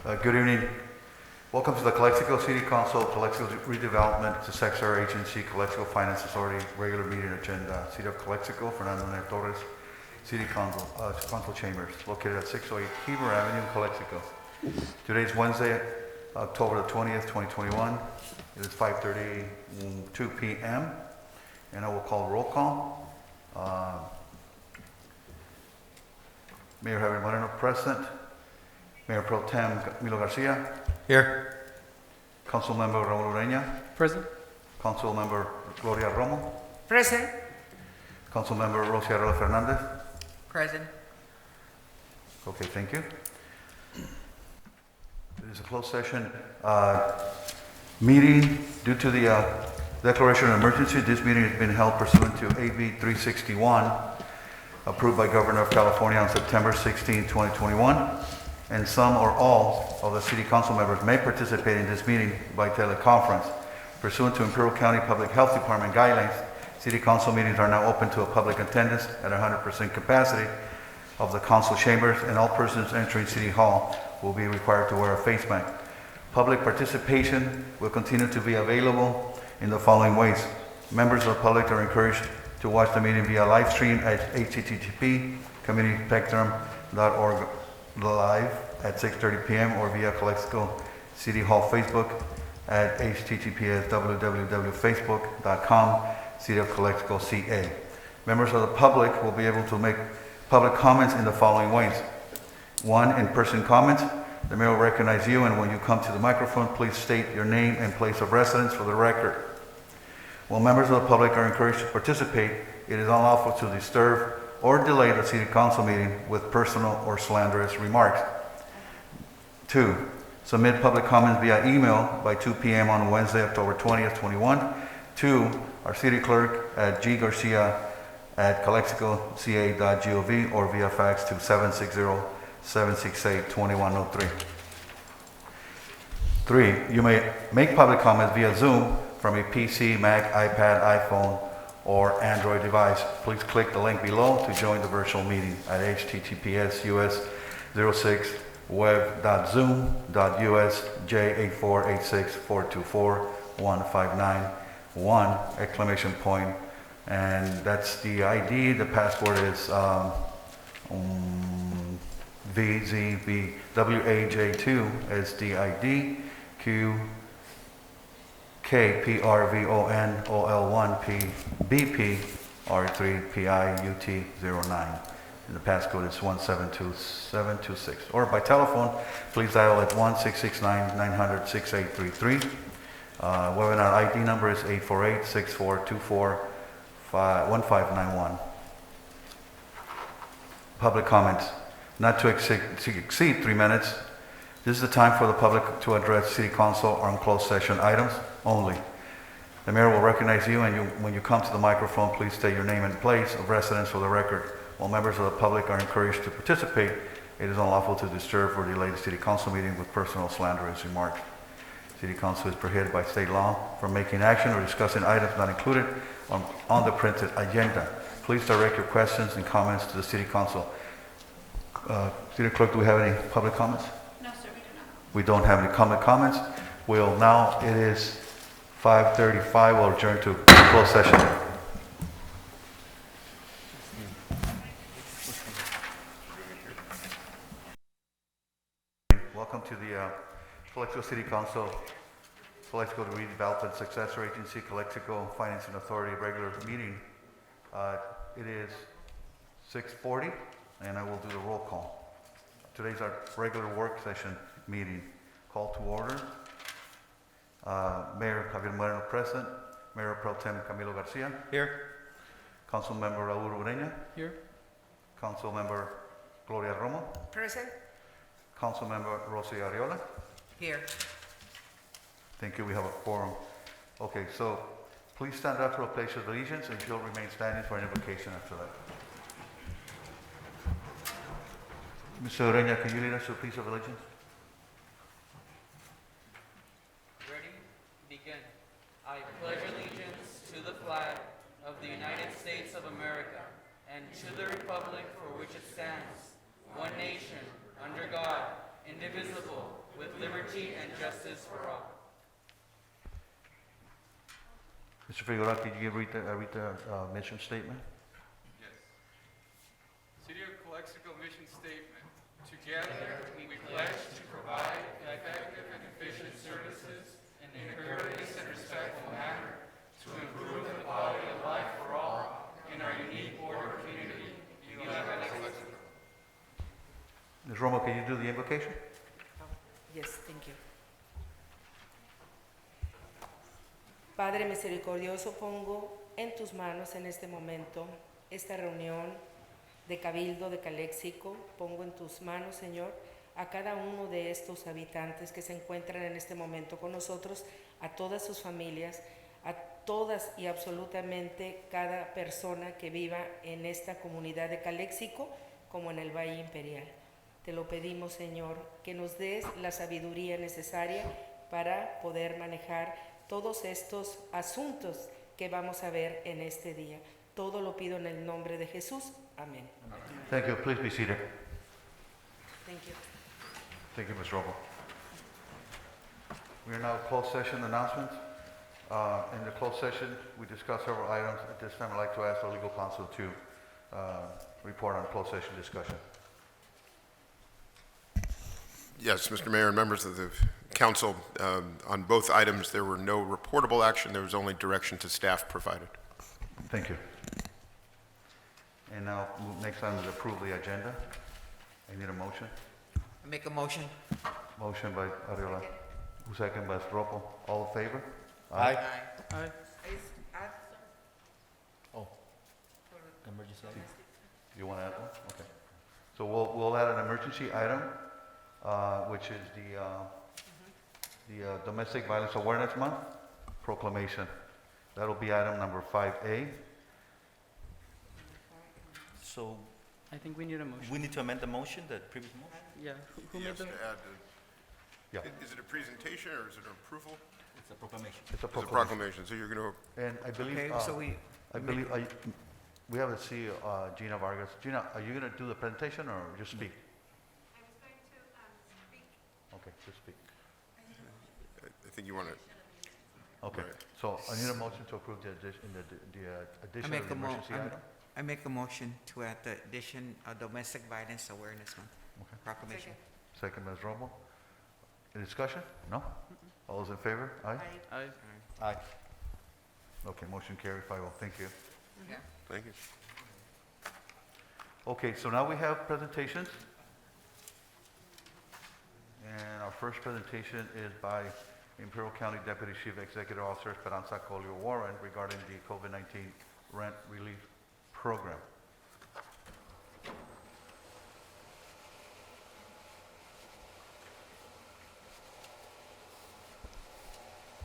Good evening. Welcome to the Calexico City Council, Calexico Redevelopment, the Secretary Agency, Calexico Finance Authority, regular meeting agenda. City of Calexico, Fernando Nez Torres, City Council Chambers, located at 608 Heber Avenue, Calexico. Today is Wednesday, October the 20th, 2021. It is 5:32 p.m. and I will call roll call. Mayor Javier Moreno present. Mayor Pro Tem Camilo Garcia. Here. Councilmember Raul Ureña. Present. Councilmember Gloria Romo. Present. Councilmember Rosiarola Fernandez. Present. Okay, thank you. It is a closed session meeting. Due to the declaration of emergency, this meeting has been held pursuant to AB 361, approved by Governor of California on September 16, 2021. And some or all of the City Council members may participate in this meeting by teleconference. Pursuant to Imperial County Public Health Department guidelines, City Council meetings are now open to a public attendance at 100% capacity of the council chambers, and all persons entering City Hall will be required to wear a face mask. Public participation will continue to be available in the following ways. Members of the public are encouraged to watch the meeting via live stream at http://communityspectrum.org live at 6:30 p.m. or via Calexico City Hall Facebook at https://www.facebook.com City of Calexico CA. Members of the public will be able to make public comments in the following ways. 1. In-person comments. The mayor will recognize you, and when you come to the microphone, please state your name and place of residence for the record. While members of the public are encouraged to participate, it is unlawful to disturb or delay the City Council meeting with personal or slanderous remarks. 2. Submit public comments via email by 2 p.m. on Wednesday, October 20th, 21 to our City Clerk at ggarcia@calexicoca.gov or via fax to 760-768-2103. 3. You may make public comments via Zoom from a PC, Mac, iPad, iPhone, or Android device. Please click the link below to join the virtual meeting at https://web.zoom.us.j846424159 ! And that's the ID. The password is VZBWAJ2 is the ID. KPRVONOL1PBPR3PIUT09. And the passcode is 172726. Or by telephone, please dial at 1-669-900-6833. Webinar ID number is 848-6424-1591. Public comments. Not to exceed 3 minutes. This is the time for the public to address City Council on closed session items only. The mayor will recognize you, and when you come to the microphone, please state your name and place of residence for the record. While members of the public are encouraged to participate, it is unlawful to disturb or delay the City Council meeting with personal slanderous remarks. City Council is prohibited by state law from making action or discussing items not included on the printed agenda. Please direct your questions and comments to the City Council. City Clerk, do we have any public comments? No, sir, we do not. We don't have any comment comments. It is 5:35. We'll adjourn to closed session. Welcome to the Calexico City Council, Calexico Redevelopment Successor Agency, Calexico Financing Authority regular meeting. It is 6:40, and I will do the roll call. Today's our regular work session meeting. Call to order. Mayor Javier Moreno present. Mayor Pro Tem Camilo Garcia. Here. Councilmember Raul Ureña. Here. Councilmember Gloria Romo. Present. Councilmember Rosie Ariola. Here. Thank you. We have a quorum. Okay, so please stand up for a pledge of allegiance, and you'll remain standing for an invocation after that. Mr. Ureña, can you lead us to a pledge of allegiance? Ready? Begin. I pledge allegiance to the flag of the United States of America and to the republic for which it stands, one nation, under God, indivisible, with liberty and justice for all. Mr. Figueroa, could you read the mission statement? Yes. City of Calexico mission statement. Together, we pledge to provide effective and efficient services in a courteous and respectful manner to improve the quality of life for all in our unique border community, Calexico. Ms. Romo, can you do the invocation? Yes, thank you. Padre misericordioso, pongo en tus manos en este momento esta reunión de Cabildo de Calexico. Pongo en tus manos, Señor, a cada uno de estos habitantes que se encuentran en este momento con nosotros, a todas sus familias, a todas y absolutamente cada persona que viva en esta comunidad de Calexico como en el Valle Imperial. Te lo pedimos, Señor, que nos des la sabiduría necesaria para poder manejar todos estos asuntos que vamos a ver en este día. Todo lo pido en el nombre de Jesús. Amén. Thank you. Please be seated. Thank you. Thank you, Ms. Romo. We are now in closed session announcements. In the closed session, we discussed several items. At this time, I'd like to ask the legal counsel to report on closed session discussion. Yes, Mr. Mayor and members of the council, on both items, there were no reportable action. There was only direction to staff provided. Thank you. And now, next item is approve the agenda. I need a motion. I make a motion. Motion by Arreola. Second by Stropo. All in favor? Aye. You want to add one? Okay. So we'll add an emergency item, which is the Domestic Violence Awareness Month proclamation. That'll be item number 5A. So I think we need a motion. we need to amend the motion, the previous motion? Yeah, who made Yes, the? to add, Yeah, is it a presentation or is it an approval? It's a proclamation. it's a It's a proclamation. proclamation, so you're going to, And I believe, Okay, so we, we have to see Gina Vargas. Gina, are you going to do the presentation or just speak? I was going to speak. Okay, just speak. I think you want to, Okay, Right. so I need a motion to approve the addition of make the a mo- emergency I'm- item. I make a motion to add the addition of Domestic Violence Awareness Month Okay. proclamation. Second, Ms. Romo. Any discussion? No? All those in favor? Aye? Aye. Aye. Okay, motion carried 5-0. Thank you. Yeah. thank you. Okay, so now we have presentations. And our first presentation is by Imperial County Deputy Chief Executive Officer Esperanza Colio Warren regarding the COVID-19 rent relief program.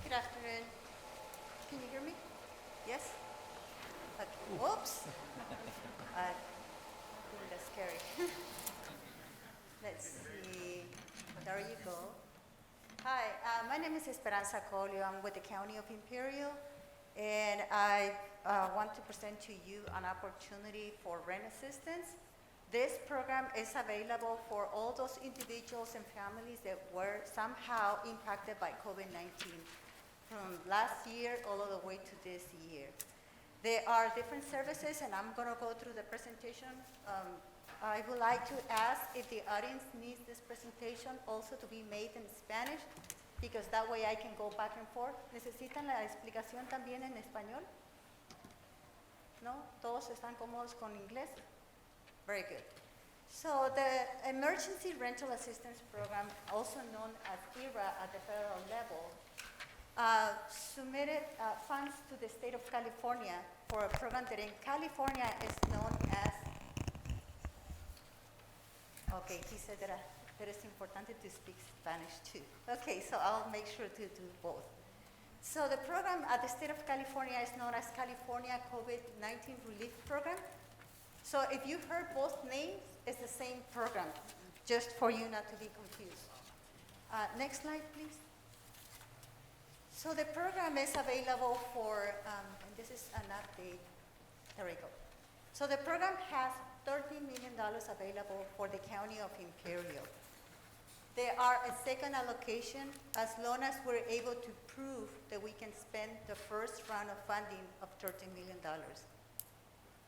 Good afternoon. Can you hear me? Yes? Okay. Whoops. I think that's scary. Let's see. There you go. Hi, my name is Esperanza Colio. I'm with the County of Imperial, and I want to present to you an opportunity for rent assistance. This program is available for all those individuals and families that were somehow impacted by COVID-19 from last year all the way to this year. There are different services, and I'm going to go through the presentation. I would like to ask if the audience needs this presentation also to be made in Spanish, because that way I can go back and forth. ¿Necesitan la explicación también en español? ¿No? ¿Todos están cómodos con inglés? Very good. So the Emergency Rental Assistance Program, also known as ERA at the federal level, submitted funds to the state of California for a program that in California is known as, okay, he said that it's important to speak Spanish too. Okay, so I'll make sure to do both. So the program at the state of California is known as California COVID-19 Relief Program. So if you heard both names, it's the same program, just for you not to be confused. Next slide, please. So the program is available for, and this is an update, there we go. So the program has $13 million available for the County of Imperial. They are a second allocation as long as we're able to prove that we can spend the first round of funding of $13 million.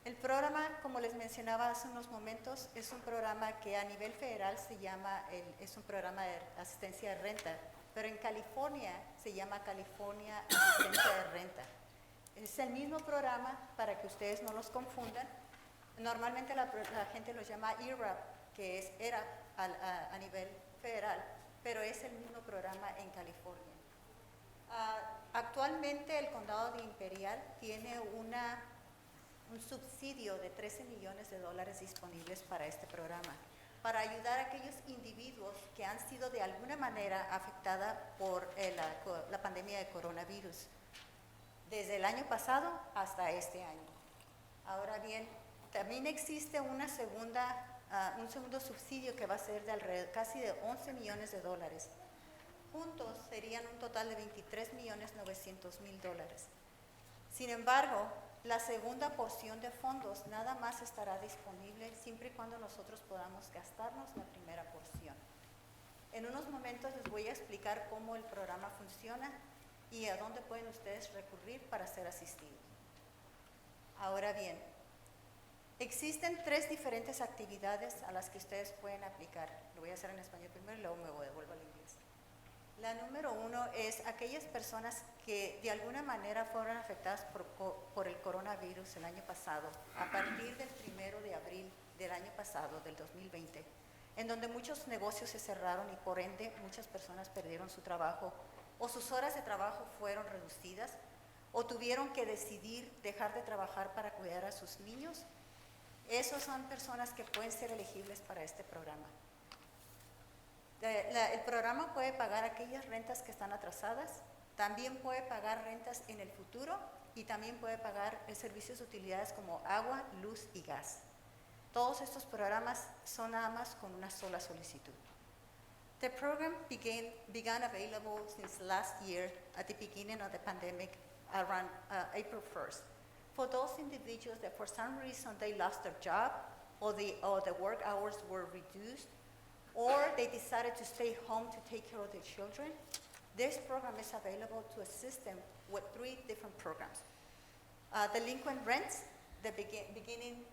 El programa, como les mencionaba hace unos momentos, es un programa que a nivel federal se llama, es un programa de asistencia de renta, pero en California se llama California Asistencia de Renta. Es el mismo programa, para que ustedes no los confundan. Normalmente la gente lo llama ERAP, que era a nivel federal, pero es el mismo programa en California. Actualmente el condado de Imperial tiene un subsidio de $13 millones disponibles para este programa, para ayudar a aquellos individuos que han sido de alguna manera afectados por la pandemia de coronavirus, desde el año pasado hasta este año. Ahora bien, también existe un segundo subsidio que va a ser de casi de $11 millones. Juntos serían un total de $23.900.000. Sin embargo, la segunda porción de fondos nada más estará disponible siempre y cuando nosotros podamos gastarnos la primera porción. En unos momentos les voy a explicar cómo el programa funciona y a dónde pueden ustedes recurrir para ser asistidos. Ahora bien, existen 3 diferentes actividades a las que ustedes pueden aplicar. Lo voy a hacer en español primero y luego me devuelvo al inglés. La número 1 es aquellas personas que de alguna manera fueron afectadas por el coronavirus el año pasado, a partir del 1 de abril del año pasado, del 2020, en donde muchos negocios se cerraron y por ende muchas personas perdieron su trabajo o sus horas de trabajo fueron reducidas o tuvieron que decidir dejar de trabajar para cuidar a sus niños. Esas son personas que pueden ser elegibles para este programa. El programa puede pagar aquellas rentas que están atrasadas, también puede pagar rentas en el futuro y también puede pagar servicios de utilidades como agua, luz y gas. Todos estos programas son nada más con una sola solicitud. The program began available since last year at the beginning of the pandemic around April 1st. For those individuals that for some reason they lost their job or the work hours were reduced, or they decided to stay home to take care of their children, this program is available to assist them with 3 different programs. Delinquent rents, beginning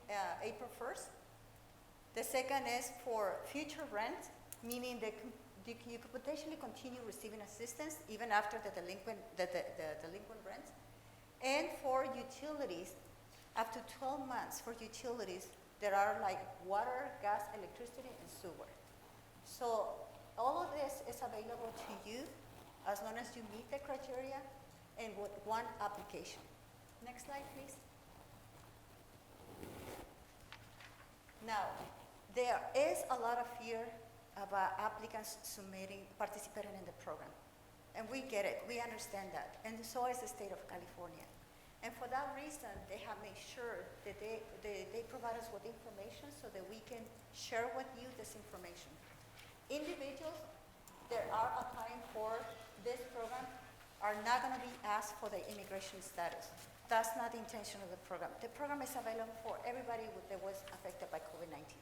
April 1st. The second is for future rent, meaning that you could potentially continue receiving assistance even after the delinquent rent. And for utilities, up to 12 months for utilities that are like water, gas, electricity, and sewer. So all of this is available to you as long as you meet the criteria and with one application. Next slide, please. Now, there is a lot of fear about applicants participating in the program. And we get it, we understand that. And so is the state of California. And for that reason, they have made sure that they provide us with information so that we can share with you this information. Individuals that are applying for this program are not going to be asked for the immigration status. That's not the intention of the program. The program is available for everybody that was affected by COVID-19.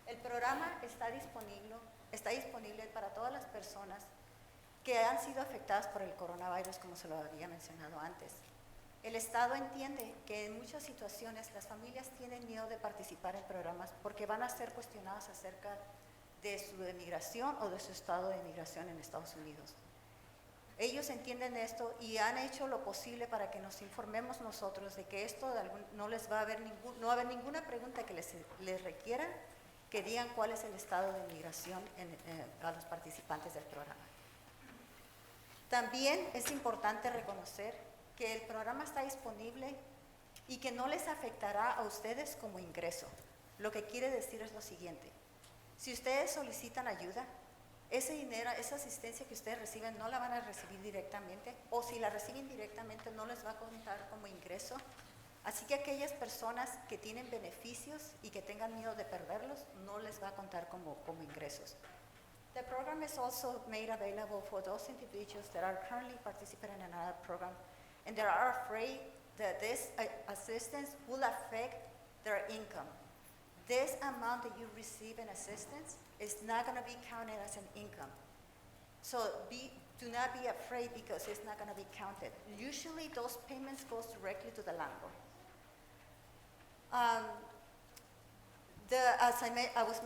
El programa está disponible para todas las personas que han sido afectadas por el coronavirus, como se lo había mencionado antes. El Estado entiende que en muchas situaciones las familias tienen miedo de participar en programas porque van a ser cuestionadas acerca de su emigración o de su estado de emigración en Estados Unidos. Ellos entienden esto y han hecho lo posible para que nos informemos nosotros de que esto no va a haber ninguna pregunta que les requiera que digan cuál es el estado de emigración a los participantes del programa. También es importante reconocer que el programa está disponible y que no les afectará a ustedes como ingreso. Lo que quiere decir es lo siguiente: si ustedes solicitan ayuda, ese dinero, esa asistencia que ustedes reciben no la van a recibir directamente, o si la reciben directamente no les va a contar como ingreso. Así que aquellas personas que tienen beneficios y que tengan miedo de perderlos, no les va a contar como ingresos. The program is also made available for those individuals that are currently participating in another program and that are afraid that this assistance will affect their income. this amount that you receive in assistance is not going to be counted as an income. So do not be afraid because it's not going to be counted. Usually those payments goes directly to the landlord. As I was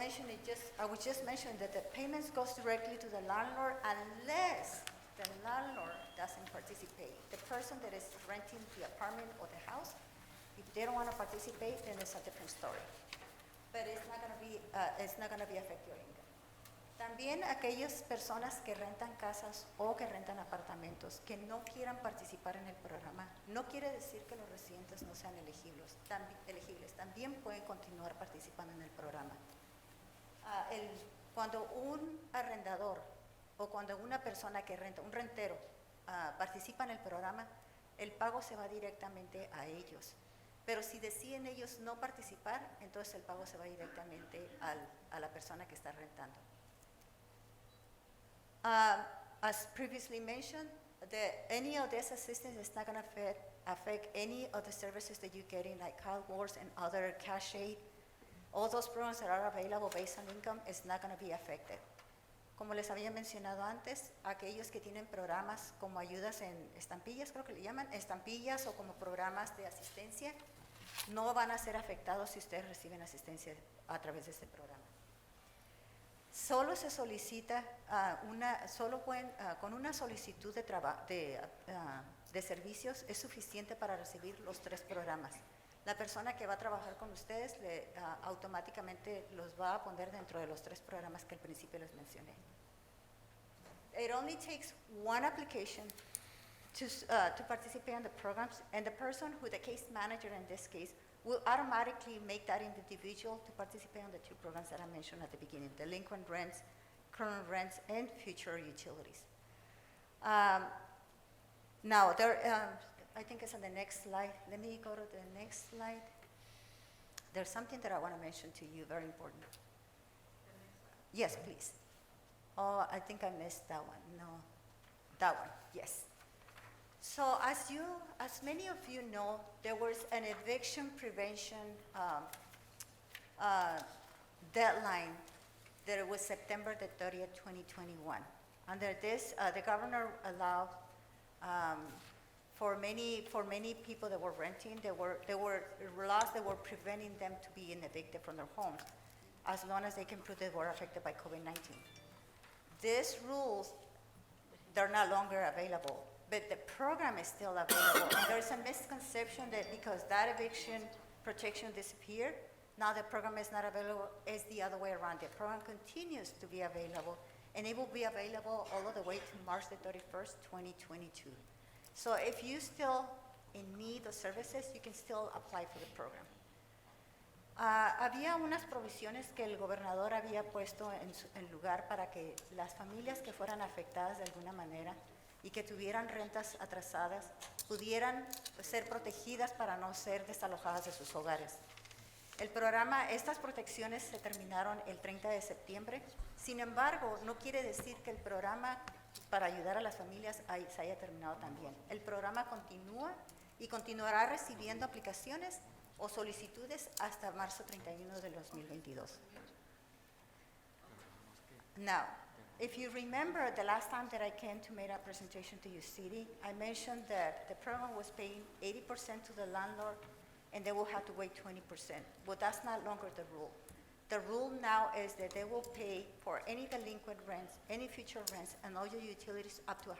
just mentioning that the payments goes directly to the landlord unless the landlord doesn't participate. The person that is renting the apartment or the house, if they don't want to participate, then it's a different story. But it's not going to be affect your income. También aquellas personas que rentan casas o que rentan apartamentos que no quieran participar en el programa, no quiere decir que los residentes no sean elegibles, también pueden continuar participando en el programa. Cuando un arrendador o cuando una persona que renta, un rentero, participa en el programa, el pago se va directamente a ellos. Pero si deciden ellos no participar, entonces el pago se va directamente a la persona que está rentando. As previously mentioned, any of this assistance is not going to affect any of the services that you're getting, like car wash and other cash aid. All those programs that are available based on income is not going to be affected. Como les había mencionado antes, aquellos que tienen programas como ayudas en estampillas, creo que le llaman, estampillas o como programas de asistencia, no van a ser afectados si ustedes reciben asistencia a través de este programa. Solo se solicita con una solicitud de servicios es suficiente para recibir los 3 programas. La persona que va a trabajar con ustedes automáticamente los va a poner dentro de los 3 programas que al principio les mencioné. It only takes one application to participate in the programs, and the person who the case manager in this case will automatically make that individual to participate in the 2 programs that I mentioned at the beginning, delinquent rents, current rents, and future utilities. Now, I think it's on the next slide. Let me go to the next slide. There's something that I want to mention to you, very important. Yes, please. Oh, I think I missed that one. No, that one, yes. So as many of you know, there was an eviction prevention deadline that it was September the 30th, 2021. Under this, the governor allowed for many people that were renting, there were laws that were preventing them to be evicted from their homes as long as they can prove they were affected by COVID-19. These rules, they're no longer available. But the program is still available. And there's a misconception that because that eviction protection disappeared, now the program is not available. It's the other way around. The program continues to be available, and it will be available all the way to March the 31st, 2022. So if you're still in need of services, you can still apply for the program. Había unas provisiones que el gobernador había puesto en lugar para que las familias que fueran afectadas de alguna manera y que tuvieran rentas atrasadas pudieran ser protegidas para no ser desalojadas de sus hogares. El programa, estas protecciones se terminaron el 30 de septiembre. Sin embargo, no quiere decir que el programa para ayudar a las familias se haya terminado también. El programa continúa y continuará recibiendo aplicaciones o solicitudes hasta marzo 31 del 2022. Now, if you remember the last time that I came to make a presentation to your city, I mentioned that the program was paying 80% to the landlord and they will have to wait 20%. But that's not longer the rule. The rule now is that they will pay for any delinquent rents, any future rents, and all your utilities up to 100%.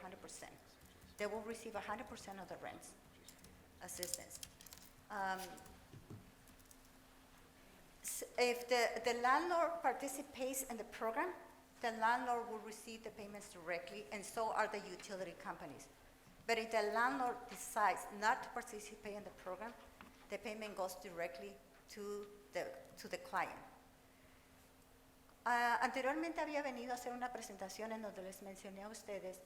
They will receive 100% of the rents assistance. If the landlord participates in the program, the landlord will receive the payments directly, and so are the utility companies. But if the landlord decides not to participate in the program, the payment goes directly to the client. Anteriormente había venido a hacer una presentación en donde les mencioné a ustedes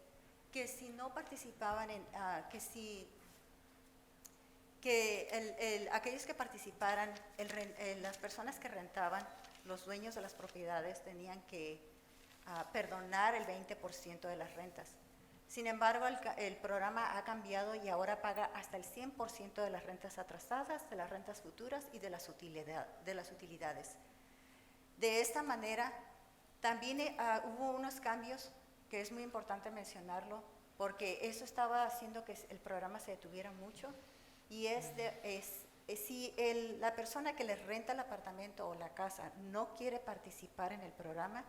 que si no participaban aquellos que participaran, las personas que rentaban, los dueños de las propiedades tenían que perdonar el 20% de las rentas. Sin embargo, el programa ha cambiado y ahora paga hasta el 100% de las rentas atrasadas, de las rentas futuras y de las utilidades. De esta manera, también hubo unos cambios que es muy importante mencionarlo, porque eso estaba haciendo que el programa se detuviera mucho, y si la persona que les renta el apartamento o la casa no quiere participar en el programa,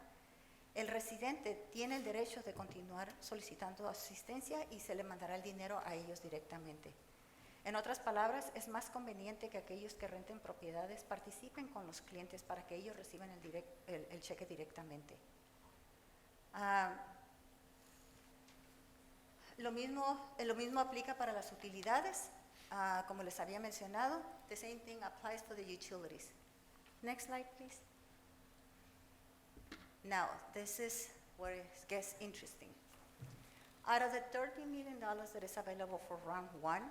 el residente tiene el derecho de continuar solicitando asistencia y se le mandará el dinero a ellos directamente. En otras palabras, es más conveniente que aquellos que renten propiedades participen con los clientes para que ellos reciban el cheque directamente. Lo mismo aplica para las utilidades. Como les había mencionado, the same thing applies for the utilities. Next slide, please. Now, this is where it gets interesting. Out of the $30 million that is available for round 1,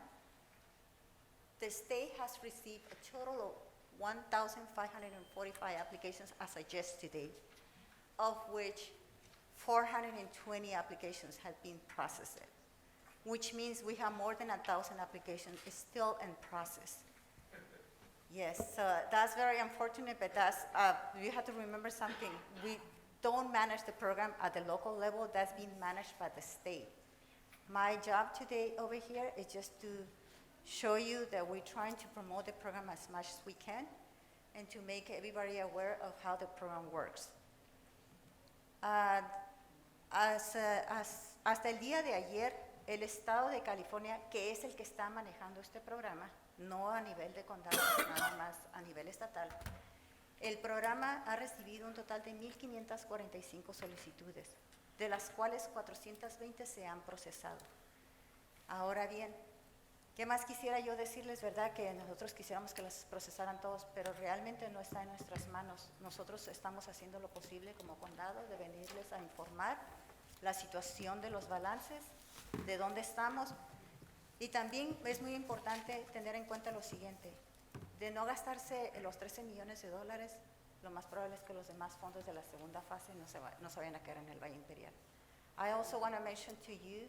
the state has received a total of 1,545 applications as of yesterday, of which 420 applications have been processed, which means we have more than 1,000 applications still in process. Yes, so that's very unfortunate, but you have to remember something. We don't manage the program at the local level. That's being managed by the state. My job today over here is just to show you that we're trying to promote the program as much as we can and to make everybody aware of how the program works. Hasta el día de ayer, el Estado de California, que es el que está manejando este programa, no a nivel de condado, nada más a nivel estatal, el programa ha recibido un total de 1,545 solicitudes, de las cuales 420 se han procesado. Ahora bien, ¿qué más quisiera yo decirles, verdad? Que nosotros quisiéramos que las procesaran todos, pero realmente no está en nuestras manos. Nosotros estamos haciendo lo posible como condado de venirles a informar la situación de los balances, de dónde estamos. Y también es muy importante tener en cuenta lo siguiente: de no gastarse los $13 millones, lo más probable es que los demás fondos de la segunda fase no se vayan a quedar en el Valle Imperial. I also want to mention to you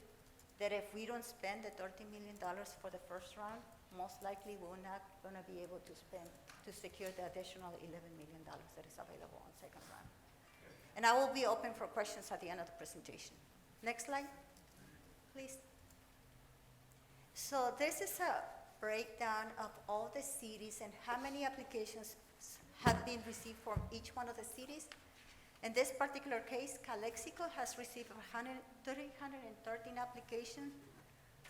that if we don't spend the $30 million for the first round, most likely we're not going to be able to secure the additional $11 million that is available on second round. And I will be open for questions at the end of the presentation. Next slide, please. So this is a breakdown of all the cities and how many applications have been received from each one of the cities. In this particular case, Calexico has received 313 applications,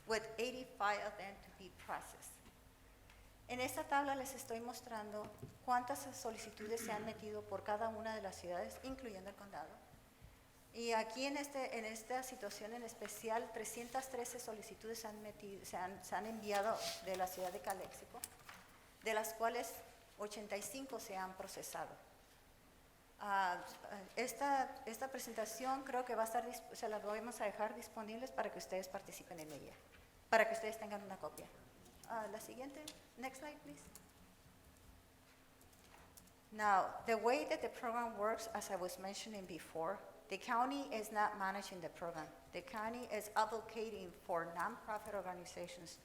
with 85 of them to be processed. En esta tabla les estoy mostrando cuántas solicitudes se han metido por cada una de las ciudades, incluyendo el condado. Y aquí en esta situación en especial, 313 solicitudes se han enviado de la ciudad de Calexico, de las cuales 85 se han procesado. Esta presentación creo que va a estar, se las vamos a dejar disponibles para que ustedes participen en ella, para que ustedes tengan una copia. La siguiente, next slide please. Now, the way that the program works, as I was mentioning before, the county is not managing the program. The county is advocating for nonprofit organizations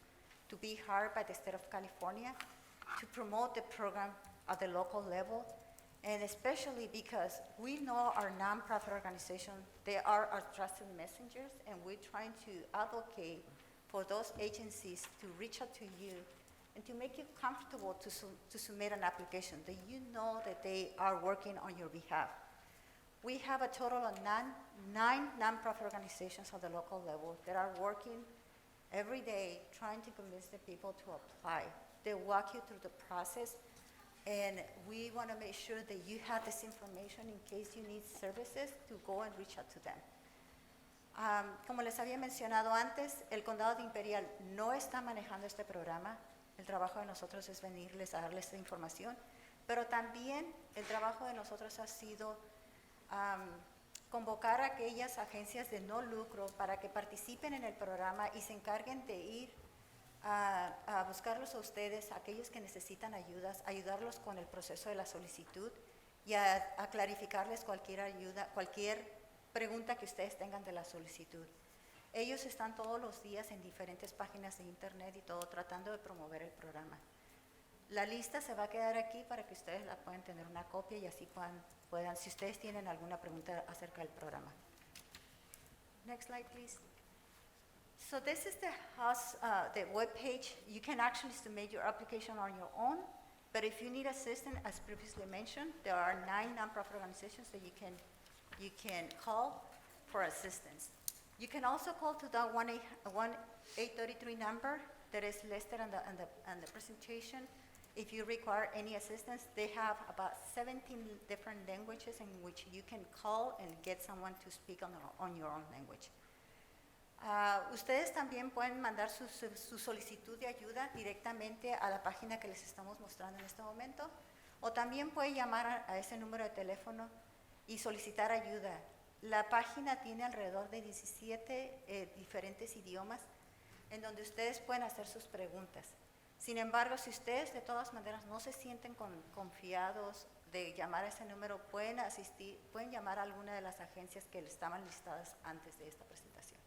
to be hired by the state of California to promote the program at the local level, and especially because we know our nonprofit organization, they are our trusted messengers, and we're trying to advocate for those agencies to reach out to you and to make you comfortable to submit an application, that you know that they are working on your behalf. We have a total of 9 nonprofit organizations at the local level that are working every day trying to convince the people to apply. They walk you through the process, and we want to make sure that you have this information in case you need services to go and reach out to them. Como les había mencionado antes, el condado de Imperial no está manejando este programa. El trabajo de nosotros es venirles a darles esta información, pero también el trabajo de nosotros ha sido convocar a aquellas agencias de no lucro para que participen en el programa y se encarguen de ir a buscarlos a ustedes, a aquellos que necesitan ayudarlos con el proceso de la solicitud y a clarificarles cualquier ayuda, cualquier pregunta que ustedes tengan de la solicitud. Ellos están todos los días en diferentes páginas de internet y todo tratando de promover el programa. La lista se va a quedar aquí para que ustedes la puedan tener una copia y así puedan, si ustedes tienen alguna pregunta acerca del programa. Next slide, please. So this is the web page. You can actually submit your application on your own, but if you need assistance, as previously mentioned, there are 9 nonprofit organizations that you can call for assistance. You can also call to the 1-833 number that is listed on the presentation. If you require any assistance, they have about 17 different languages in which you can call and get someone to speak on your own language. Ustedes también pueden mandar su solicitud de ayuda directamente a la página que les estamos mostrando en este momento, o también pueden llamar a ese número de teléfono y solicitar ayuda. La página tiene alrededor de 17 diferentes idiomas en donde ustedes pueden hacer sus preguntas. Sin embargo, si ustedes de todas maneras no se sienten confiados de llamar a ese número, pueden llamar a alguna de las agencias que estaban listadas antes de esta presentación.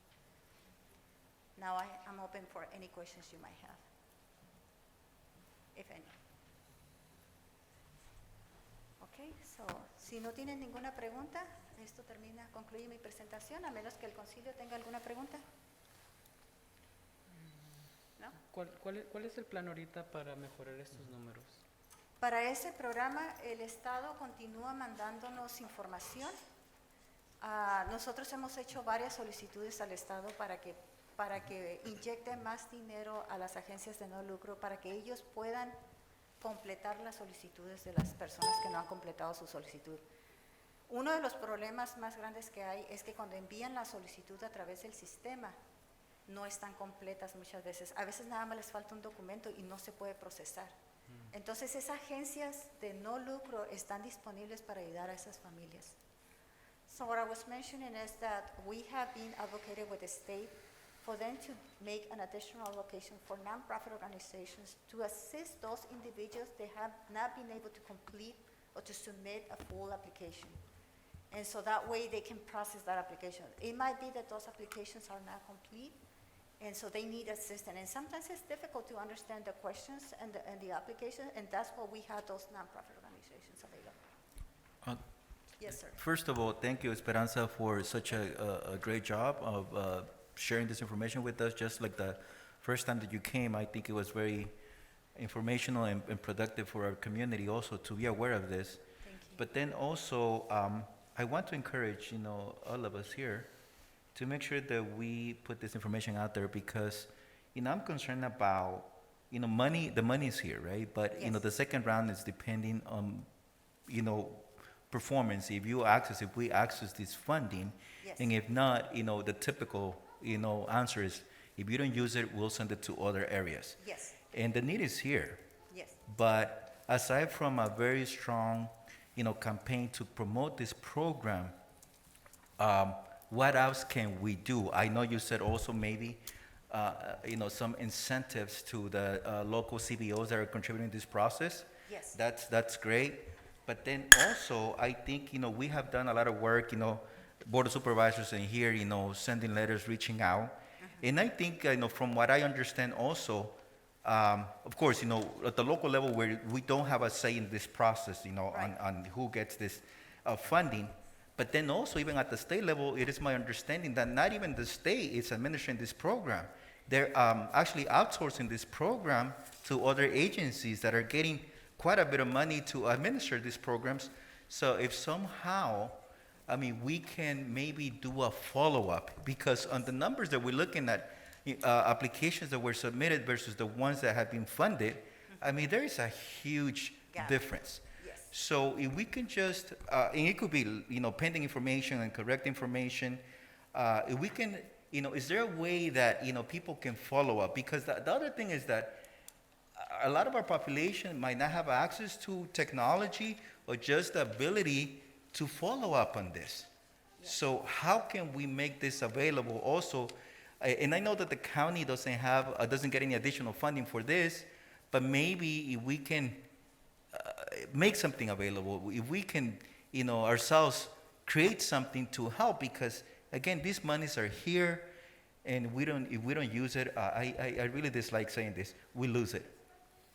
Now I'm open for any questions you might have, if any. Okay, so si no tienen ninguna pregunta, esto concluye mi presentación, a menos que el concilio tenga alguna pregunta. ¿No? ¿Cuál es el plan ahorita para mejorar estos números? Para ese programa, el Estado continúa mandándonos información. Nosotros hemos hecho varias solicitudes al Estado para que inyecten más dinero a las agencias de no lucro, para que ellos puedan completar las solicitudes de las personas que no han completado su solicitud. Uno de los problemas más grandes que hay es que cuando envían la solicitud a través del sistema, no están completas muchas veces. A veces nada más les falta un documento y no se puede procesar. Entonces, esas agencias de no lucro están disponibles para ayudar a esas familias. So what I was mentioning is that we have been advocated with the state for them to make an additional allocation for nonprofit organizations to assist those individuals that have not been able to complete or to submit a full application. And so that way they can process that application. It might be that those applications are not complete, and so they need assistance. And sometimes it's difficult to understand the questions and the application, and that's why we have those nonprofit organizations available. Yes, sir. First of all, thank you, Esperanza, for such a great job of sharing this information with us. Just like the first time that you came, I think it was very informational and productive for our community also to be aware of this. Thank you. But then also, I want to encourage, all of us here to make sure that we put this information out there because, I'm concerned about, money, the money is here, right? But, Yes. The second round is depending on, performance. If we access this funding, Yes. and if not, the typical, answer is, if you don't use it, we'll send it to other areas. Yes, And the need is here. yes. But aside from a very strong, campaign to promote this program, what else can we do? I know you said also maybe, some incentives to the local CBOs that are contributing to this process. Yes. That's great. But then also, I think, we have done a lot of work, Board of Supervisors in here, sending letters, reaching out. And I think, from what I understand also, of course, at the local level where we don't have a say in this process, Right. on who gets this funding. But then also, even at the state level, it is my understanding that not even the state is administering this program. They're actually outsourcing this program to other agencies that are getting quite a bit of money to administer these programs. So if somehow, we can maybe do a follow-up, because on the numbers that we're looking at, applications that were submitted versus the ones that have been funded, there is a huge Gap. difference. Yes. So if we can just, and it could be, pending information and correct information, if we can, is there a way that, people can follow up? Because the other thing is that a lot of our population might not have access to technology or just the ability to follow up on this. So how can we make this available also? And I know that the county doesn't get any additional funding for this, but maybe if we can make something available, if we can, ourselves create something to help, because again, these monies are here. and if we don't use it, I really dislike saying this, we lose it.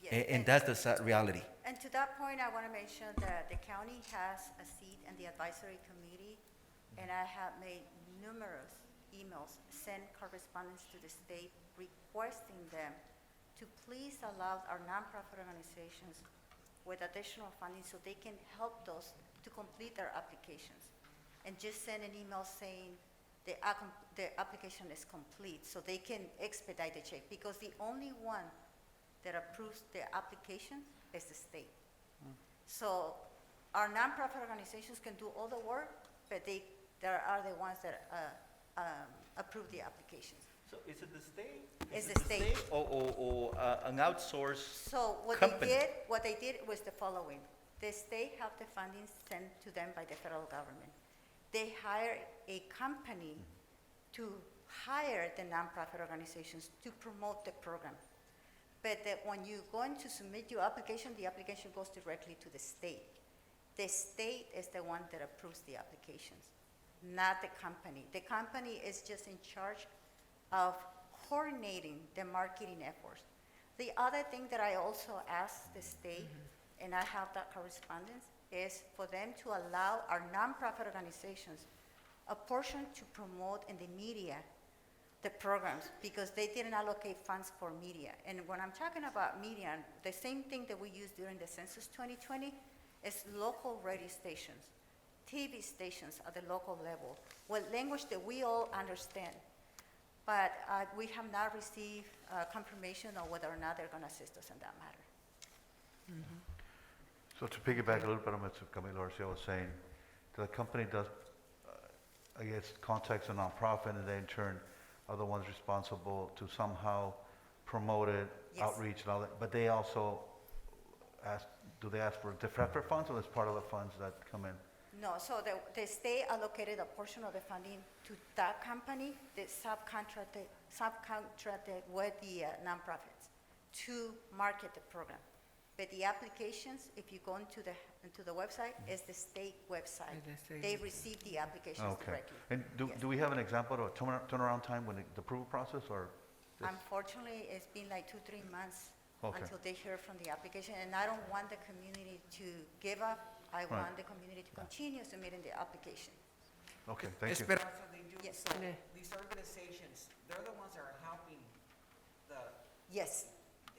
Yes, And that's the sad reality. And to that point, I want to mention that the county has a seat in the advisory committee, and I have made numerous emails, sent correspondence to the state requesting them to please allow our nonprofit organizations with additional funding so they can help those to complete their applications. And just send an email saying the application is complete so they can expedite the check, because the only one that approves the application is the state. So our nonprofit organizations can do all the work, but there are the ones that approve the applications. So is it the state? It's the state. Or an outsourced So what company? they did was the following. The state have the funding sent to them by the federal government. They hire a company to hire the nonprofit organizations to promote the program. But when you're going to submit your application, the application goes directly to the state. The state is the one that approves the applications, not the company. The company is just in charge of coordinating the marketing efforts. The other thing that I also asked the state, and I have that correspondence, is for them to allow our nonprofit organizations a portion to promote in the media the programs, because they didn't allocate funds for media. And when I'm talking about media, the same thing that we used during the census 2020 is local radio stations, TV stations at the local level, with language that we all understand. But we have not received confirmation on whether or not they're going to assist us in that matter. So to piggyback a little bit on what Camilo Garcia was saying, the company does, I guess, contacts a nonprofit, and they in turn are the ones responsible to somehow promote it, Yes. outreach and all that. But they also do they ask for separate funds, or as part of the funds that come in? No, so the state allocated a portion of the funding to that company that subcontracted with the nonprofits to market the program. But the applications, if you go into the website, is the state website. Is the state They website. receive the applications Okay. directly. And Yes. do we have an example of a turnaround time when the approval process, or? this- Unfortunately, it's been like 2-3 months Okay. until they hear from the application, and I don't want the community to give up. I Right. want the community to continue submitting the application. Okay, thank you. Esperanza, Yes. so Yeah. these organizations, they're the ones that are helping Yes.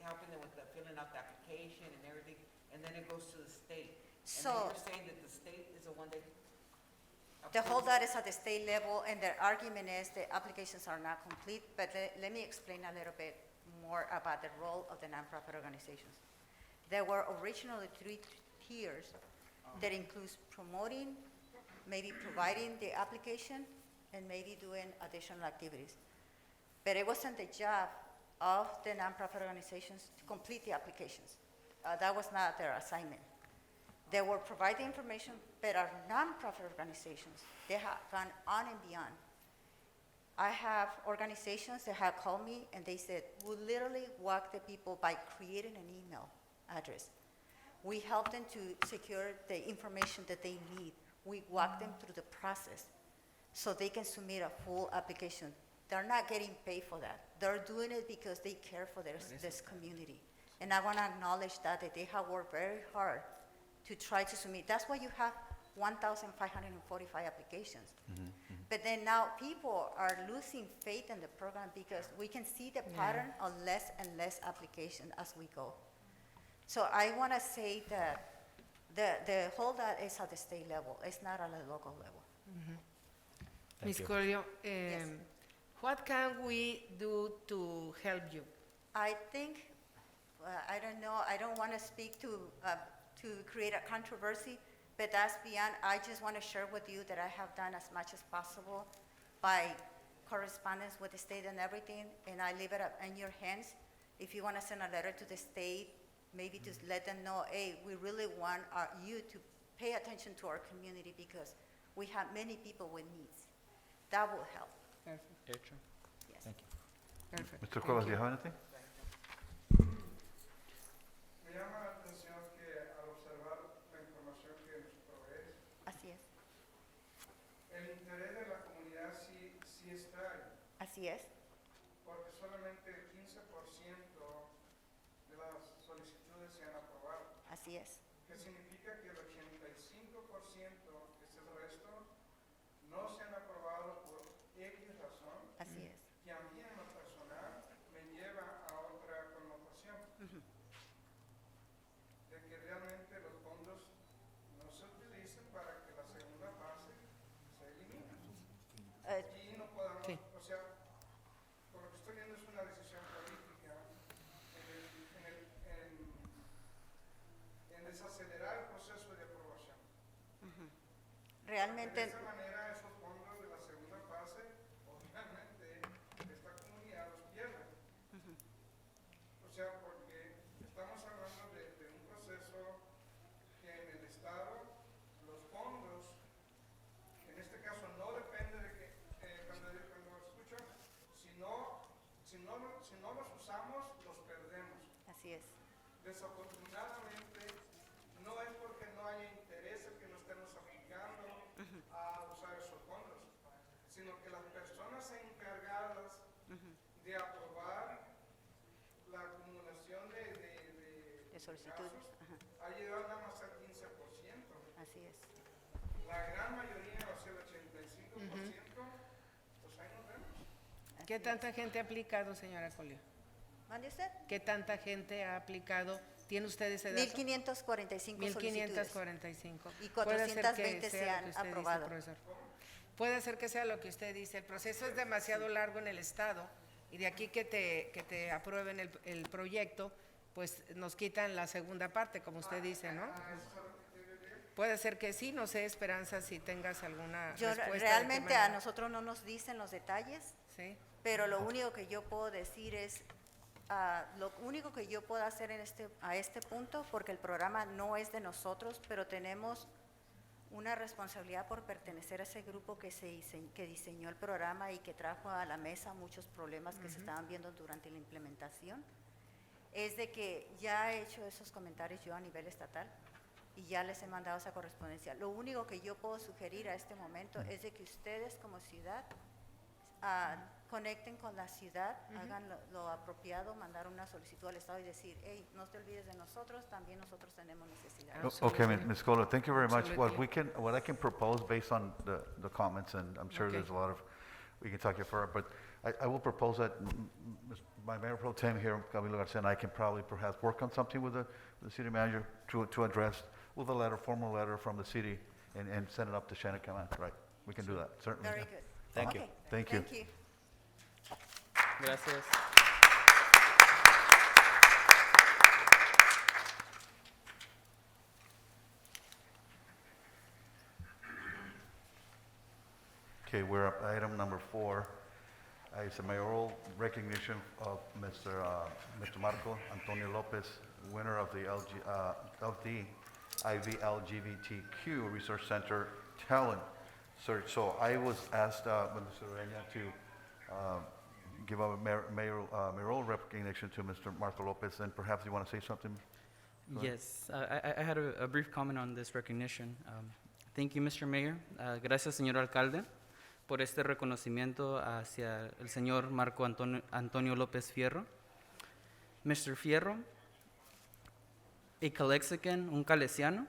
helping them with the filling out the application and everything, and then it goes to the state. And So- then you're saying that the state is the one that The whole approves that is at the state level, and their argument is the applications are not complete, but let me explain a little bit more about the role of the nonprofit organizations. There were originally 3 tiers that includes promoting, maybe providing the application, and maybe doing additional activities. But it wasn't the job of the nonprofit organizations to complete the applications. That was not their assignment. They were providing information, but our nonprofit organizations, they have gone on and beyond. I have organizations that have called me and they said, we literally walk the people by creating an email address. We help them to secure the information that they need. We walk them through the process so they can submit a full application. They're not getting paid for that. They're doing it because they care for this community. And I want to acknowledge that they have worked very hard to try to submit. That's why you have 1,545 applications. But then now people are losing faith in the program because we can see the pattern of less and less application as we go. So I want to say that the whole that is at the state level. It's not at the local level. Ms. Colio, Yes. what can we do to help you? I think, I don't know, I don't want to speak to create a controversy, but that's beyond. I just want to share with you that I have done as much as possible by correspondence with the state and everything, and I leave it up in your hands. If you want to send a letter to the state, maybe just let them know, hey, we really want you to pay attention to our community because we have many people with needs. That will help. Perfect. Yes. Thank you. Perfect. Mr. Thank Cuevas, do you. you have anything? Me llama la atención que al observar la información que nos provees, Así es. el interés de la comunidad sí está ahí. Así es. Así es. que significa que el 85%, que es el resto, no se han aprobado por X razón, Así es. que a mí en lo personal me lleva a otra connotación, de que realmente los fondos no se utilicen para que la segunda fase se elimine. Y no podamos, Sí. o sea, por lo que estoy viendo es una decisión política en desacelerar el proceso de aprobación. De Realmente, esa manera, esos fondos de la segunda fase, obviamente, esta comunidad los pierde. O sea, porque estamos hablando de un proceso que en el Estado, los fondos, en este caso, no depende de que, cuando escucho, si no los usamos, los perdemos. así es. Desafortunadamente, no es porque no haya interés el que no estemos aplicando a usar esos fondos, sino que las personas encargadas de aprobar la acumulación De solicitudes. casos ha llegado nada más al 15%. Así es. La gran mayoría, o sea, el 85%, pues ahí nos vemos. ¿Qué tanta gente ha aplicado, señora Colio? ¿Mande usted? ¿Qué tanta gente ha aplicado? ¿Tiene usted ese dato? 1545 solicitudes. 1545. Y Puede ser que 420 sea se lo han que usted dice, aprobado. profesor. Puede ser que sea lo que usted dice. El proceso es demasiado largo en el Estado y de aquí que te aprueben el proyecto, pues nos quitan la segunda parte, como usted dice, ¿no? Puede ser que sí, no sé, Esperanza, si tengas alguna Yo respuesta. ¿de qué realmente a manera? nosotros no nos dicen los detalles, Sí. pero lo único que yo puedo decir es, lo único que yo puedo hacer a este punto, porque el programa no es de nosotros, pero tenemos una responsabilidad por pertenecer a ese grupo que diseñó el programa y que trajo a la mesa muchos problemas que se estaban viendo durante la implementación, es de que ya he hecho esos comentarios yo a nivel estatal y ya les he mandado esa correspondencia. Lo único que yo puedo sugerir a este momento es de que ustedes como ciudad conecten con la ciudad, hagan lo apropiado, mandar una solicitud al Estado y decir, hey, no te olvides de nosotros, también nosotros tenemos necesidades. Okay, Ms. Colo, thank you very much. Absolutely. What I can propose based on the comments, and I'm sure Okay. there's a lot of, we can talk here further, but I will propose that my Mayor Pro Tem here, Camilo Garcia, and I can probably perhaps work on something with the city manager to address with a letter, formal letter from the city, and send it up to Shannon Command, right? We can do that, certainly. Very good. Thank you. Okay. Thank you. Thank you. Gracias. Okay, we're up item number 4. It's a mayoral recognition of Mr. Marco Antonio Lopez, winner of the IVLGBTQ Research Center Talent Search. So I was asked by Mr. Ureña to give a mayoral recognition to Mr. Marco Lopez, and perhaps you want to say something? Go ahead. Yes, I had a brief comment on this recognition. Thank you, Mr. Mayor. Gracias, señor alcalde, por este reconocimiento hacia el señor Marco Antonio López Fierro. Mr. Fierro, a Calexican, un calesiano,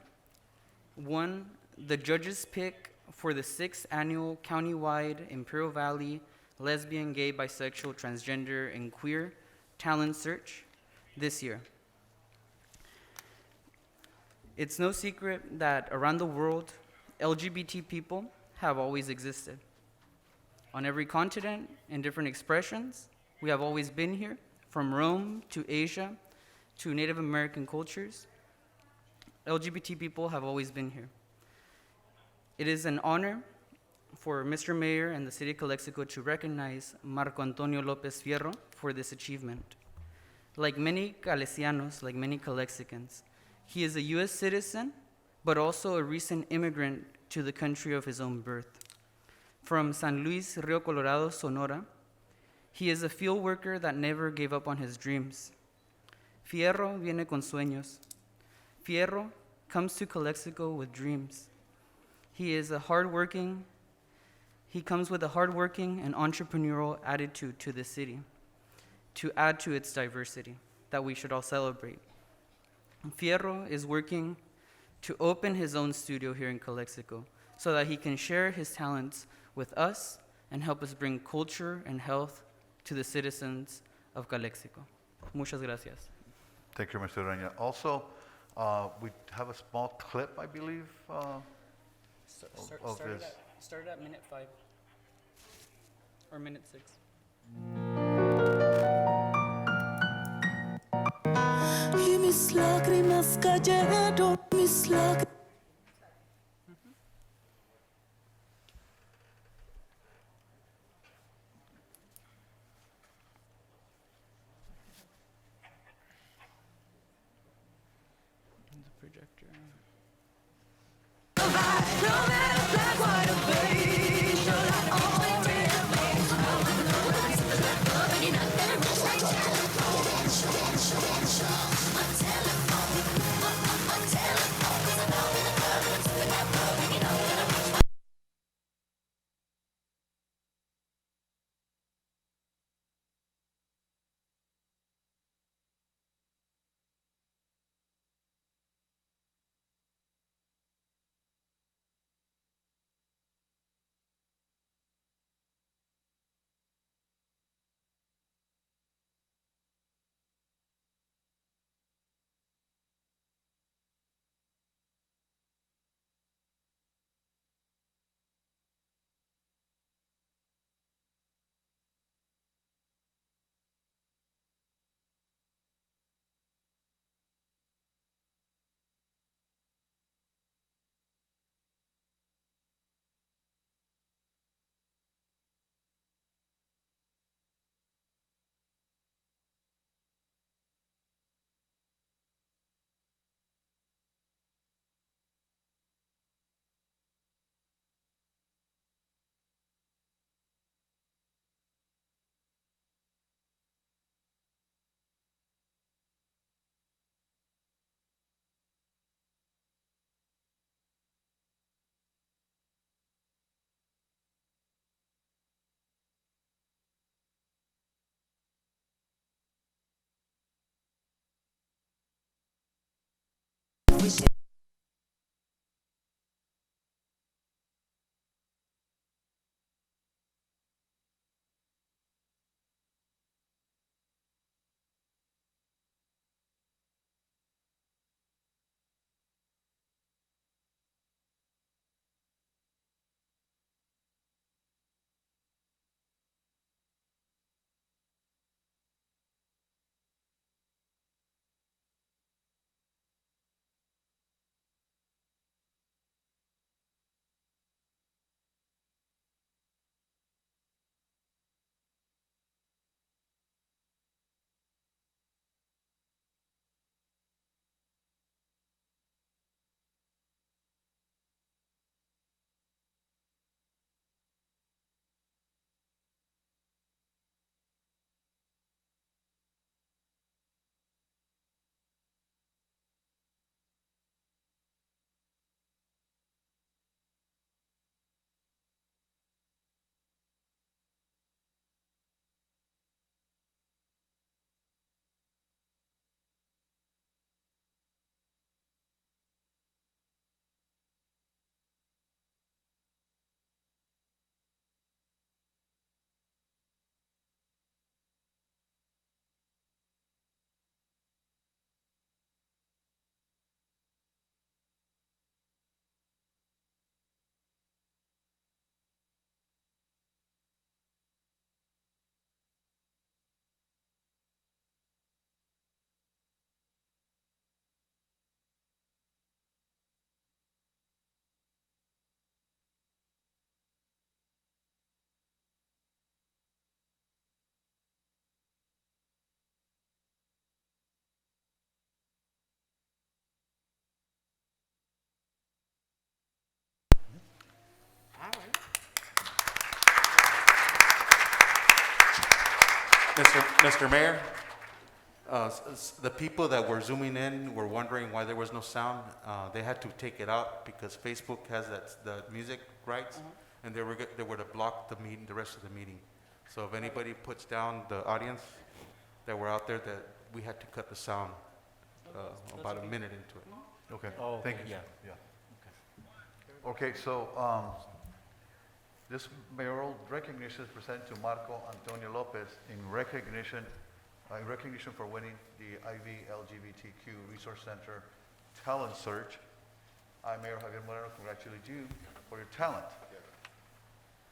won the judge's pick for the 6th annual countywide Imperial Valley Lesbian, Gay, Bisexual, Transgender, and Queer Talent Search this year. It's no secret that around the world, LGBT people have always existed. On every continent, in different expressions, we have always been here, from Rome to Asia to Native American cultures. LGBT people have always been here. It is an honor for Mr. Mayor and the City of Calexico to recognize Marco Antonio López Fierro for this achievement. Like many Calesianos, like many Calexicans, he is a U.S. citizen, but also a recent immigrant to the country of his own birth. From San Luis, Rio Colorado, Sonora, he is a field worker that never gave up on his dreams. Fierro viene con sueños. Fierro comes to Calexico with dreams. He comes with a hardworking and entrepreneurial attitude to the city, to add to its diversity that we should all celebrate. Fierro is working to open his own studio here in Calexico so that he can share his talents with us and help us bring culture and health to the citizens of Calexico. Muchas gracias. Thank you, Mr. Ureña. Also, we have a small clip, I believe, of this. Started at minute 5 or minute 6. Y mis lágrimas cayeron, mis lágrimas. The projector. Mr. Mayor, the people that were zooming in were wondering why there was no sound. They had to take it out because Facebook has the music rights, and they were to block the meeting, the rest of the meeting. So if anybody puts down the audience that were out there, that we had to cut the sound about a minute into it. Okay, Oh, thank okay, you. yeah. Okay, so, this mayoral recognition is presented to Marco Antonio Lopez in recognition for winning the IV LGBTQ Resource Center Talent Search. I, Mayor Javier Moreno, congratulate you for your talent,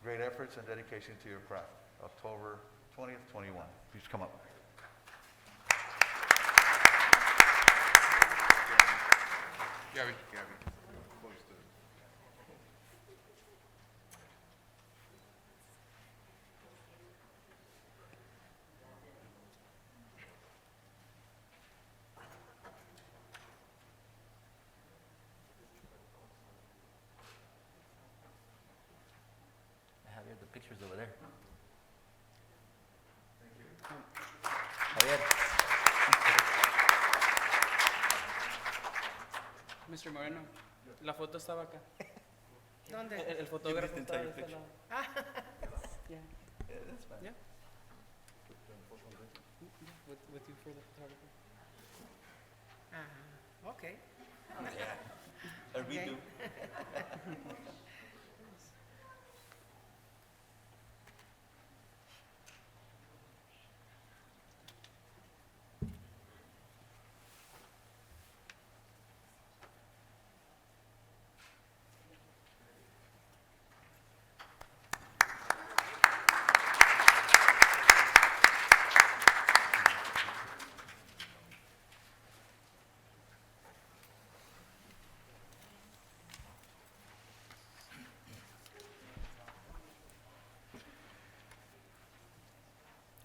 great efforts, and dedication to your craft. October 20th, 21. Please come up. Gabby. Javier, the picture's over there. Javier. Mr. Moreno, la foto estaba acá. ¿Dónde? El fotógrafo the estaba entire de este picture. lado. Yeah. Yeah, that's fine. Yeah. With you for the photography. Okay. A redo.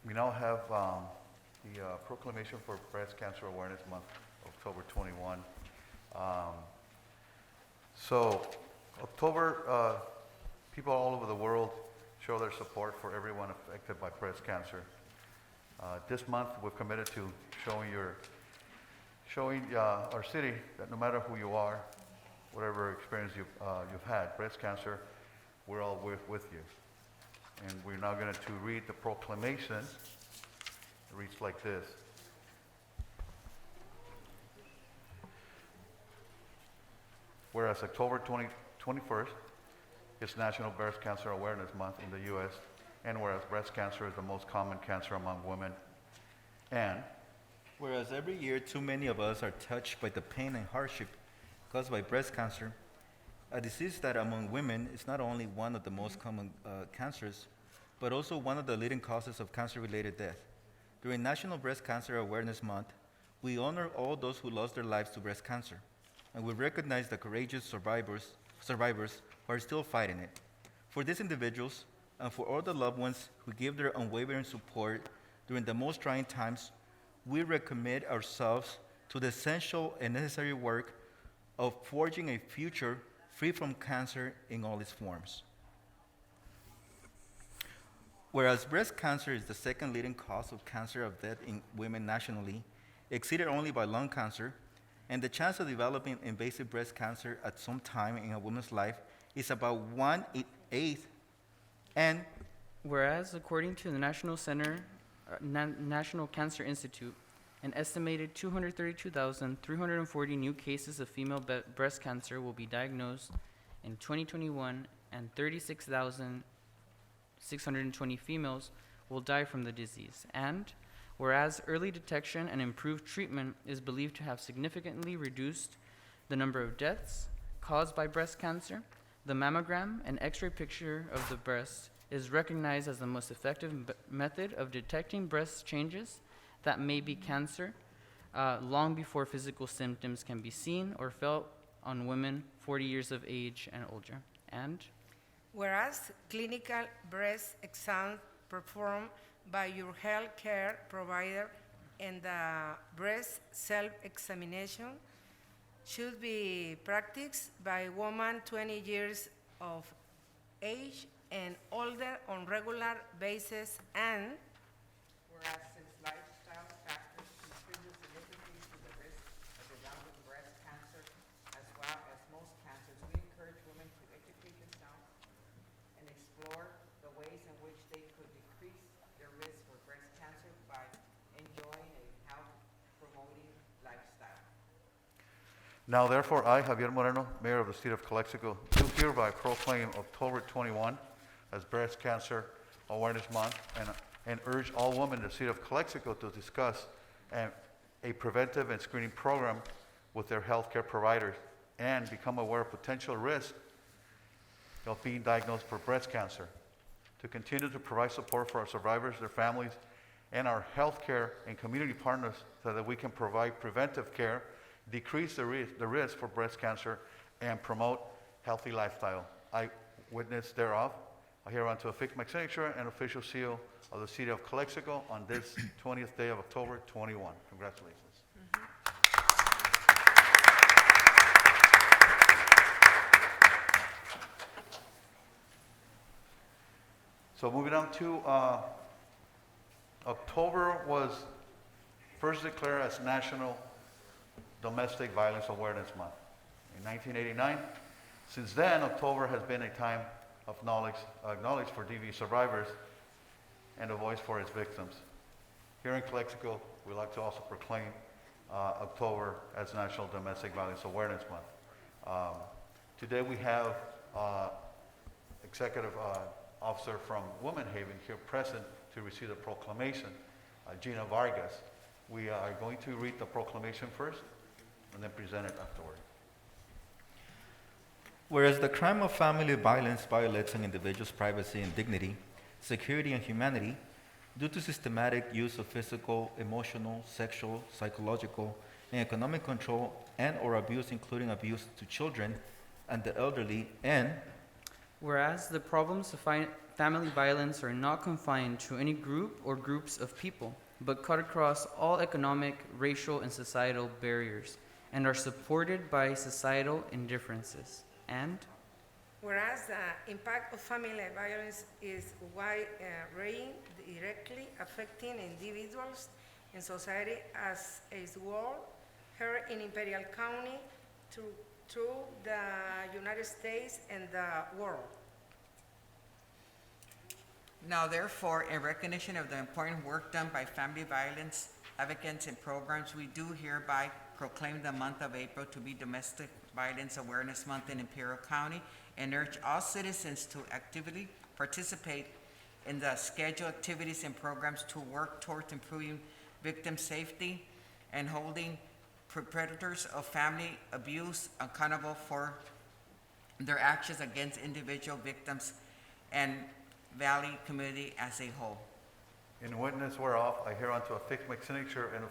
We now have the proclamation for Breast Cancer Awareness Month, October 21. So, October, people all over the world show their support for everyone affected by breast cancer. This month, we're committed to showing our city that no matter who you are, whatever experience you've had, breast cancer, we're all with you. And we're now going to read the proclamation. It reads like this. Whereas October 21st is National Breast Cancer Awareness Month in the U.S., and whereas breast cancer is the most common cancer among women, and Whereas every year too many of us are touched by the pain and hardship caused by breast cancer, a disease that among women is not only one of the most common cancers, but also one of the leading causes of cancer-related death. During National Breast Cancer Awareness Month, we honor all those who lost their lives to breast cancer, and we recognize the courageous survivors who are still fighting it. For these individuals, and for all the loved ones who give their unwavering support during the most trying times, we recommit ourselves to the essential and necessary work of forging a future free from cancer in all its forms. Whereas breast cancer is the second leading cause of cancer of death in women nationally, exceeded only by lung cancer, and the chance of developing invasive breast cancer at some time in a woman's life is about 1/8, and Whereas, according to the National Cancer Institute, an estimated 232,340 new cases of female breast cancer will be diagnosed in 2021, and 36,620 females will die from the disease. And whereas early detection and improved treatment is believed to have significantly reduced the number of deaths caused by breast cancer, the mammogram, an X-ray picture of the breast, is recognized as the most effective method of detecting breast changes that may be cancer long before physical symptoms can be seen or felt on women 40 years of age and older. And Whereas clinical breast exams performed by your health care provider and the breast self-examination should be practiced by women 20 years of age and older on regular basis, and Whereas since lifestyle factors contribute significantly to the risk of developing breast cancer as well as most cancers, we encourage women to educate themselves and explore the ways in which they could decrease their risk for breast cancer by enjoying a health-promoting lifestyle. Now therefore, I, Javier Moreno, Mayor of the City of Calexico, do hereby proclaim October 21 as Breast Cancer Awareness Month and urge all women in the City of Calexico to discuss a preventive and screening program with their healthcare providers and become aware of potential risks of being diagnosed for breast cancer. To continue to provide support for our survivors, their families, and our healthcare and community partners so that we can provide preventive care, decrease the risk for breast cancer, and promote healthy lifestyle. I witness thereof. I hereunto affix my signature and official seal of the City of Calexico on this 20th day of October 21. Congratulations. So moving on to October was first declared as National Domestic Violence Awareness Month in 1989. Since then, October has been a time of acknowledged for DV survivors and a voice for its victims. Here in Calexico, we like to also proclaim October as National Domestic Violence Awareness Month. Today we have Executive Officer from Womanhaven here present to receive the proclamation, Gina Vargas. We are going to read the proclamation first and then present it afterward. Whereas the crime of family violence violates an individual's privacy and dignity, security and humanity, due to systematic use of physical, emotional, sexual, psychological, and economic control and or abuse, including abuse to children and the elderly, and whereas the problems of family violence are not confined to any group or groups of people, but cut across all economic, racial, and societal barriers, and are supported by societal indifferences. And whereas the impact of family violence is wide-ranging, directly affecting individuals and society as a whole, here in Imperial County, through the United States and the world. Now therefore, in recognition of the important work done by family violence advocates and programs, we do hereby proclaim the month of April to be Domestic Violence Awareness Month in Imperial County and urge all citizens to actively participate in the scheduled activities and programs to work towards improving victim safety and holding perpetrators of family abuse accountable for their actions against individual victims and Valley community as a whole. In witness whereof, I hereunto affix my signature and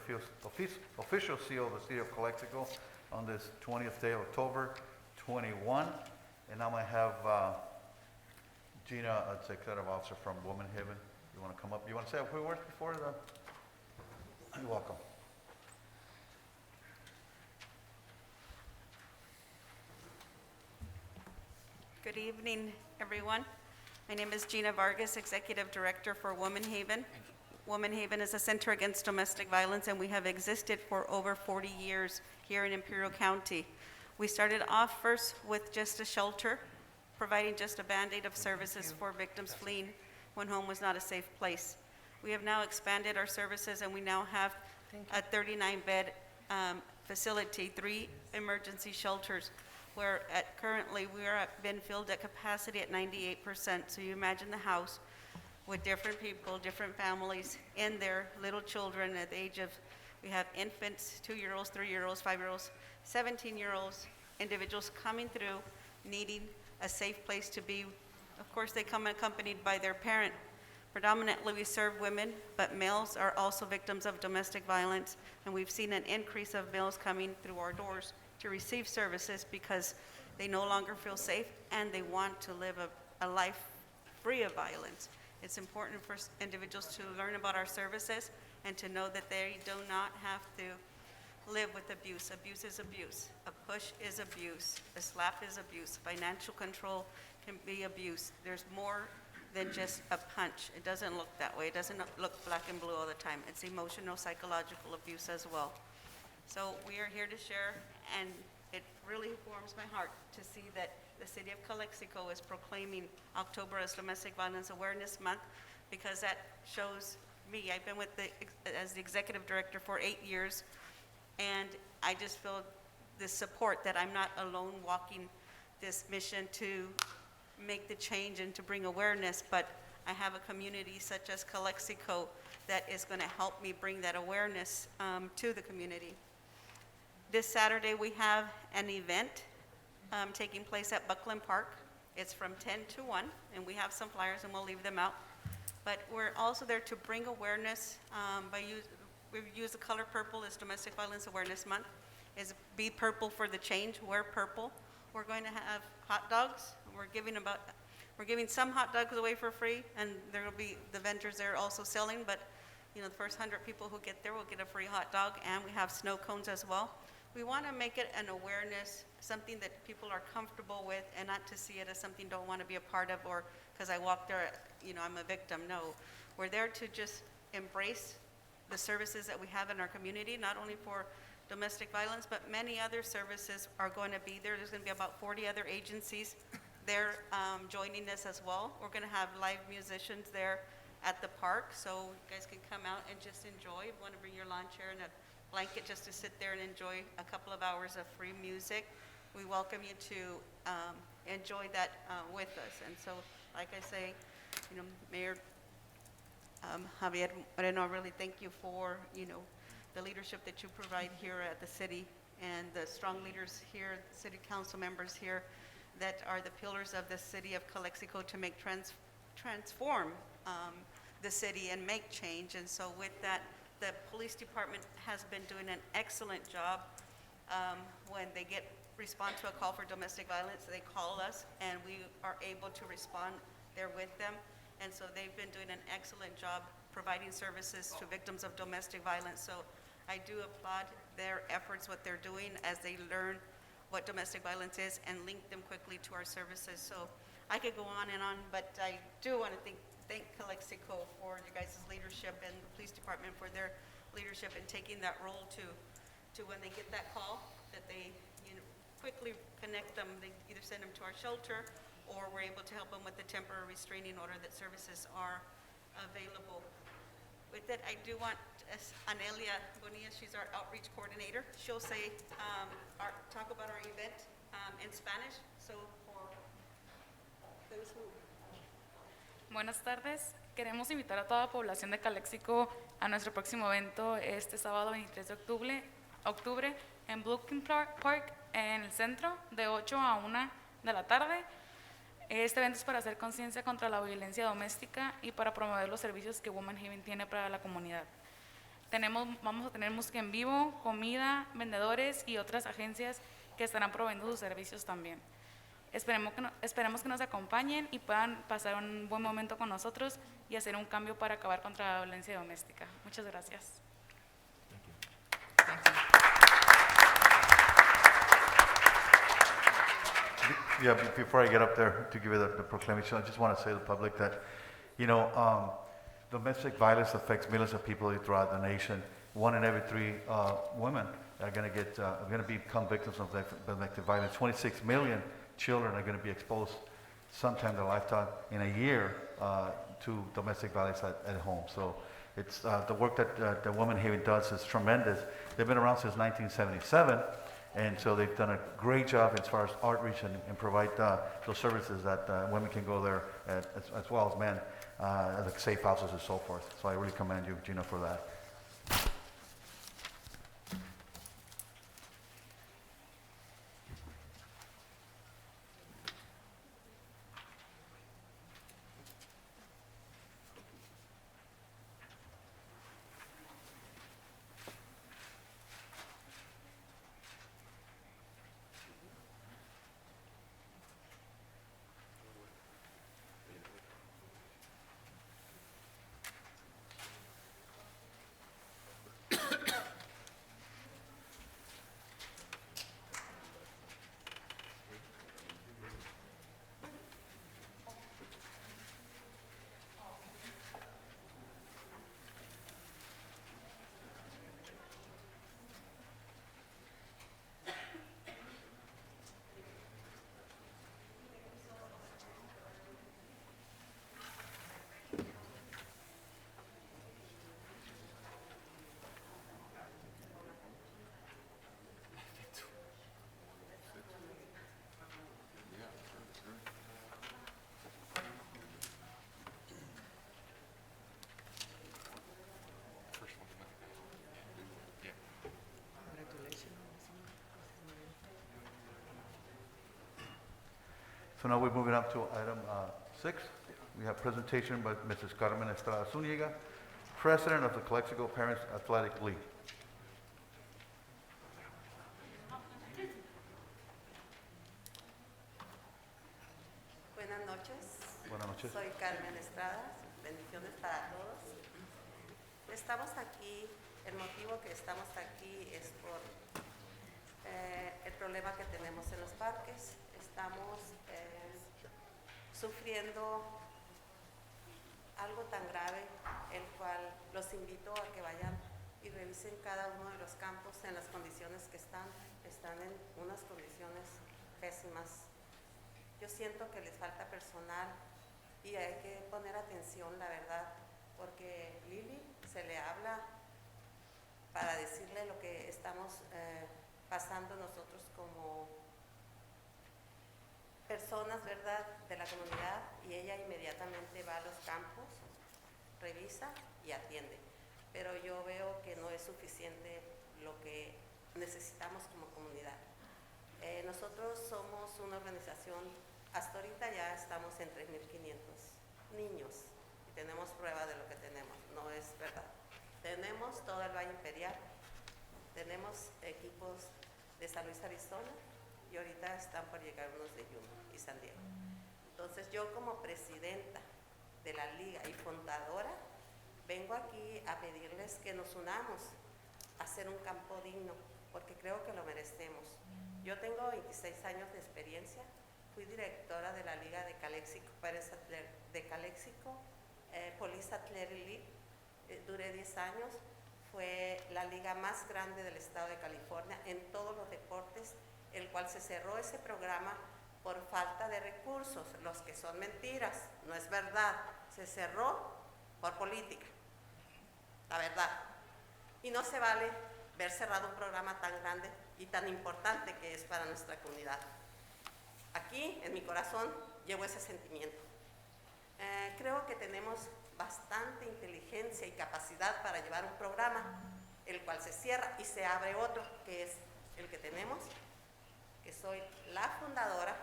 official seal of the City of Calexico on this 20th day of October 21. And now I have Gina, Executive Officer from Womanhaven. You want to come up? You want to say a few words before the? You're welcome. Good evening, everyone. My name is Gina Vargas, Executive Director for Womanhaven. Womanhaven is a center against domestic violence, and we have existed for over 40 years here in Imperial County. We started off first with just a shelter, providing just a Band-Aid of services for victims fleeing when home was not a safe place. We have now expanded our services, and we now have a 39-bed facility, 3 emergency shelters, where currently we are been filled at capacity at 98%. So you imagine the house with different people, different families in there, little children at the age of, we have infants, 2-year-olds, 3-year-olds, 5-year-olds, 17-year-olds, individuals coming through needing a safe place to be. Of course, they come accompanied by their parent. Predominantly, we serve women, but males are also victims of domestic violence, and we've seen an increase of males coming through our doors to receive services because they no longer feel safe and they want to live a life free of violence. It's important for individuals to learn about our services and to know that they do not have to live with abuse. Abuse is abuse. A push is abuse. A slap is abuse. Financial control can be abuse. There's more than just a punch. It doesn't look that way. It doesn't look black and blue all the time. It's emotional, psychological abuse as well. So we are here to share, and it really warms my heart to see that the City of Calexico is proclaiming October as Domestic Violence Awareness Month, because that shows me, I've been as the Executive Director for 8 years, and I just feel this support, that I'm not alone walking this mission to make the change and to bring awareness, but I have a community such as Calexico that is going to help me bring that awareness to the community. This Saturday, we have an event taking place at Buckland Park. It's from 10 to 1, and we have some flyers, and we'll leave them out. But we're also there to bring awareness we use the color purple as Domestic Violence Awareness Month. Is be purple for the change, wear purple. We're going to have hot dogs. We're giving some hot dogs away for free, and there will be the vendors there also selling, but the first 100 people who get there will get a free hot dog, and we have snow cones as well. We want to make it an awareness, something that people are comfortable with, and not to see it as something don't want to be a part of, or because I walk there, I'm a victim. No, we're there to just embrace the services that we have in our community, not only for domestic violence, but many other services are going to be there. There's going to be about 40 other agencies there joining us as well. We're going to have live musicians there at the park, so you guys can come out and just enjoy. If you want to bring your lawn chair and a blanket just to sit there and enjoy a couple of hours of free music, we welcome you to enjoy that with us. And so, like I say, Mayor Javier Moreno, I really thank you for, the leadership that you provide here at the city, and the strong leaders here, city council members here, that are the pillars of the city of Calexico to make transform the city and make change. And so with that, the police department has been doing an excellent job. When they respond to a call for domestic violence, they call us, and we are able to respond there with them. And so they've been doing an excellent job providing services to victims of domestic violence. So I do applaud their efforts, what they're doing as they learn what domestic violence is and link them quickly to our services. So I could go on, but I do want to thank Calexico for you guys' leadership, and the police department for their leadership in taking that role to when they get that call, that they quickly connect them. They either send them to our shelter, or we're able to help them with the temporary restraining order that services are available. With that, I do want Anelia Bonilla, she's our outreach coordinator. She'll say, talk about our event in Spanish. So for those who... Buenas tardes. Queremos invitar a toda la población de Calexico a nuestro próximo evento este sábado 23 de octubre en Brooklyn Park, en el centro, de 8 a 1 de la tarde. Este evento es para hacer conciencia contra la violencia doméstica y para promover los servicios que Womanhaven tiene para la comunidad. Vamos a tener música en vivo, comida, vendedores y otras agencias que estarán proveyendo sus servicios también. Esperemos que nos acompañen y puedan pasar un buen momento con nosotros y hacer un cambio para acabar contra la violencia doméstica. Muchas gracias. Yeah, before I get up there to give you the proclamation, I just want to say to the public that, domestic violence affects millions of people throughout the nation. 1 in every 3 women are going to become victims of domestic violence. 26 million children are going to be exposed sometime in their lifetime in a year to domestic violence at home. So it's the work that the Womanhaven does is tremendous. They've been around since 1977. And so they've done a great job as far as outreach and provide those services that women can go there as well as men, like safe houses and so forth. So I really commend you, Gina, for that. So now we're moving up to item 6. We have presentation by Mrs. Carmen Estrada Zúñiga, President of the Calexico Parents Athletic League. Buenas noches. Buenas noches. Soy Carmen Estrada. Bendiciones para todos. Estamos aquí, el motivo que estamos aquí es por el problema que tenemos en los parques. Estamos sufriendo algo tan grave, el cual los invito a que vayan y revisen cada uno de los campos en las condiciones que están en unas condiciones pésimas. Yo siento que les falta personal y hay que poner atención, la verdad, porque Lili se le habla para decirle lo que estamos pasando nosotros como personas, ¿verdad?, de la comunidad, y ella inmediatamente va a los campos, revisa y atiende. Pero yo veo que no es suficiente lo que necesitamos como comunidad. Nosotros somos una organización, hasta ahorita ya estamos en 3.500 niños y tenemos prueba de lo que tenemos, no es verdad. Tenemos todo el Valle Imperial, tenemos equipos de San Luis, Arizona, y ahorita están por llegar unos de Yuma y San Diego. Entonces yo como presidenta de la liga y fundadora, vengo aquí a pedirles que nos unamos a hacer un campo digno, porque creo que lo merecemos. Yo tengo 26 años de experiencia, fui directora de la Liga de Calexico, de Calexico, Police Athletic League, duré 10 años, fue la liga más grande del estado de California en todos los deportes, el cual se cerró ese programa por falta de recursos, los que son mentiras, no es verdad, se cerró por política, la verdad. Y no se vale ver cerrado un programa tan grande y tan importante que es para nuestra comunidad. Aquí, en mi corazón, llevo ese sentimiento. Creo que tenemos bastante inteligencia y capacidad para llevar un programa, el cual se cierra y se abre otro, que es el que tenemos, que soy la fundadora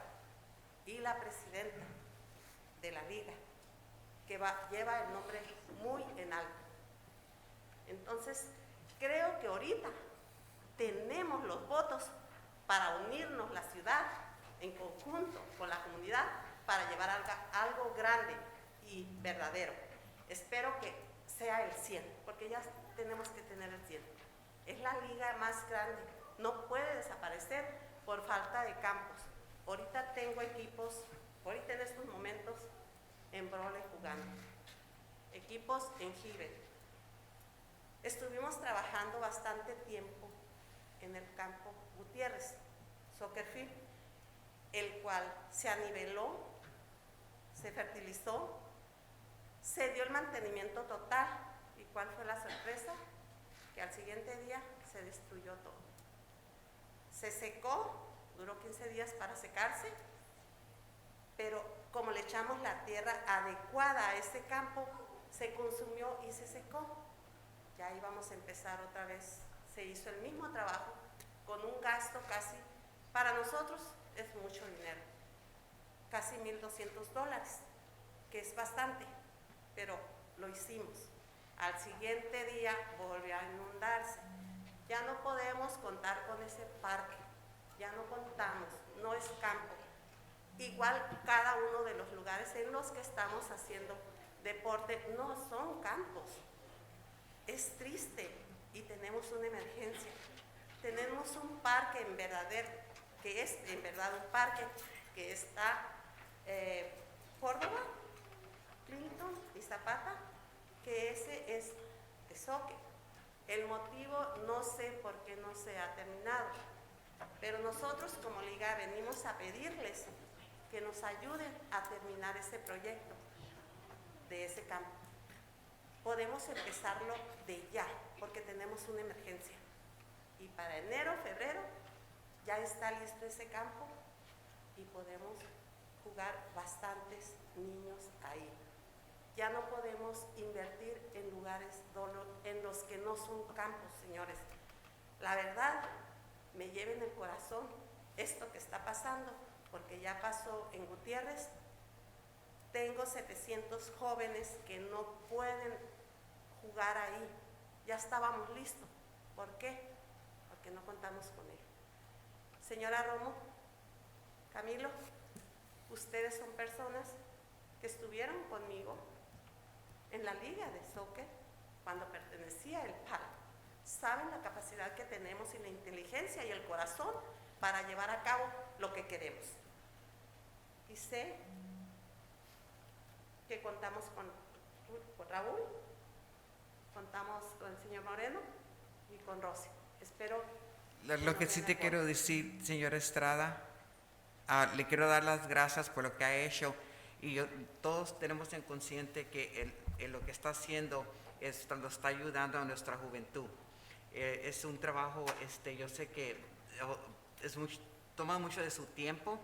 y la presidenta de la liga, que lleva el nombre muy en alto. Entonces, creo que ahorita tenemos los votos para unirnos la ciudad en conjunto con la comunidad para llevar algo grande y verdadero. Espero que sea el 100, porque ya tenemos que tener el 100. Es la liga más grande, no puede desaparecer por falta de campos. Ahorita tengo equipos, ahorita en estos momentos, en Brole jugando, equipos en Jibe. Estuvimos trabajando bastante tiempo en el campo Gutiérrez, Soccer Field, el cual se aniveló, se fertilizó, se dio el mantenimiento total. ¿Y cuál fue la sorpresa? Que al siguiente día se destruyó todo. Se secó, duró 15 días para secarse, pero como le echamos la tierra adecuada a ese campo, se consumió y se secó. Ya íbamos a empezar otra vez, se hizo el mismo trabajo con un gasto casi, para nosotros es mucho dinero, casi $1,200, que es bastante, pero lo hicimos. Al siguiente día volvió a inundarse. Ya no podemos contar con ese parque, ya no contamos, no es campo. Igual cada uno de los lugares en los que estamos haciendo deporte no son campos. Es triste y tenemos una emergencia. Tenemos un parque en verdadero, que es en verdad un parque que está Córdoba, Clinton y Zapata, que ese es de soccer. El motivo no sé por qué no se ha terminado, pero nosotros como liga venimos a pedirles que nos ayuden a terminar ese proyecto de ese campo. Podemos empezarlo de ya, porque tenemos una emergencia. Y para enero, febrero, ya está listo ese campo y podemos jugar bastantes niños ahí. Ya no podemos invertir en lugares en los que no son campos, señores. La verdad, me lleva en el corazón esto que está pasando, porque ya pasó en Gutiérrez. Tengo 700 jóvenes que no pueden jugar ahí. Ya estábamos listos. ¿Por qué? Porque no contamos con él. Señora Romo, Camilo, ustedes son personas que estuvieron conmigo en la liga de soccer cuando pertenecía el PAL. Saben la capacidad que tenemos y la inteligencia y el corazón para llevar a cabo lo que queremos. Y sé que contamos con Raúl, contamos con el señor Moreno y con Rosy. Espero. Lo que sí te quiero decir, señora Estrada, le quiero dar las gracias por lo que ha hecho, y todos tenemos en consciente que lo que está haciendo lo está ayudando a nuestra juventud. Es un trabajo, yo sé que toma mucho de su tiempo,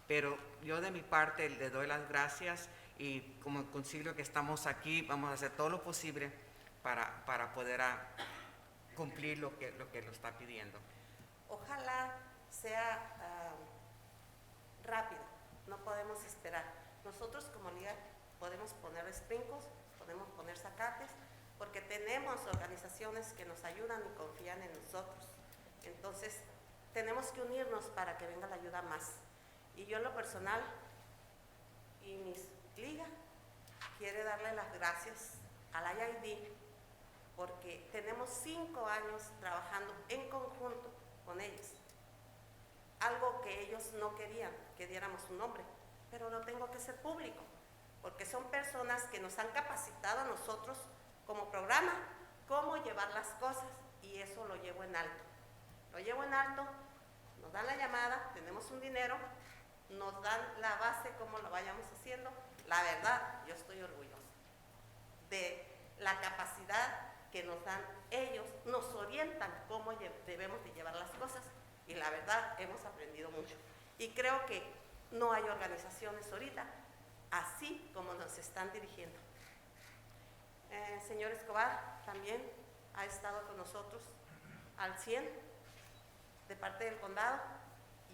pero yo de mi parte le doy las gracias, y como concilio que estamos aquí, vamos a hacer todo lo posible para poder cumplir lo que lo está pidiendo. Ojalá sea rápido, no podemos esperar. Nosotros como liga podemos poner sprinkles, podemos poner zacates, porque tenemos organizaciones que nos ayudan y confían en nosotros. Entonces, tenemos que unirnos para que venga la ayuda más. Y yo en lo personal y mis ligas quiere darle las gracias al IID, porque tenemos 5 años trabajando en conjunto con ellos. Algo que ellos no querían, que diéramos un nombre, pero lo tengo que ser público, porque son personas que nos han capacitado a nosotros como programa, cómo llevar las cosas, y eso lo llevo en alto. Lo llevo en alto, nos dan la llamada, tenemos un dinero, nos dan la base, cómo lo vayamos haciendo. La verdad, yo estoy orgullosa de la capacidad que nos dan ellos, nos orientan cómo debemos de llevar las cosas, y la verdad hemos aprendido mucho, y creo que no hay organizaciones ahorita así como nos están dirigiendo. Señor Escobar también ha estado con nosotros al 100 de parte del condado,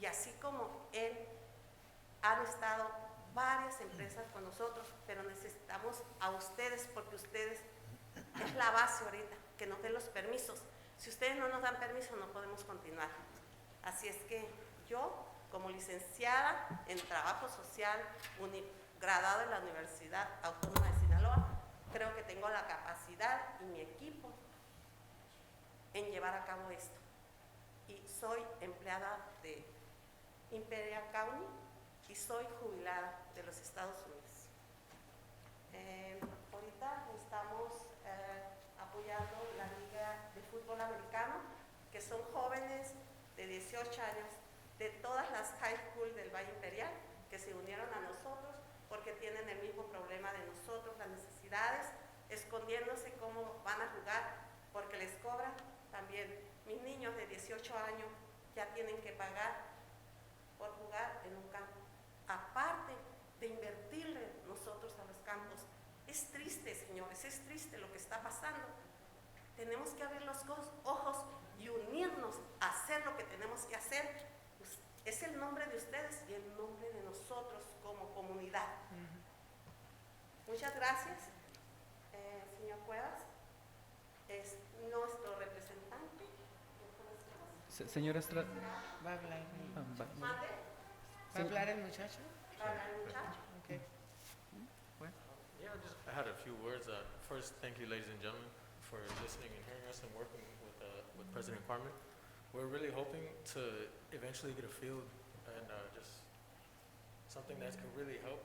y así como él han estado varias empresas con nosotros, pero necesitamos a ustedes, porque ustedes es la base ahorita, que nos den los permisos. Si ustedes no nos dan permiso, no podemos continuar. Así es que yo, como licenciada en Trabajo Social, graduada en la Universidad Autónoma de Sinaloa, creo que tengo la capacidad y mi equipo en llevar a cabo esto. Y soy empleada de Imperial County y soy jubilada de los Estados Unidos. Ahorita estamos apoyando la Liga de Fútbol Americano, que son jóvenes de 18 años de todas las high school del Valle Imperial, que se unieron a nosotros porque tienen el mismo problema de nosotros, las necesidades, escondiéndose cómo van a jugar, porque les cobran también. Mis niños de 18 años ya tienen que pagar por jugar en un campo, aparte de invertirle nosotros a los campos. Es triste, señores, es triste lo que está pasando. Tenemos que abrir los ojos y unirnos a hacer lo que tenemos que hacer. Pues, es el nombre de ustedes y el nombre de nosotros como comunidad. Muchas gracias, señor Cuevas. Es nuestro representante. Señora Estrada. ¿Va a hablar? ¿Mande? ¿Va a hablar el muchacho? ¿Va a hablar el muchacho? Okay. Yeah, I had a few words. First, thank you, ladies and gentlemen, for listening and hearing us and working with President Carmen. We're really hoping to eventually get a field and just something that can really help.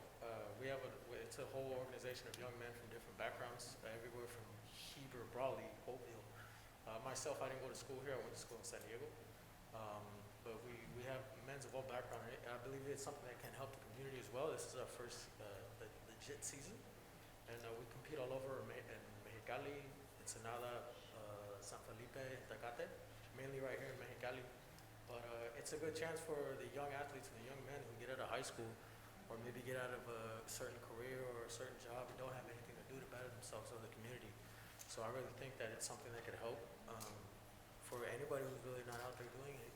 It's a whole organization of young men from different backgrounds, everywhere from Heber, Brawley, Hopeville. Myself, I didn't go to school here. I went to school in San Diego. But we have men of all backgrounds. I believe it's something that can help the community as well. This is our first legit season. And we compete all over in Mexicali, Ensenada, San Felipe, Tecate, mainly right here in Mexicali. But it's a good chance for the young athletes and the young men who get out of high school or maybe get out of a certain career or a certain job and don't have anything to do to better themselves or the community. So I really think that it's something that could help for anybody who's really not out there doing it.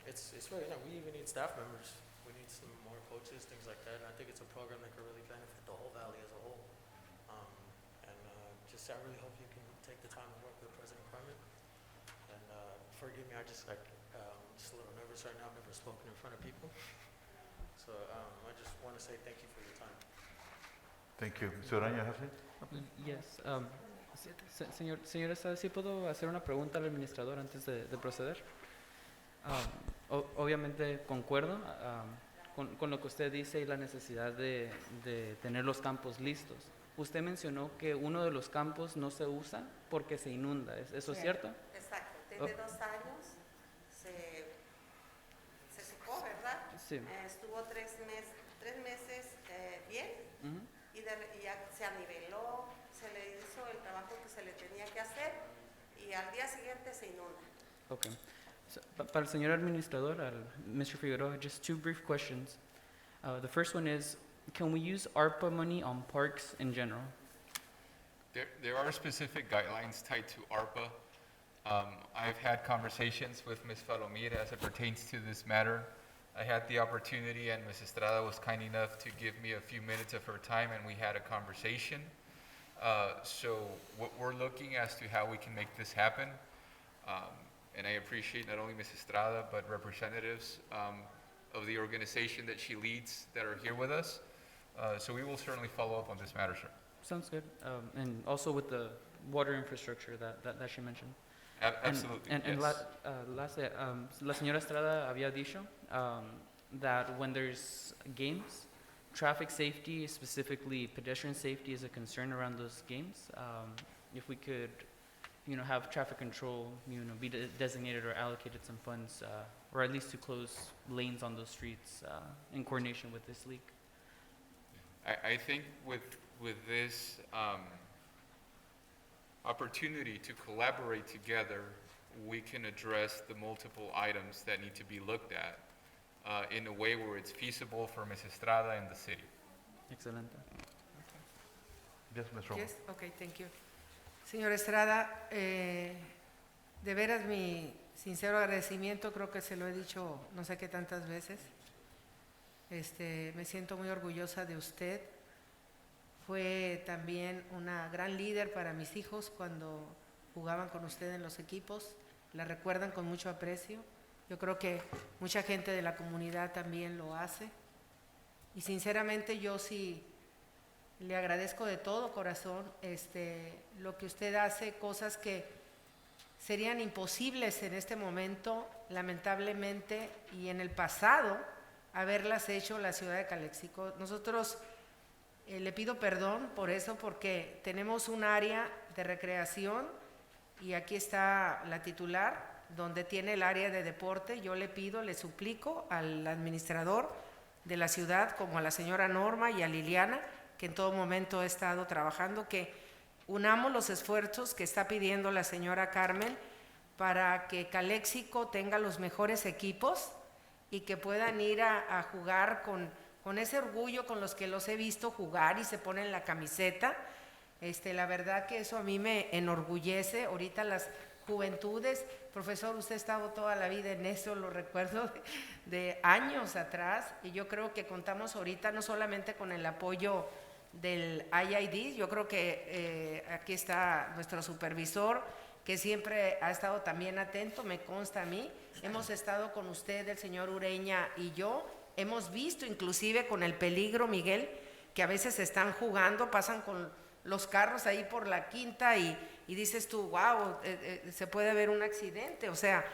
it's really, we even need staff members. We need some more coaches, things like that, and I think it's a program that could really benefit the whole valley as a whole. I really hope you can take the time to work with President Carmen. And forgive me, just a little nervous right now. I've never spoken in front of people. So I just want to say thank you for your time. Thank you. Mr. Araña, have you? Yes. Señora, ¿sí puedo hacer una pregunta al administrador antes de proceder? Obviamente concuerdo con lo que usted dice y la necesidad de tener los campos listos. Usted mencionó que uno de los campos no se usa porque se inunda. ¿Eso es cierto? Exacto. Desde 2 años se secó, ¿verdad? Sí. Estuvo 3 meses bien y ya se aniveló, se le hizo el trabajo que se le tenía que hacer y al día siguiente se inunda. Okay. So, para el señor administrador, Mr. Figueroa, just 2 brief questions. The first one is, can we use ARPA money on parks in general? There are specific guidelines tied to ARPA. I've had conversations with Ms. Falomir as it pertains to this matter. I had the opportunity, and Ms. Estrada was kind enough to give me a few minutes of her time, and we had a conversation. So what we're looking as to how we can make this happen, and I appreciate not only Ms. Estrada, but representatives of the organization that she leads that are here with us. So we will certainly follow up on this matter, sir. Sounds good. And also with the water infrastructure that she mentioned. Absolutely, And yes. lastly, la señora Estrada había dicho that when there's games, traffic safety, specifically pedestrian safety, is a concern around those games. If we could, have traffic control, be designated or allocated some funds, or at least to close lanes on those streets in coordination with this league. I think with this opportunity to collaborate together, we can address the multiple items that need to be looked at in a way where it's feasible for Ms. Estrada and the city. Excelente. Yes, Ms. Romo. Yes, okay, thank you. Señor Estrada, de veras mi sincero agradecimiento, creo que se lo he dicho no sé qué tantas veces. Me siento muy orgullosa de usted. Fue también una gran líder para mis hijos cuando jugaban con usted en los equipos. La recuerdan con mucho aprecio. Yo creo que mucha gente de la comunidad también lo hace. Y sinceramente yo sí le agradezco de todo corazón lo que usted hace, cosas que serían imposibles en este momento, lamentablemente, y en el pasado, haberlas hecho la ciudad de Calexico. Nosotros le pido perdón por eso, porque tenemos un área de recreación y aquí está la titular, donde tiene el área de deporte. Yo le pido, le suplico al administrador de la ciudad, como a la señora Norma y a Liliana, que en todo momento he estado trabajando, que unamos los esfuerzos que está pidiendo la señora Carmen para que Calexico tenga los mejores equipos y que puedan ir a jugar con ese orgullo con los que los he visto jugar y se ponen la camiseta. La verdad que eso a mí me enorgullece. Ahorita las juventudes, profesor, usted ha estado toda la vida en eso, lo recuerdo de años atrás, y yo creo que contamos ahorita no solamente con el apoyo del IID, yo creo que aquí está nuestro supervisor, que siempre ha estado también atento, me consta a mí. Hemos estado con usted, el señor Ureña y yo, hemos visto inclusive con el peligro, Miguel, que a veces están jugando, pasan con los carros ahí por la quinta y dices tú, wow, se puede haber un accidente. O sea,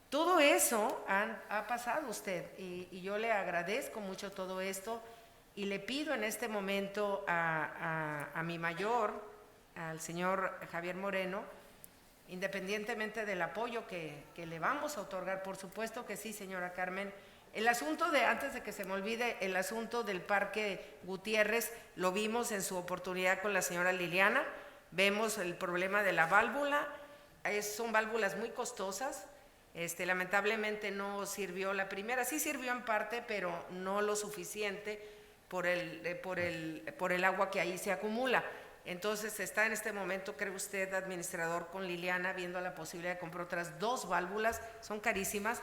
todo eso ha pasado usted y yo le agradezco mucho todo esto y le pido en este momento a mi mayor, al señor Javier Moreno, independientemente del apoyo que le vamos a otorgar, por supuesto que sí, señora Carmen. El asunto antes de que se me olvide, el asunto del Parque Gutiérrez, lo vimos en su oportunidad con la señora Liliana, vemos el problema de la válvula, son válvulas muy costosas, lamentablemente no sirvió la primera, sí sirvió en parte, pero no lo suficiente por el agua que ahí se acumula. Entonces está en este momento, cree usted, administrador, con Liliana, viendo la posibilidad de comprar otras 2 válvulas, son carísimas,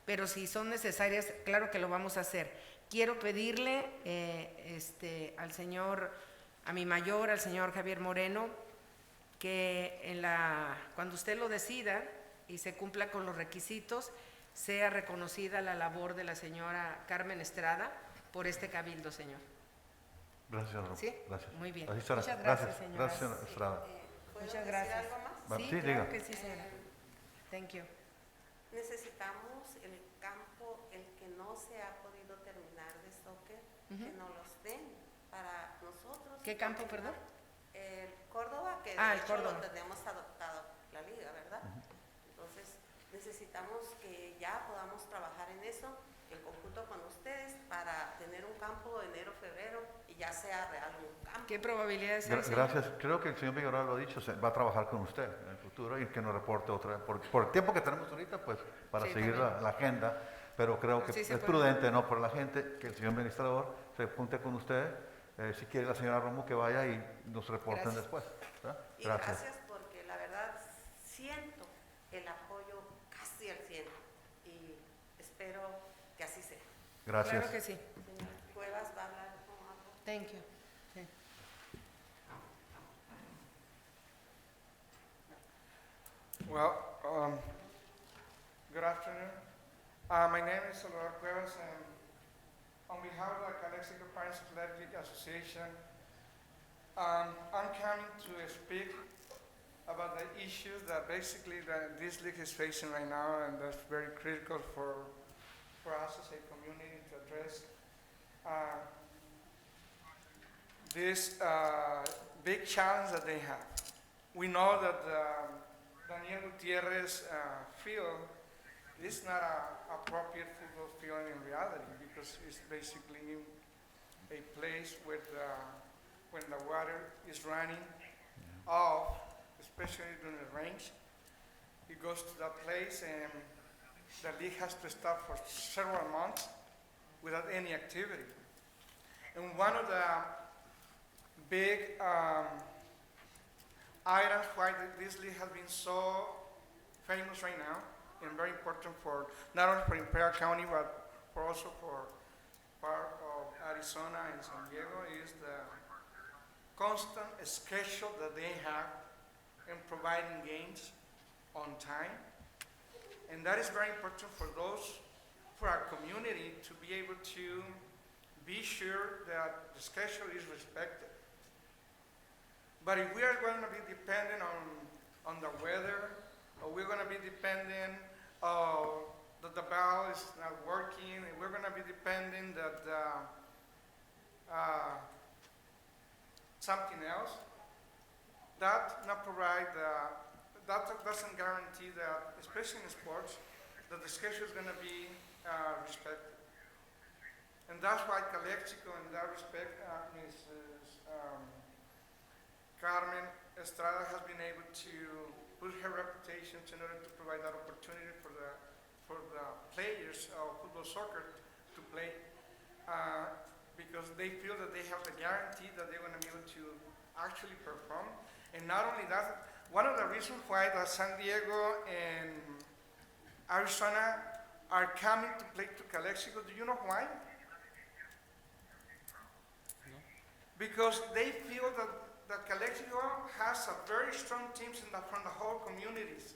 pero si son necesarias, claro que lo vamos a hacer. Quiero pedirle al señor, a mi mayor, al señor Javier Moreno, que cuando usted lo decida y se cumpla con los requisitos, sea reconocida la labor de la señora Carmen Estrada por este cabildo, señor. Gracias, Romo. ¿Sí? Gracias. Muy bien. Así será. Muchas gracias, señora. Gracias, señora Estrada. ¿Puedo Muchas decir gracias. algo más? Sí, Sí, claro diga. que sí, señora. Thank you. Necesitamos el campo, el que no se ha podido terminar de soccer, que nos los den para nosotros. ¿Qué campo, perdón? El Córdoba, que de El hecho Córdoba. lo tenemos adoptado la liga, ¿verdad? Entonces necesitamos que ya podamos trabajar en eso en conjunto con ustedes para tener un campo enero, febrero y ya sea real un campo. ¿Qué probabilidades hay, señor? Gracias. Creo que el señor Figueroa lo ha dicho, va a trabajar con usted en el futuro y que nos reporte otra vez. Por el tiempo que tenemos ahorita, pues para Sí, seguir también. la agenda, pero creo que Sí, se es puede. prudente, ¿no? Por la gente, que el señor administrador se junte con usted. Si quiere la señora Romo que vaya y nos reporten Gracias. después. ¿verdad? Y gracias porque la verdad siento el apoyo casi al 100 y espero que así sea. Gracias. Claro que sí. Señor Cuevas va a hablar con algo. Thank you. Sí. Well, good afternoon. My name is Salvador Cuevas, and on behalf of the Calexico Parents Athletic Association, I'm coming to speak about the issues that basically this league is facing right now, and that's very critical for us as a community to address. This big challenge that they have. We know that Daniel Gutierrez field is not an appropriate football field in reality because it's basically a place where when the water is running off, especially during the rains, it goes to that place and the league has to stop for several months without any activity. And one of the big items why this league has been so famous right now and very important for not only for Imperial County but for also for part of Arizona and San Diego is the constant schedule that they have in providing games on time. And that is very important for our community to be able to be sure that the schedule is respected. But if we are going to be dependent on the weather, or we're going to be dependent that the ball is not working, and we're going to be dependent that something else, that doesn't guarantee that, especially in sports, that the schedule is going to be respected. And that's why Calexico, in that respect, Mrs. Carmen Estrada has been able to put her reputation in order to provide that opportunity for the players of football soccer to play because they feel that they have the guarantee that they're going to be able to actually perform. And not only that, one of the reasons why the San Diego and Arizona are coming to play to Calexico, do you know why? Because they feel that Calexico has a very strong teams from the whole communities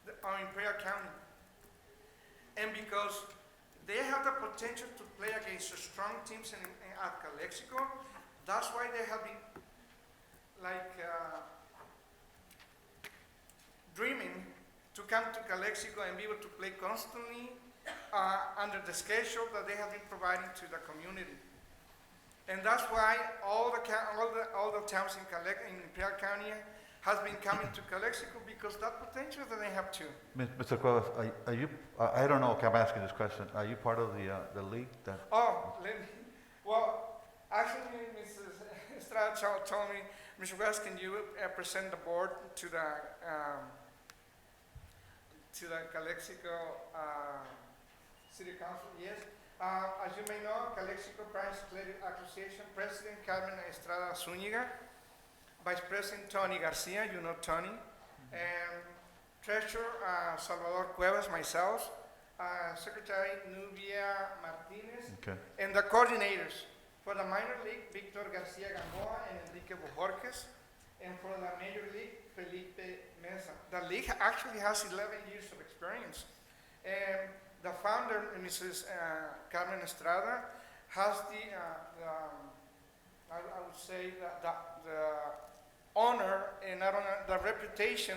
of Imperial County. And because they have the potential to play against strong teams at Calexico, that's why they have been dreaming to come to Calexico and be able to play constantly under the schedule that they have been providing to the community. And that's why all the towns in Imperial County has been coming to Calexico because that potential that they have too. Mr. Cuevas, are you, I don't know, I'm asking this question. Are you part of the league? Well, actually, Mrs. Estrada told me, Mr. West, can you present the board to the Calexico City Council? Yes. As you may know, Calexico Parents Athletic Association President Carmen Estrada Zúñiga, Vice President Tony Garcia, you know Tony, and Treasurer Salvador Cuevas, myself, Secretary Nubia Martinez, Okay. and the coordinators. For the minor league, Victor Garcia Gamboa and Enrique Bojorquez, and for the major league, Felipe Mesa. The league actually has 11 years of experience. And the founder, Mrs. Carmen Estrada, has I would say, the honor and I don't know, the reputation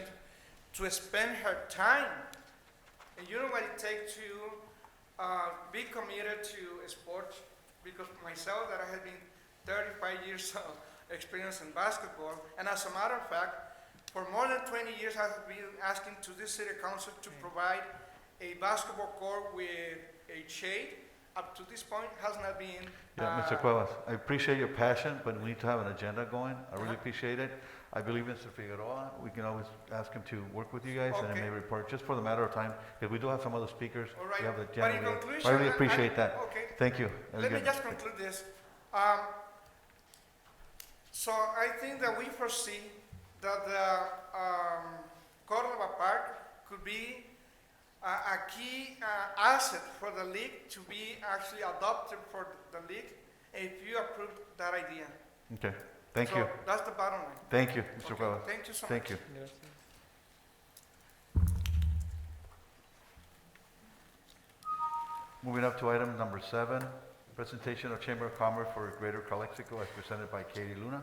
to spend her time. And you know what it takes to be committed to sports, because myself, that I have been 35 years of experience in basketball, and as a matter of fact, for more than 20 years, I have been asking to this city council to provide a basketball court with a shade. Up to this point, has not been. Yeah, Mr. Cuevas, I appreciate your passion, but we need to have an agenda going. I really appreciate it. I believe Mr. Figueroa, we can always ask him to work with you guys and then Okay. maybe report, just for the matter of time, because we do have some other speakers. All right. We have the But in agenda. conclusion, I really appreciate that. Okay. Thank you. Let me Again. just conclude this. So I think that we foresee that the Cordova Park could be a key asset for the league to be actually adopted for the league if you approve that idea. Okay, thank So you. that's the bottom line. Thank you, Mr. Okay, Cuevas. thank you so Thank much. you. Moving up to item number 7, presentation of Chamber of Commerce for Greater Calexico as presented by Katie Luna.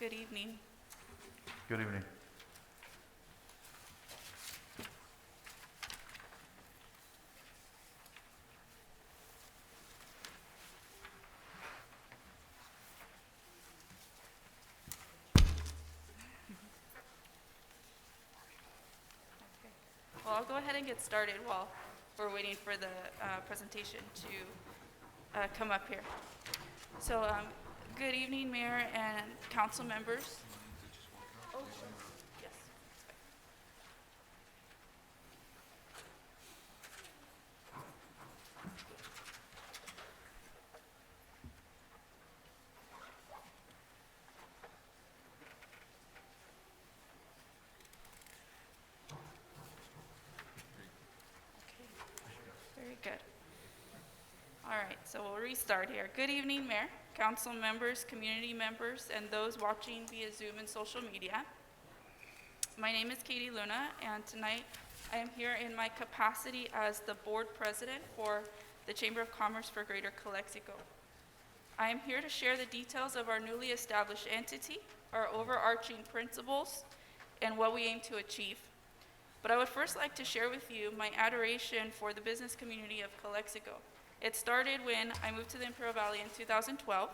Good evening. Good evening. Well, I'll go ahead and get started while we're waiting for the presentation to come up here. So, good evening, Mayor and council members. Oh, sure. Yes. Very good. All right, so we'll restart here. Good evening, Mayor, council members, community members, and those watching via Zoom and social media. My name is Katie Luna, and tonight I am here in my capacity as the board president for the Chamber of Commerce for Greater Calexico. I am here to share the details of our newly established entity, our overarching principles, and what we aim to achieve. But I would first like to share with you my adoration for the business community of Calexico. It started when I moved to the Imperial Valley in 2012.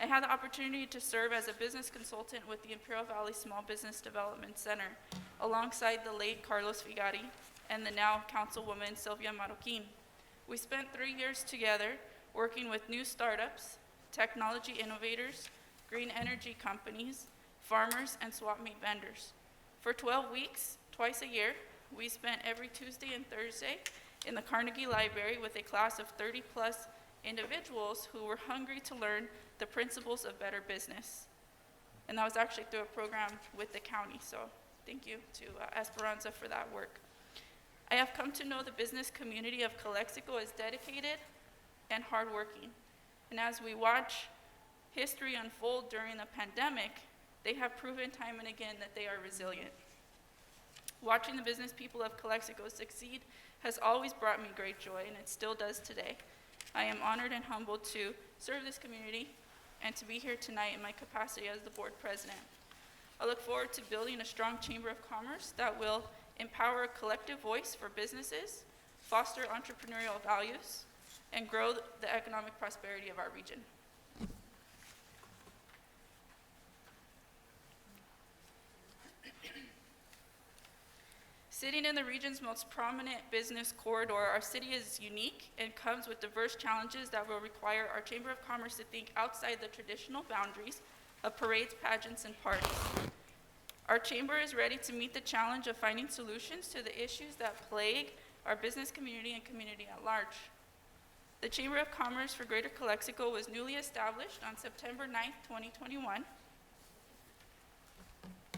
I had the opportunity to serve as a business consultant with the Imperial Valley Small Business Development Center, alongside the late Carlos Figari and the now Councilwoman Sylvia Marroquin. We spent 3 years together working with new startups, technology innovators, green energy companies, farmers, and swap meet vendors. For 12 weeks, twice a year, we spent every Tuesday and Thursday in the Carnegie Library with a class of 30-plus individuals who were hungry to learn the principles of better business. And that was actually through a program with the county, so thank you to Esperanza for that work. I have come to know the business community of Calexico as dedicated and hardworking. And as we watch history unfold during the pandemic, they have proven time and again that they are resilient. Watching the business people of Calexico succeed has always brought me great joy, and it still does today. I am honored and humbled to serve this community and to be here tonight in my capacity as the board president. I look forward to building a strong chamber of commerce that will empower a collective voice for businesses, foster entrepreneurial values, and grow the economic prosperity of our region. Sitting in the region's most prominent business corridor, our city is unique and comes with diverse challenges that will require our Chamber of Commerce to think outside the traditional boundaries of parades, pageants, and parties. Our chamber is ready to meet the challenge of finding solutions to the issues that plague our business community and community at large. The Chamber of Commerce for Greater Calexico was newly established on September 9th, 2021.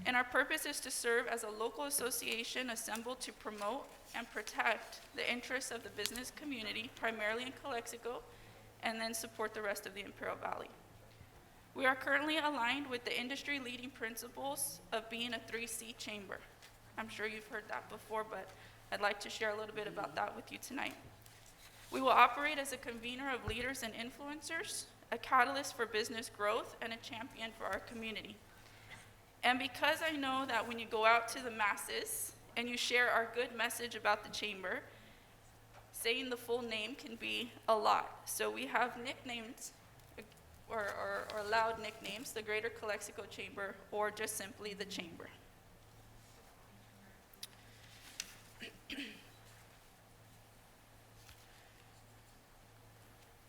And our purpose is to serve as a local association assembled to promote and protect the interests of the business community, primarily in Calexico, and then support the rest of the Imperial Valley. We are currently aligned with the industry-leading principles of being a 3C chamber. I'm sure you've heard that before, but I'd like to share a little bit about that with you tonight. We will operate as a convener of leaders and influencers, a catalyst for business growth, and a champion for our community. And because I know that when you go out to the masses and you share our good message about the chamber, saying the full name can be a lot. So we have nicknames, or loud nicknames, the Greater Calexico Chamber, or just simply the Chamber.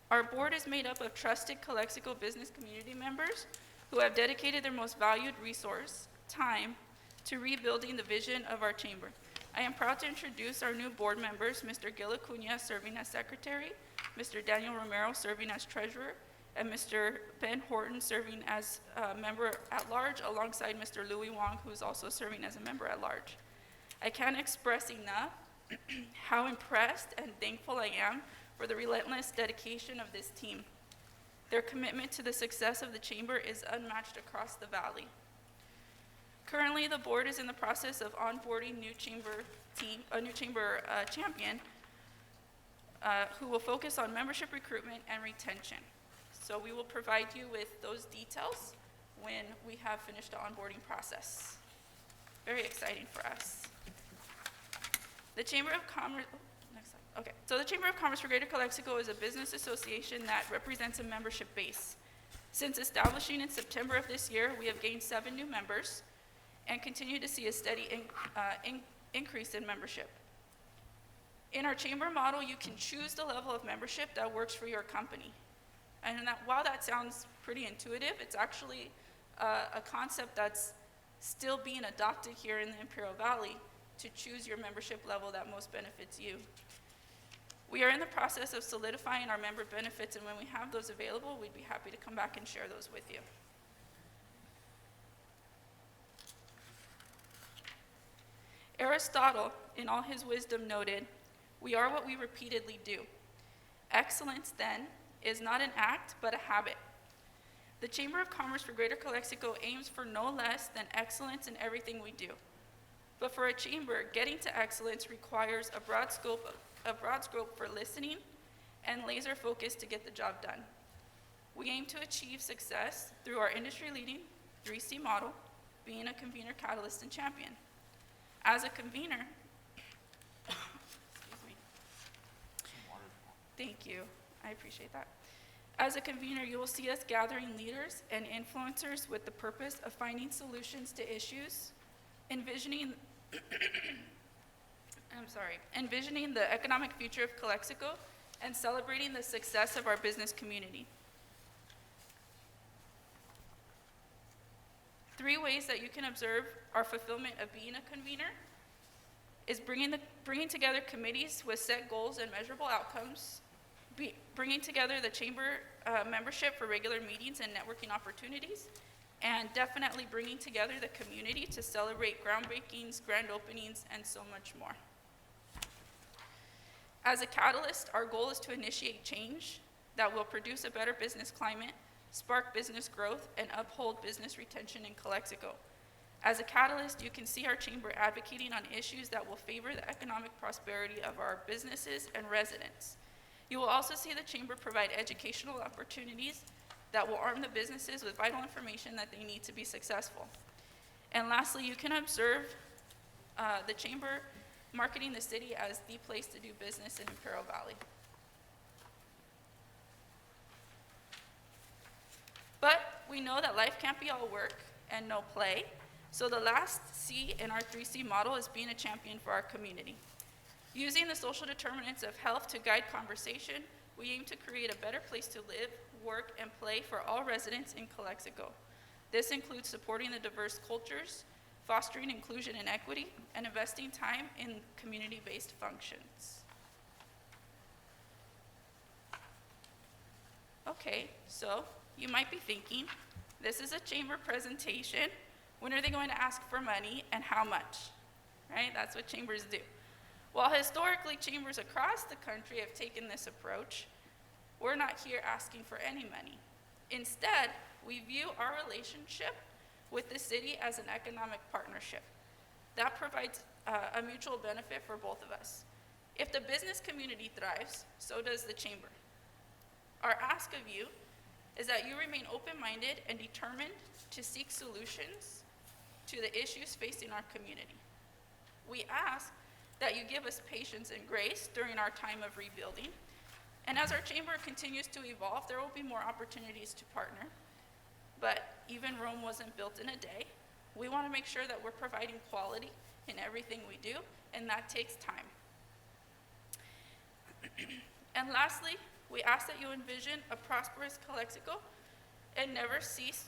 Our board is made up of trusted Calexico business community members who have dedicated their most valued resource, time, to rebuilding the vision of our chamber. I am proud to introduce our new board members, Mr. Gil Acuna serving as secretary, Mr. Daniel Romero serving as treasurer, and Mr. Ben Horton serving as a member at large alongside Mr. Louis Wong, who is also serving as a member at large. I can't express enough how impressed and thankful I am for the relentless dedication of this team. Their commitment to the success of the chamber is unmatched across the valley. Currently, the board is in the process of onboarding a new chamber champion who will focus on membership recruitment and retention. So we will provide you with those details when we have finished the onboarding process. Very exciting for us. The Chamber of Commerce, next slide. Okay, so the Chamber of Commerce for Greater Calexico is a business association that represents a membership base. Since establishing in September of this year, we have gained 7 new members and continue to see a steady increase in membership. In our chamber model, you can choose the level of membership that works for your company. And while that sounds pretty intuitive, it's actually a concept that's still being adopted here in the Imperial Valley to choose your membership level that most benefits you. We are in the process of solidifying our member benefits, and when we have those available, we'd be happy to come back and share those with you. Aristotle, in all his wisdom, noted, "We are what we repeatedly do." Excellence, then, is not an act, but a habit. The Chamber of Commerce for Greater Calexico aims for no less than excellence in everything we do. But for a chamber, getting to excellence requires a broad scope for listening and laser focus to get the job done. We aim to achieve success through our industry-leading 3C model, being a convener, catalyst, and champion. As a convener, excuse me. Thank you, I appreciate that. As a convener, you will see us gathering leaders and influencers with the purpose of finding solutions to issues, envisioning the economic future of Calexico, and celebrating the success of our business community. 3 ways that you can observe our fulfillment of being a convener is bringing together committees with set goals and measurable outcomes, bringing together the chamber membership for regular meetings and networking opportunities, and definitely bringing together the community to celebrate groundbreakings, grand openings, and so much more. As a catalyst, our goal is to initiate change that will produce a better business climate, spark business growth, and uphold business retention in Calexico. As a catalyst, you can see our chamber advocating on issues that will favor the economic prosperity of our businesses and residents. You will also see the chamber provide educational opportunities that will arm the businesses with vital information that they need to be successful. And lastly, you can observe the chamber marketing the city as the place to do business in Imperial Valley. But we know that life can't be all work and no play, so the last C in our 3C model is being a champion for our community. Using the social determinants of health to guide conversation, we aim to create a better place to live, work, and play for all residents in Calexico. This includes supporting the diverse cultures, fostering inclusion and equity, and investing time in community-based functions. Okay, so you might be thinking, this is a chamber presentation. When are they going to ask for money and how much? Right? That's what chambers do. While historically chambers across the country have taken this approach, we're not here asking for any money. Instead, we view our relationship with the city as an economic partnership. That provides a mutual benefit for both of us. If the business community thrives, so does the chamber. Our ask of you is that you remain open-minded and determined to seek solutions to the issues facing our community. We ask that you give us patience and grace during our time of rebuilding. And as our chamber continues to evolve, there will be more opportunities to partner. But even Rome wasn't built in a day. We want to make sure that we're providing quality in everything we do, and that takes time. And lastly, we ask that you envision a prosperous Calexico and never cease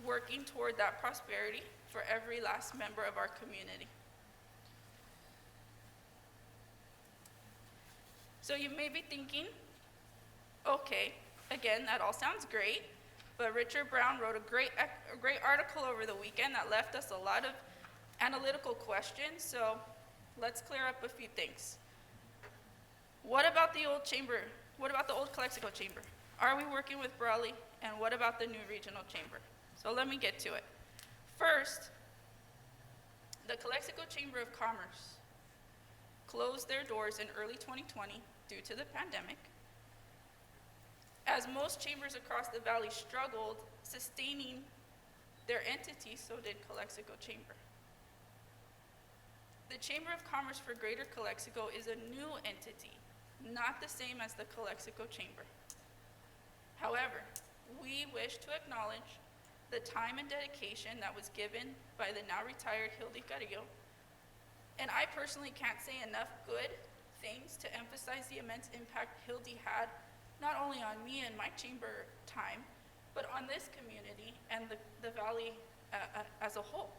working toward that prosperity for every last member of our community. So you may be thinking, okay, again, that all sounds great, but Richard Brown wrote a great article over the weekend that left us a lot of analytical questions, so let's clear up a few things. What about the old chamber? What about the old Calexico chamber? Are we working with Brawley? And what about the new regional chamber? So let me get to it. First, the Calexico Chamber of Commerce closed their doors in early 2020 due to the pandemic. As most chambers across the valley struggled sustaining their entity, so did Calexico Chamber. The Chamber of Commerce for Greater Calexico is a new entity, not the same as the Calexico Chamber. However, we wish to acknowledge the time and dedication that was given by the now retired Hildy Carrillo, and I personally can't say enough good things to emphasize the immense impact Hildy had not only on me and my chamber time, but on this community and the valley as a whole.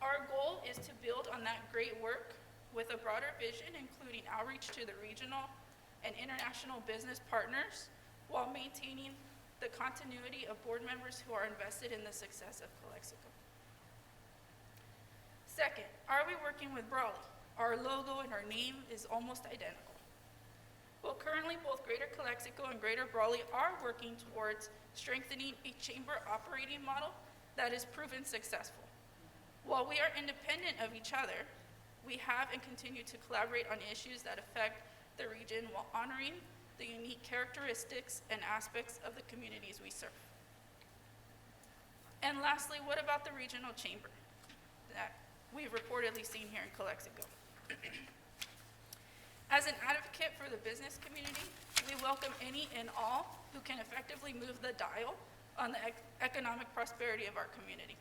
Our goal is to build on that great work with a broader vision, including outreach to the regional and international business partners, while maintaining the continuity of board members who are invested in the success of Calexico. Second, are we working with Brawley? Our logo and our name is almost identical. Well, currently both Greater Calexico and Greater Brawley are working towards strengthening a chamber operating model that is proven successful. While we are independent of each other, we have and continue to collaborate on issues that affect the region while honoring the unique characteristics and aspects of the communities we serve. And lastly, what about the regional chamber that we've reportedly seen here in Calexico? As an advocate for the business community, we welcome any and all who can effectively move the dial on the economic prosperity of our community.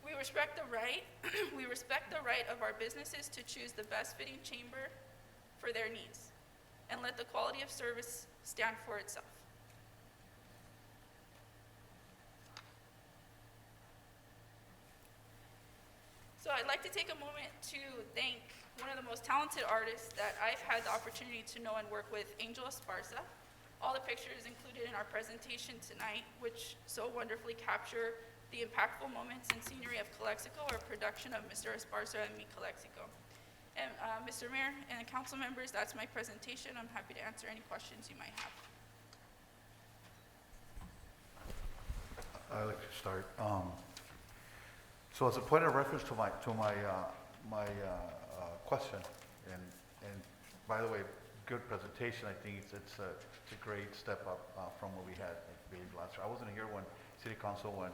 We respect the right of our businesses to choose the best fitting chamber for their needs, and let the quality of service stand for itself. So I'd like to take a moment to thank one of the most talented artists that I've had the opportunity to know and work with, Angel Esparza. All the pictures included in our presentation tonight, which so wonderfully capture the impactful moments and scenery of Calexico, are a production of Mr. Esparza and Me Calexico. And Mr. Mayor and council members, that's my presentation. I'm happy to answer any questions you might have. I'd like to start. So as a point of reference to my question, and by the way, good presentation. I think it's a great step up from what we had, I believe, last year. I wasn't here when City Council, when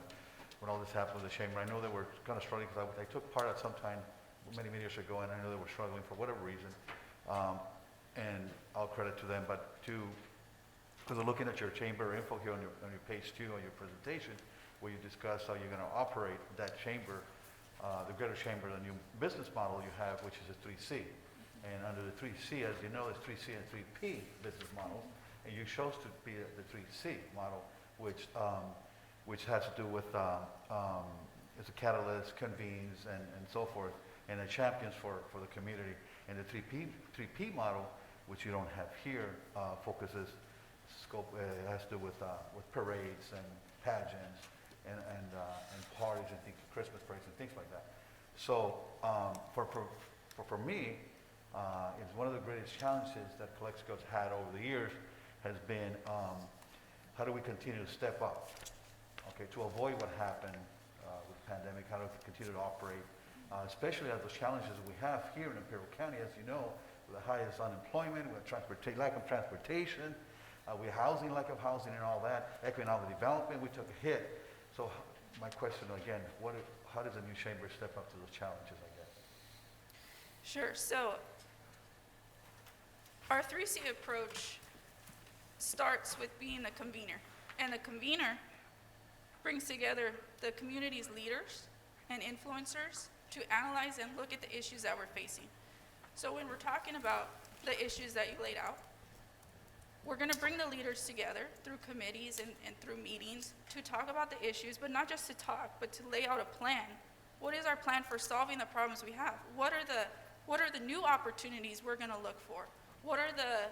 all this happened with the chamber. I know they were kind of struggling because I took part at some time many years ago, and I know they were struggling for whatever reason, and all credit to them. But because I'm looking at your chamber info here on your page 2 on your presentation, where you discuss how you're going to operate that chamber, the greater chamber, the new business model you have, which is a 3C. And under the 3C, as you know, there's 3C and 3P business models, and you chose to be the 3C model, which has to do with as a catalyst, convenes, and so forth, and the champions for the community. And the 3P model, which you don't have here, focuses scope, has to do with parades and pageants and parties and things, Christmas parades and things like that. So for me, it's one of the greatest challenges that Calexico's had over the years has been how do we continue to step up, okay, to avoid what happened with the pandemic, how do we continue to operate, especially as those challenges we have here in Imperial County, as you know, with the highest unemployment, with lack of transportation, with housing, lack of housing and all that, economic development, we took a hit. So my question again, how does the new chamber step up to those challenges, I guess? Sure. So our 3C approach starts with being the convener. And the convener brings together the community's leaders and influencers to analyze and look at the issues that we're facing. So when we're talking about the issues that you laid out, we're going to bring the leaders together through committees and through meetings to talk about the issues, but not just to talk, but to lay out a plan. What is our plan for solving the problems we have? What are the new opportunities we're going to look for? What are the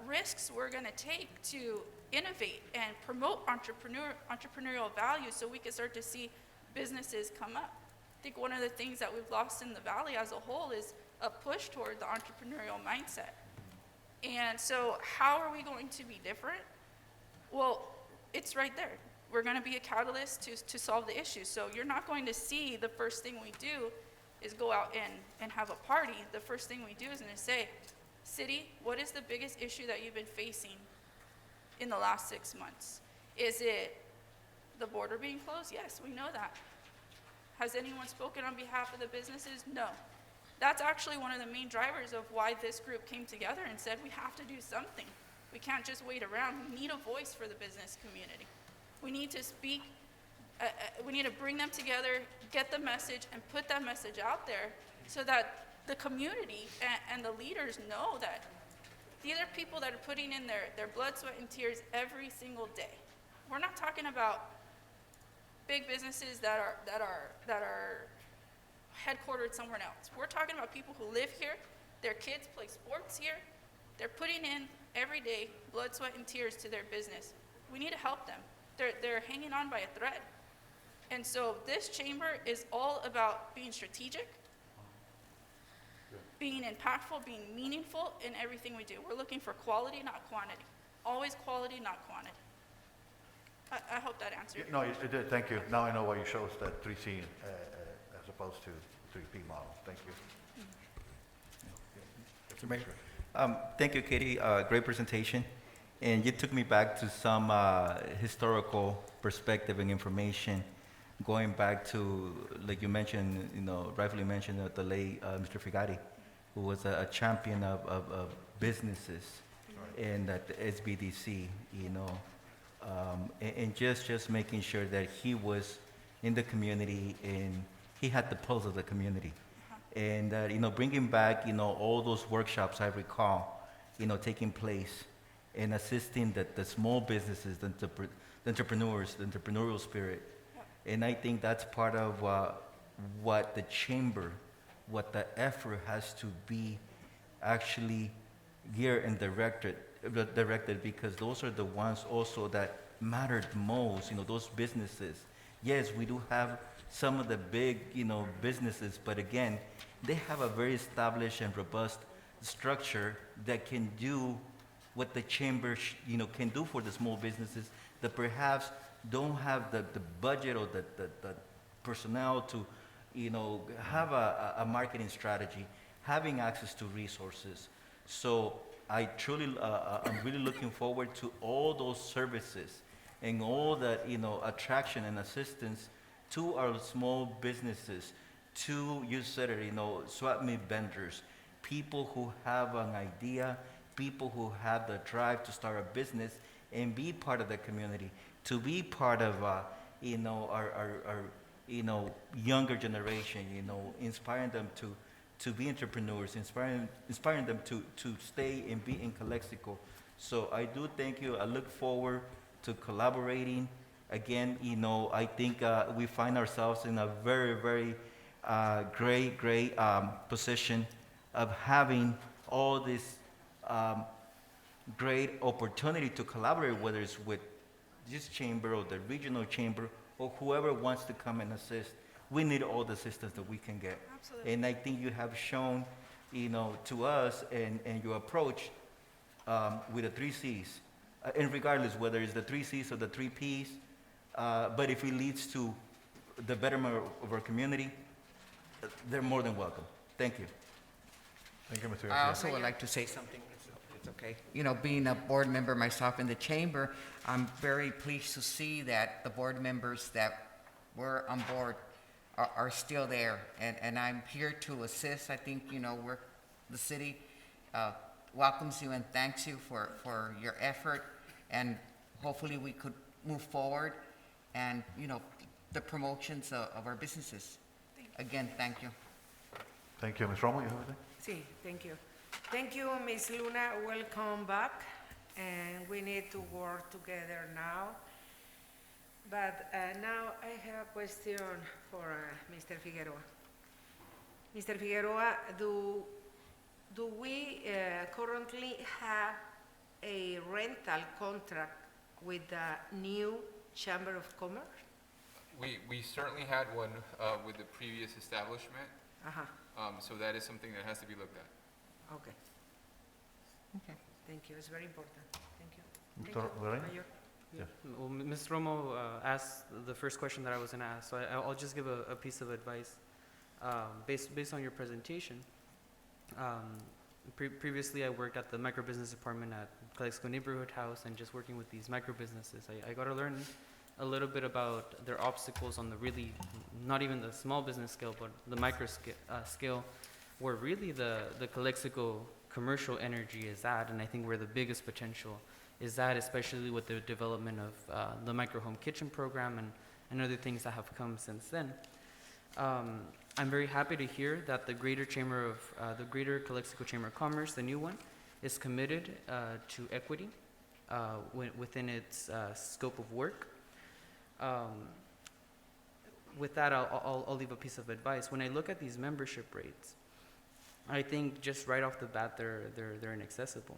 risks we're going to take to innovate and promote entrepreneurial values so we can start to see businesses come up? I think one of the things that we've lost in the Valley as a whole is a push toward the entrepreneurial mindset. And so how are we going to be different? Well, it's right there. We're going to be a catalyst to solve the issue. So you're not going to see the first thing we do is go out and have a party. The first thing we do is going to say, City, what is the biggest issue that you've been facing in the last 6 months? Is it the border being closed? Yes, we know that. Has anyone spoken on behalf of the businesses? No. That's actually one of the main drivers of why this group came together and said we have to do something. We can't just wait around. We need a voice for the business community. We need to speak, we need to bring them together, get the message, and put that message out there so that the community and the leaders know that these are people that are putting in their blood, sweat, and tears every single day. We're not talking about big businesses that are headquartered somewhere else. We're talking about people who live here, their kids play sports here, they're putting in every day blood, sweat, and tears to their business. We need to help them. They're hanging on by a thread. And so this chamber is all about being strategic, being impactful, being meaningful in everything we do. We're looking for quality, not quantity. Always quality, not quantity. I hope that answered your No, question. it did, thank you. Now I know why you chose that 3C as opposed to 3P model. Thank you. Mr. Mayor. Thank you, Katie. Great presentation. And you took me back to some historical perspective and information, going back to, like you mentioned, rightfully mentioned, the late Mr. Figari, who was a champion of businesses in that SBDC, and just making sure that he was in the community and he had the pulse of the community. And bringing back, all those workshops I recall, taking place and assisting the small businesses, the entrepreneurs, the entrepreneurial spirit. And I think that's part of what the chamber, what the effort has to be actually geared and directed, because those are the ones also that mattered most, those businesses. Yes, we do have some of the big, businesses, but again, they have a very established and robust structure that can do what the chamber, can do for the small businesses that perhaps don't have the budget or the personnel to, have a marketing strategy, having access to resources. So I truly, I'm really looking forward to all those services and all that, attraction and assistance to our small businesses, to, you said it, swap meet vendors, people who have an idea, people who have the drive to start a business and be part of the community, to be part of, our younger generation, inspiring them to be entrepreneurs, inspiring them to stay and be in Calexico. So I do thank you. I look forward to collaborating. Again, I think we find ourselves in a very, very great position of having all these great opportunity to collaborate, whether it's with this chamber or the regional chamber or whoever wants to come and assist. We need all the assistance that we can get. Absolutely. And I think you have shown, to us and your approach with the 3 Cs. And regardless whether it's the 3 Cs or the 3 Ps, but if it leads to the betterment of our community, they're more than welcome. Thank you. Thank you, Mr. I Garcia. also would like to say something, if it's okay. Being a board member myself in the chamber, I'm very pleased to see that the board members that were on board are still there, and I'm here to assist. I think, the city welcomes you and thanks you for your effort, and hopefully we could move forward and, the promotions of our businesses. Again, thank you. Thank you. Ms. Romo, you have anything? Sí, thank you. Thank you, Ms. Luna. Welcome back. And we need to work together now. But now I have a question for Mr. Figueroa. Mr. Figueroa, do we currently have a rental contract with the new Chamber of Commerce? We certainly had one with the previous establishment, Uh-huh. so that is something that has to be looked at. Okay. Okay. Thank you. It's very important. Thank you. Thank Mr. you. Lorena? Mayor. Yes. Well, Ms. Romo asked the first question that I was going to ask, so I'll just give a piece of advice based on your presentation. Previously, I worked at the microbusiness department at Calexico Neighborhood House, and just working with these microbusinesses, I got to learn a little bit about their obstacles on the really, not even the small business scale, but the micro scale, where really the Calexico commercial energy is at, and I think where the biggest potential is at, especially with the development of the micro home kitchen program and other things that have come since then. I'm very happy to hear that the Greater Calexico Chamber of Commerce, the new one, is committed to equity within its scope of work. With that, I'll leave a piece of advice. When I look at these membership rates, I think just right off the bat they're inaccessible.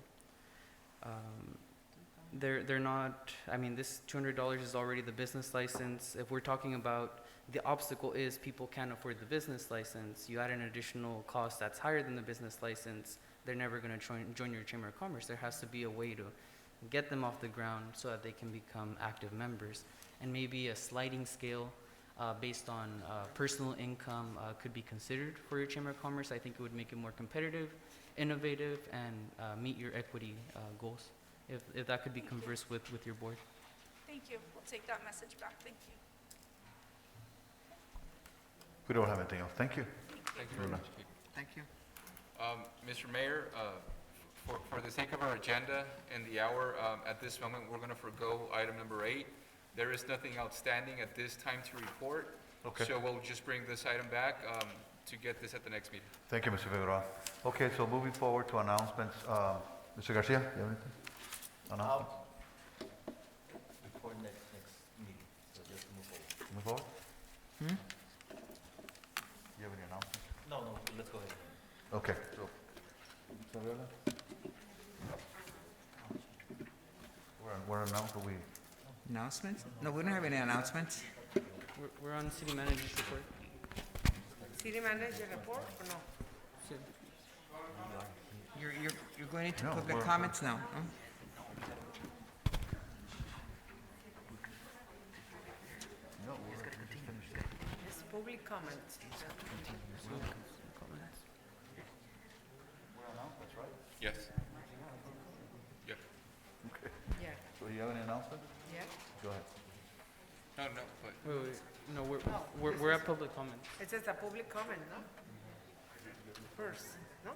They're not. I mean, this $200 is already the business license. If we're talking about the obstacle is people can't afford the business license, you add an additional cost that's higher than the business license, they're never going to join your Chamber of Commerce. There has to be a way to get them off the ground so that they can become active members. And maybe a sliding scale based on personal income could be considered for your Chamber of Commerce. I think it would make it more competitive, innovative, and meet your equity goals, if that could be conversed with your board. Thank you. We'll take that message back. Thank you. We don't have anything else. Thank you. Thank you very much. Thank you. Mr. Mayor, for the sake of our agenda and the hour, at this moment, we're going to forgo item number 8. There is nothing outstanding at this time to report. Okay. So we'll just bring this item back to get this at the next meeting. Thank you, Mr. Figueroa. Okay, so moving forward to announcements. Mr. Garcia, you have anything? Announcements? Before next meeting, so just move forward. Move forward? Hmm? You have any announcements? No, let's go ahead. Okay. So, Mr. Viola? We're announced, but we... Announcements? No, we don't have any announcements. We're on city manager's report. City manager report or no? You're going into No, public we're- comments now, huh? No, we're just finished. It's public comments. We're announced, that's right? Yes. Yep. Okay. Yeah. So you have any announcements? Yeah. Go ahead. No, but Wait. No, this we're is- at public comment. It says a public comment, no? First, no?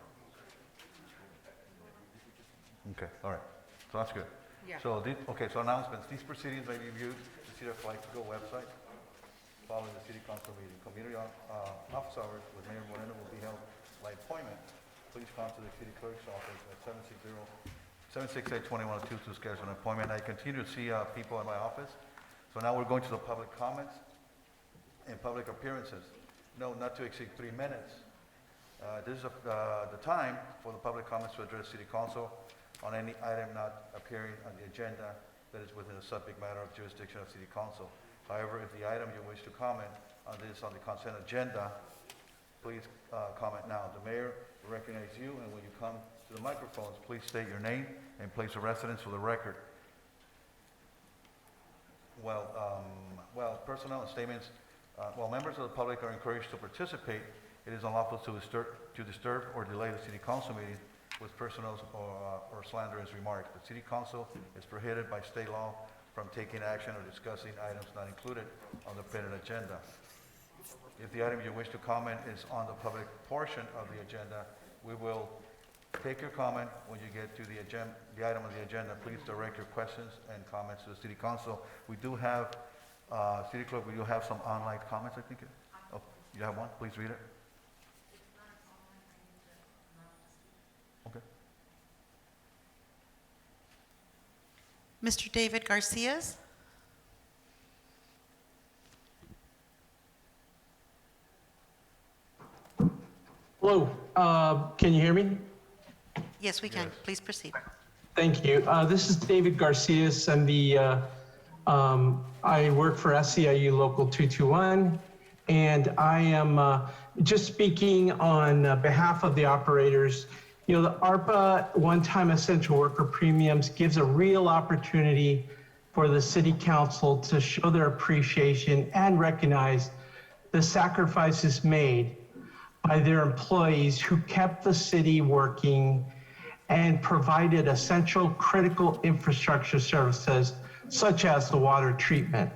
Okay, all right. So that's good. Yeah. So, so announcements. These proceedings may be viewed at the City of Calexico website following the City Council meeting. Community office hours with Mayor Moreno will be held by appointment. Please contact the City Clerk's office at 768-2102 to schedule an appointment. I continue to see people in my office. So now we're going to the public comments and public appearances. No, not to exceed 3 minutes. This is the time for the public comments to address City Council. on any item not appearing on the agenda that is within the subject matter of jurisdiction of City Council. However, if the item you wish to comment on this on the consent agenda, please comment now. The mayor will recognize you, and when you come to the microphones, please state your name and place of residence for the record. Well, personnel and statements. While members of the public are encouraged to participate, it is unlawful to disturb or delay the City Council meeting with personal or slanderous remarks. The City Council is prohibited by state law from taking action or discussing items not included on the printed agenda. If the item you wish to comment is on the public portion of the agenda, we will take your comment when you get to the item on the agenda. Please direct your questions and comments to the City Council. We do have, City Clerk, we do have some online comments, I think. Oh, you have one? Please read it. Okay. Mr. David Garcias? Hello, can you hear me? Yes, we can. Please proceed. Thank you. This is David Garcias. I'm I work for SEIU Local 221, and I am just speaking on behalf of the operators. You know, the ARPA one-time essential worker premiums gives a real opportunity for the City Council to show their appreciation and recognize the sacrifices made by their employees who kept the city working and provided essential critical infrastructure services such as the water treatment.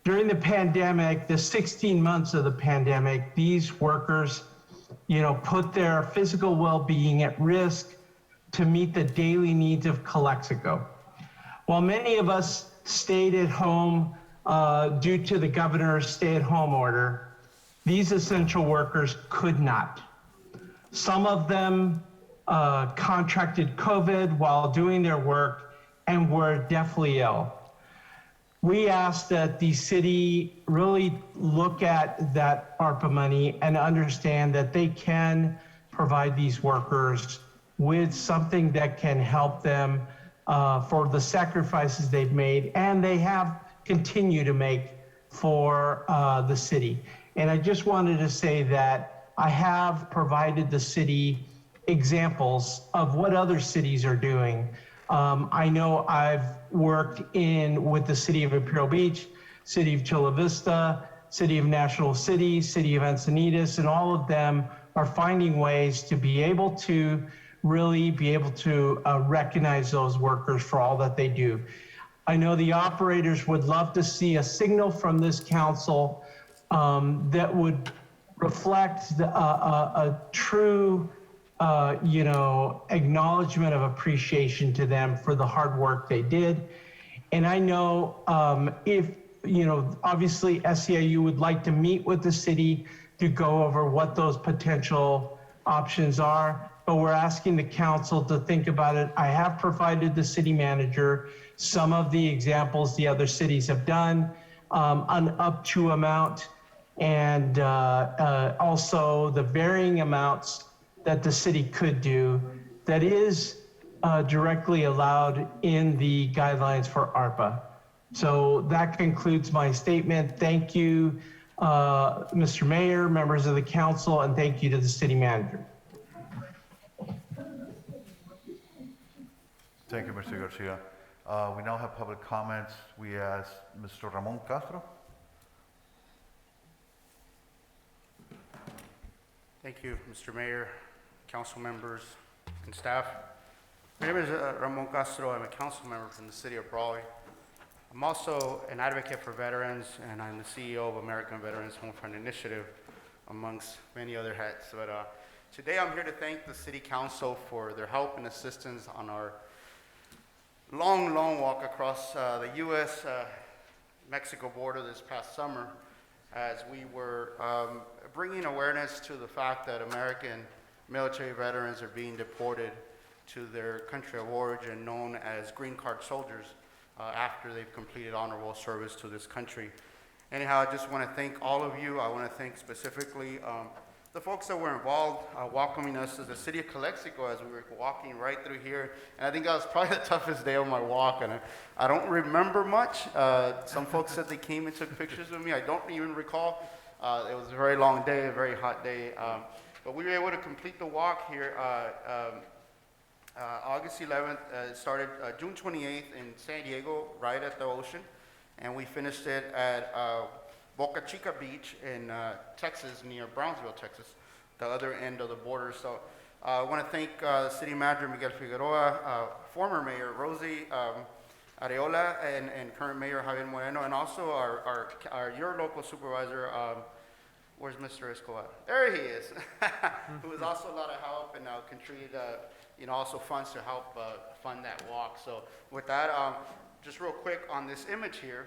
During the pandemic, the 16 months of the pandemic, these workers, put their physical well-being at risk to meet the daily needs of Calexico. While many of us stayed at home due to the governor's stay-at-home order, these essential workers could not. Some of them contracted COVID while doing their work and were deathly ill. We ask that the city really look at that ARPA money and understand that they can provide these workers with something that can help them for the sacrifices they've made and they have continued to make for the city. And I just wanted to say that I have provided the city examples of what other cities are doing. I know I've worked with the City of Imperial Beach, City of Chula Vista, City of National City, City of Encinitas, and all of them are finding ways to be able to recognize those workers for all that they do. I know the operators would love to see a signal from this council that would reflect a true acknowledgement of appreciation to them for the hard work they did. And I know obviously SEIU would like to meet with the city to go over what those potential options are, but we're asking the council to think about it. I have provided the city manager some of the examples the other cities have done, an up to amount, and also the varying amounts that the city could do that is directly allowed in the guidelines for ARPA. So that concludes my statement. Thank you, Mr. Mayor, members of the council, and thank you to the city manager. Thank you, Mr. Garcia. We now have public comments. We ask Mr. Ramon Castro. Thank you, Mr. Mayor, council members, and staff. My name is Ramon Castro. I'm a council member from the city of Brawley. I'm also an advocate for veterans, and I'm the CEO of American Veterans Home Front Initiative, amongst many other hats. But today I'm here to thank the city council for their help and assistance on our long walk across the U.S.-Mexico border this past summer, as we were bringing awareness to the fact that American military veterans are being deported to their country of origin, known as green card soldiers, after they've completed honorable service to this country. Anyhow, I just want to thank all of you. I want to thank specifically the folks that were involved welcoming us to the City of Calexico as we were walking right through here. And I think that was probably the toughest day of my walk, and I don't remember much. Some folks said they came and took pictures with me. I don't even recall. It was a very long day, a very hot day. But we were able to complete the walk here August 11th. It started June 28th in San Diego, right at the ocean. And we finished it at Boca Chica Beach in Texas, near Brownsville, Texas, the other end of the border. So I want to thank City Manager Miguel Figueroa, former Mayor Rosie Areola, and current Mayor Javier Moreno, and also your local supervisor, where's Mr. Escobar? There he is, who was also a lot of help and contributed, also funds to help fund that walk. So with that, just real quick on this image here.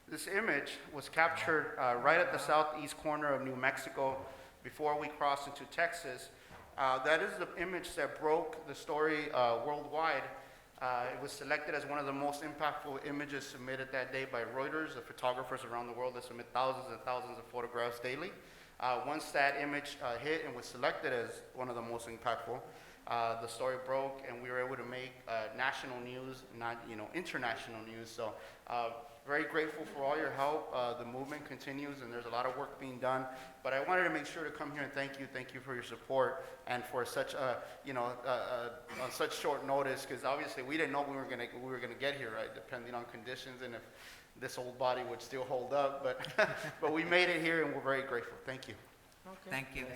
This image was captured right at the southeast corner of New Mexico before we crossed into Texas. That is the image that broke the story worldwide. It was selected as one of the most impactful images submitted that day by Reuters, the photographers around the world that submit thousands and thousands of photographs daily. Once that image hit and was selected as one of the most impactful, the story broke, and we were able to make national news, not international news. So very grateful for all your help. The movement continues, and there's a lot of work being done. But I wanted to make sure to come here and thank you for your support, and for such on such short notice, because obviously we didn't know we were gonna get here, right? Depending on conditions and if this old body would still hold up. But but we made it here, and we're very grateful. Thank you. Okay. Thank you.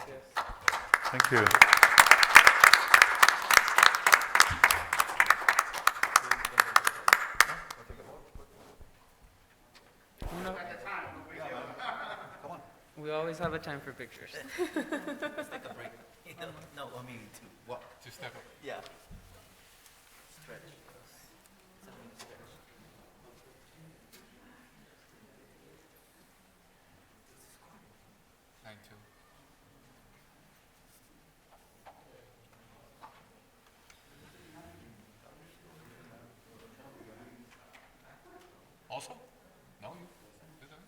Thank you. We always have a time for pictures. Let's take a break. No, I mean to walk. To step up. Yeah. Stretch. Also? No, you? Is that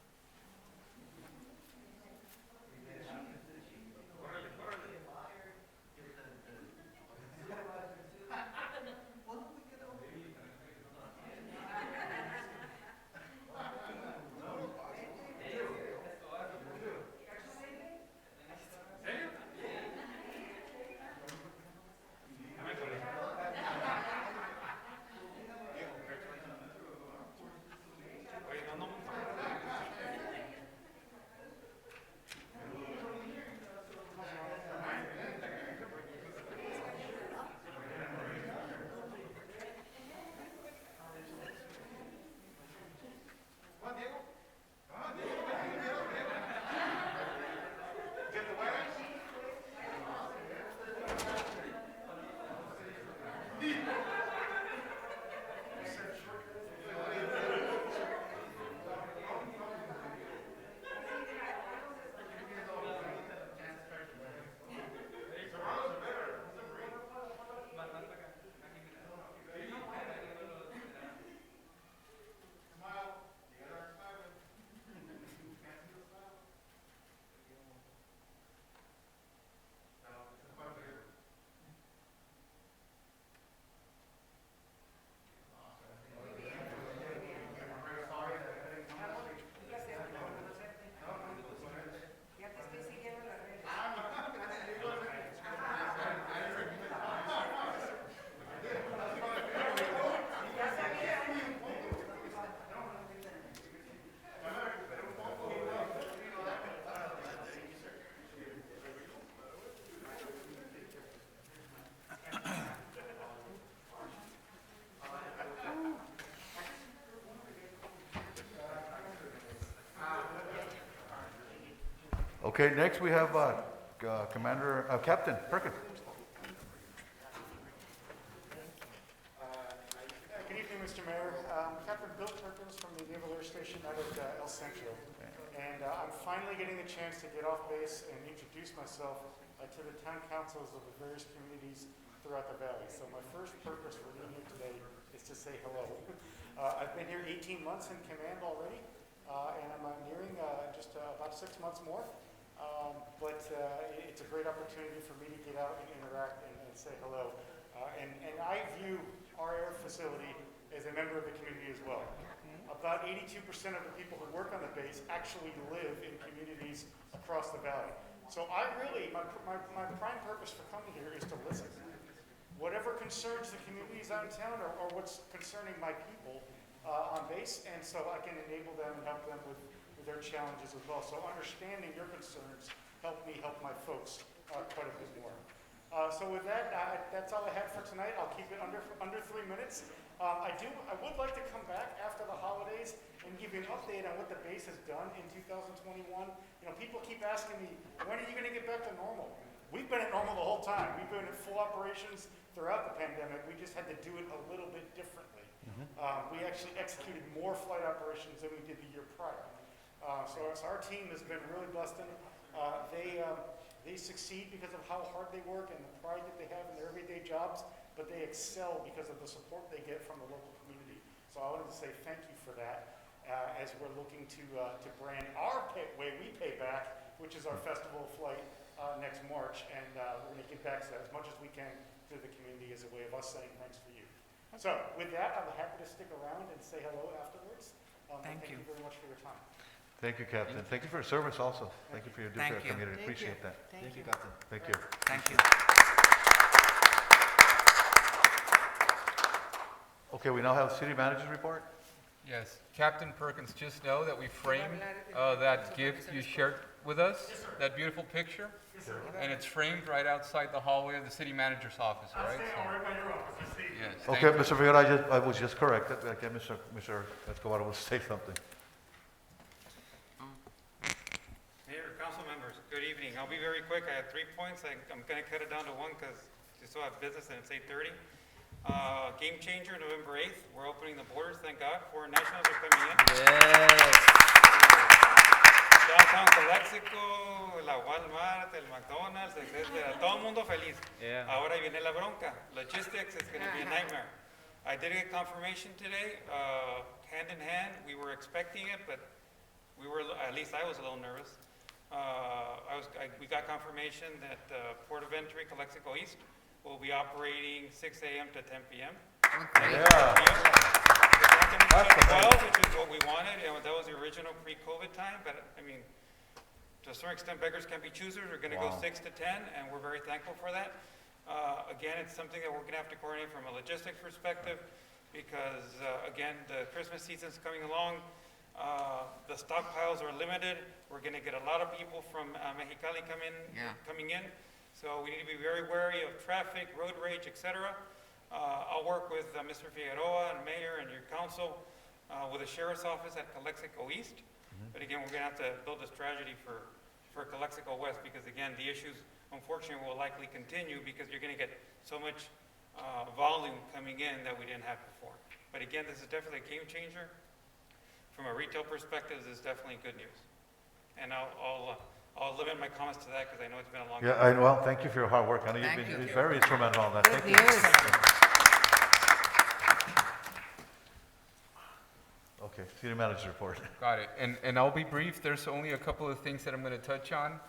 Okay, next we have Captain Perkins. Good evening, Mr. Mayor. Captain Bill Perkins from the Naval Air Station out of El Centro. And I'm finally getting the chance to get off base and introduce myself to the town councils of the various communities throughout the valley. So my first purpose for being here today is to say hello. I've been here 18 months in command already, and I'm nearing just about 6 months more. but it's a great opportunity for me to get out and interact and say hello. And I view our air facility as a member of the community as well. About 82% of the people who work on the base actually live in communities across the valley. So I really, my prime purpose for coming here is to listen. Whatever concerns the communities out in town or what's concerning my people on base, and so I can enable them and help them with their challenges as well. So understanding your concerns helped me help my folks quite a bit more. So with that, that's all I had for tonight. I'll keep it under 3 minutes. I would like to come back after the holidays and give you an update on what the base has done in 2021. You know, people keep asking me, when are you going to get back to normal? We've been at normal the whole time. We've been at full operations throughout the pandemic. We just had to do it a little bit differently. We actually executed more flight operations than we did the year prior. So our team has been really busting. They succeed because of how hard they work and the pride that they have in their everyday jobs, but they excel because of the support they get from the local community. So I wanted to say thank you for that as we're looking to brand our way we pay back, which is our festival flight next March, and we're going to give back as much as we can to the community as a way of us saying thanks for you. So with that, I'm happy to stick around and say hello afterwards. Thank you very much for your time. Thank you, Captain. Thank you for your service also. Thank you for your duty to our community. Appreciate that. Thank you, Captain. Thank you. Thank you. Okay, we now have city manager's report. Yes, Captain Perkins, just know that we framed that gift you shared with us, that beautiful picture, and it's framed right outside the hallway of the city manager's office, all right? Yes, thank Okay, you. Mr. Figueroa, I was just corrected. Okay, Mr. Escobar will say something. Mayor, council members, good evening. I'll be very quick. I have 3 points. I'm going to cut it down to one because you still have business and it's 8:30. Game changer, November 8th. We're opening the borders, thank God. Foreign nationals are coming in. Yes. Downtown Calexico, la Walmart, el McDonald's, etc. Todo el mundo feliz. Yeah. Ahora viene la bronca. Logistics is going to be a nightmare. I did get confirmation today, hand in hand. We were expecting it, but we were, at least I was a little nervous. We got confirmation that Port of Entry, Calexico East, will be operating 6 a.m. to 10 p.m. Yeah. Which is what we wanted, and that was the original pre-COVID time, but I mean, to a certain extent, beggars can't be choosers. We're going to go 6 to 10, and we're very thankful for that. Again, it's something that we're going to have to coordinate from a logistics perspective, because again, the Christmas season's coming along. The stockpiles are limited. We're going to get a lot of people from Mexicali coming in. So we need to be very wary of traffic, road rage, etc. I'll work with Mr. Figueroa and Mayor and your council with the Sheriff's Office at Calexico East. But again, we're going to have to build a strategy for Calexico West, because again, the issues unfortunately will likely continue because you're going to get so much volume coming in that we didn't have before. But again, this is definitely a game changer. From a retail perspective, this is definitely good news. And I'll limit my comments to that because I know it's been a long time. Yeah, well, thank you for your hard work. I know you've been very instrumental on that. Thank you. Okay, city manager's report. Got it. And I'll be brief. There's only a couple of things that I'm going to touch on.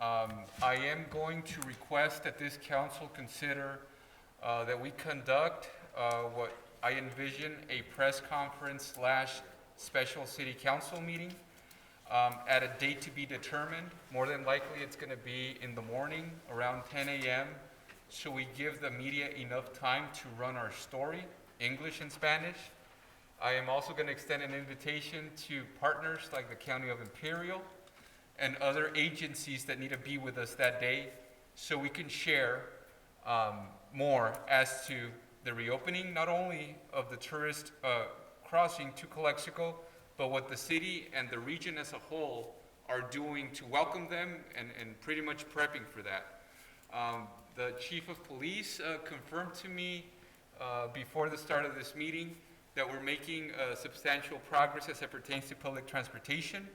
I am going to request that this council consider that we conduct what I envision a press conference / special city council meeting at a date to be determined. More than likely, it's going to be in the morning around 10 a.m. So we give the media enough time to run our story, English and Spanish. I am also going to extend an invitation to partners like the County of Imperial and other agencies that need to be with us that day, so we can share more as to the reopening, not only of the tourist crossing to Calexico, but what the city and the region as a whole are doing to welcome them and pretty much prepping for that. The chief of police confirmed to me before the start of this meeting that we're making substantial progress as it pertains to public transportation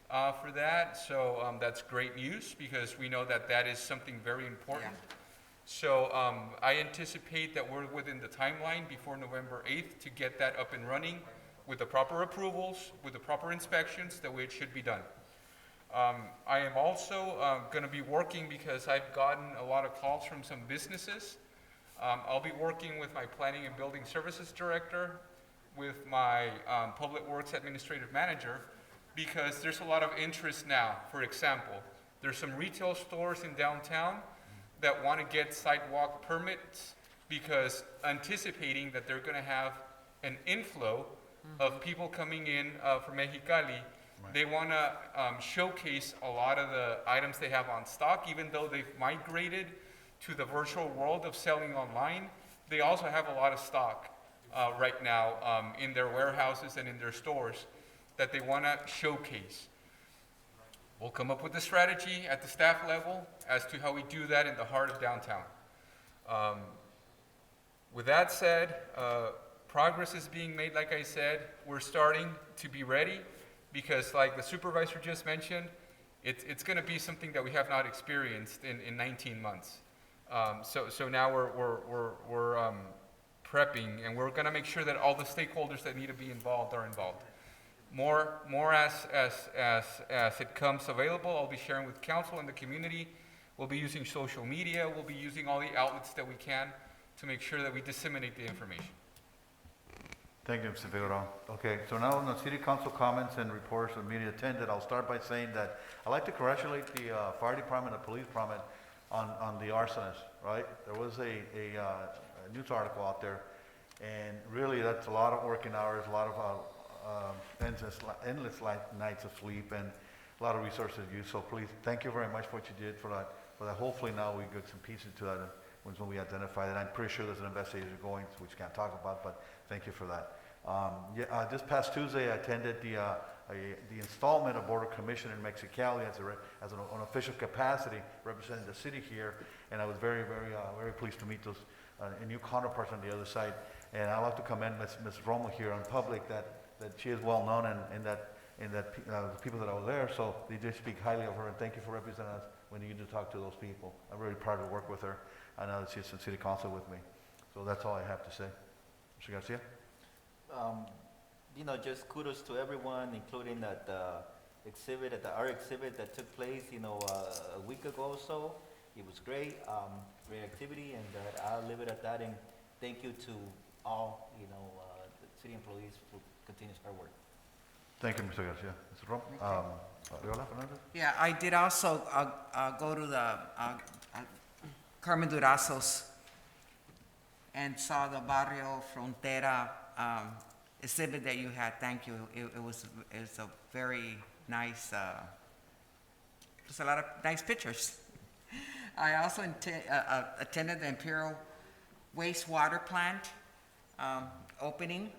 for that. So that's great news, because we know that that is something very important. Yeah. So I anticipate that we're within the timeline before November 8th to get that up and running with the proper approvals, with the proper inspections, the way it should be done. I I am also going to be working, because I've gotten a lot of calls from some businesses. I'll be working with my Planning and Building Services Director, with my Public Works Administrative Manager, because there's a lot of interest now. For example, there's some retail stores in downtown that want to get sidewalk permits, because anticipating that they're going to have an inflow of people coming in from Mexicali, they want to showcase a lot of the items they have on stock. Even though they've migrated to the virtual world of selling online, they also have a lot of stock right now in their warehouses and in their stores that they want to showcase. We'll come up with a strategy at the staff level as to how we do that in the heart of downtown. With that said, progress is being made. Like I said, we're starting to be ready, because like the supervisor just mentioned, it's going to be something that we have not experienced in 19 months. So now we're prepping, and we're going to make sure that all the stakeholders that need to be involved are involved. More as it comes available, I'll be sharing with council and the community. We'll be using social media. We'll be using all the outlets that we can to make sure that we disseminate the information. Thank you, Mr. Figueroa. Okay, so now on the city council comments and reports of media attended, I'll start by saying that I'd like to congratulate the fire department and police department on the arsonist, right? There was a news article out there, and really that's a lot of working hours, a lot of endless nights of sleep, and a lot of resources used. So please, thank you very much for what you did for that. Hopefully now we get some pieces to that when we identify that. I'm pretty sure there's an investigation going, which we can't talk about, but thank you for that. This past Tuesday, I attended the installment of Border Commission in Mexicali as an official capacity representing the city here, and I was very pleased to meet those new counterparts on the other side. And I'd like to commend Ms. Romo here on public that she is well known, and that the people that are there, so they did speak highly of her, and thank you for representing us when you need to talk to those people. I'm really proud to work with her. I know that she's in city council with me. So that's all I have to say. Mr. Garcia? Just kudos to everyone, including at the exhibit, at the art exhibit that took place, a week ago or so. It was great, great activity, and I'll leave it at that. And thank you to all, the city employees for continuous hard work. Thank you, Mr. Garcia. Mr. Rom? Viola Fernandez? Yeah, I did also go to the Carmen Durazo's and saw the Barrio Frontera exhibit that you had. Thank you. It was a very nice, there's a lot of nice pictures. I also attended the Imperial Wastewater plant opening.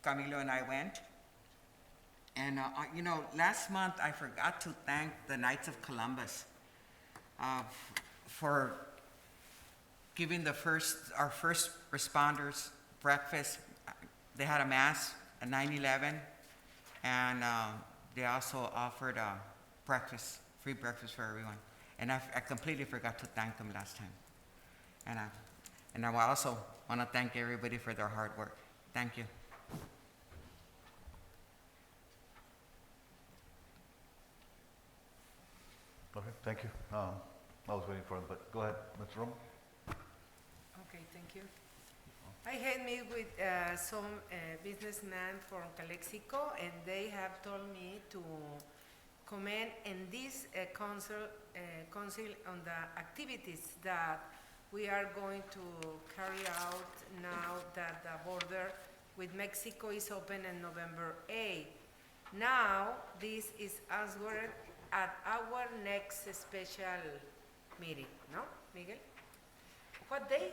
Camilo and I went. And, last month I forgot to thank the Knights of Columbus for giving our first responders breakfast. They had a mass at 9/11, and they also offered free breakfast for everyone. And I completely forgot to thank them last time. And I also want to thank everybody for their hard work. Thank you. Okay, thank you. I was waiting for him, but go ahead, Mr. Romo. Okay, thank you. I had met with some businessmen from Calexico, and they have told me to comment in this council on the activities that we are going to carry out now that the border with Mexico is open on November 8th. Now, this is answered at our next special meeting, no, Miguel? What day?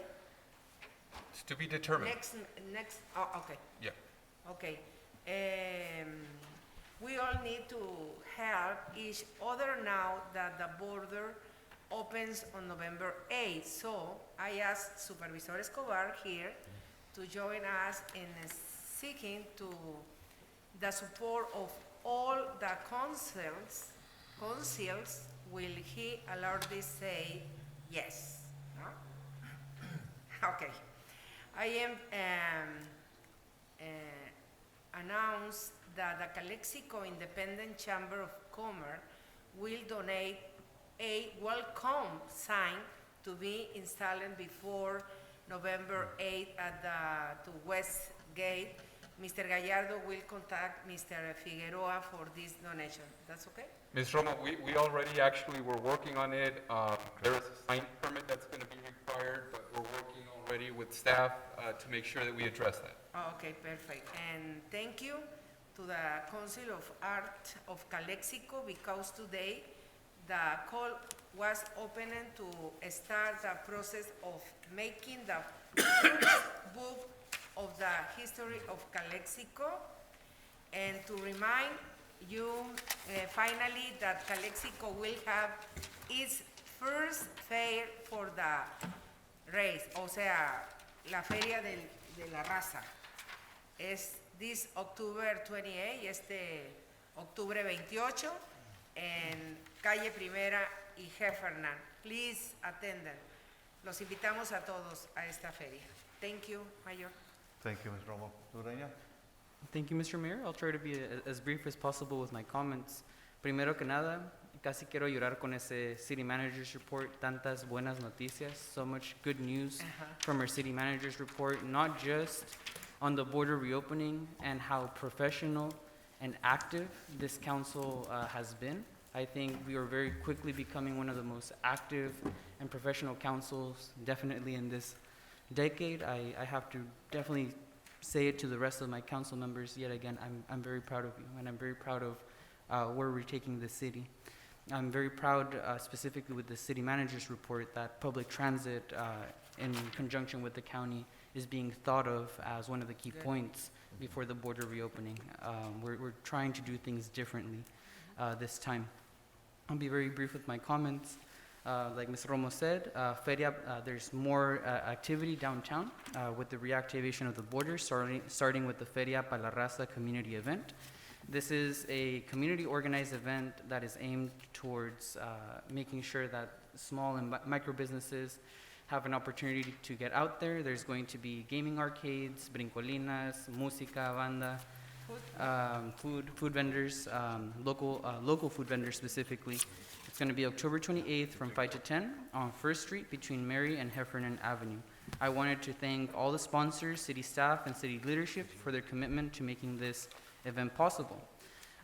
It's to be determined. Next, oh, okay. Yeah. Okay. We all need to help each other now that the border opens on November 8th. So I asked Supervisor Escobar here to join us in seeking to the support of all the councils. Will he allow this say yes? No? Okay. I am announced that the Calexico Independent Chamber of Comer will donate a welcome sign to be installed before November 8th at the West Gate. Mr. Gallardo will contact Mr. Figueroa for this donation. That's okay? Ms. Romo, we already actually were working on it. There is a sign permit that's going to be required, but we're working already with staff to make sure that we address that. Oh, okay, perfect. And thank you to the Council of Art of Calexico because today the call was opened to start the process of making the first book of the history of Calexico, and to remind you finally that Calexico will have its first fair for the race, o sea, la feria de la raza. Es this October 28, octubre 28, en calle Primera y Heffernan. Please attend them. Los invitamos a todos a esta feria. Thank you, Mayor. Thank you, Ms. Romo. Dureña? Thank you, Mr. Mayor. I'll try to be as brief as possible with my comments. Primero que nada, casi quiero llorar con ese city manager's report, tantas buenas noticias, so much good news from our city manager's report, not just on the border reopening and how professional and active this council has been. I think we are very quickly becoming one of the most active and professional councils, definitely in this decade. I have to definitely say it to the rest of my council members yet again. I'm very proud of you, and I'm very proud of where we're taking the city. I'm very proud, specifically with the city manager's report, that public transit, in conjunction with the county, is being thought of as one of the key points before the border reopening. We're trying to do things differently this time. I'll be very brief with my comments. Like Ms. Romo said, Feria, there's more activity downtown with the reactivation of the border, starting with the Feria Pa La Raza community event. This is a community organized event that is aimed towards making sure that small and micro businesses have an opportunity to get out there. There's going to be gaming arcades, brincolinas, música, banda, food vendors, local food vendors specifically. It's going to be October 28th from 5 to 10 on First Street between Mary and Heffernan Avenue. I wanted to thank all the sponsors, city staff, and city leadership for their commitment to making this event possible.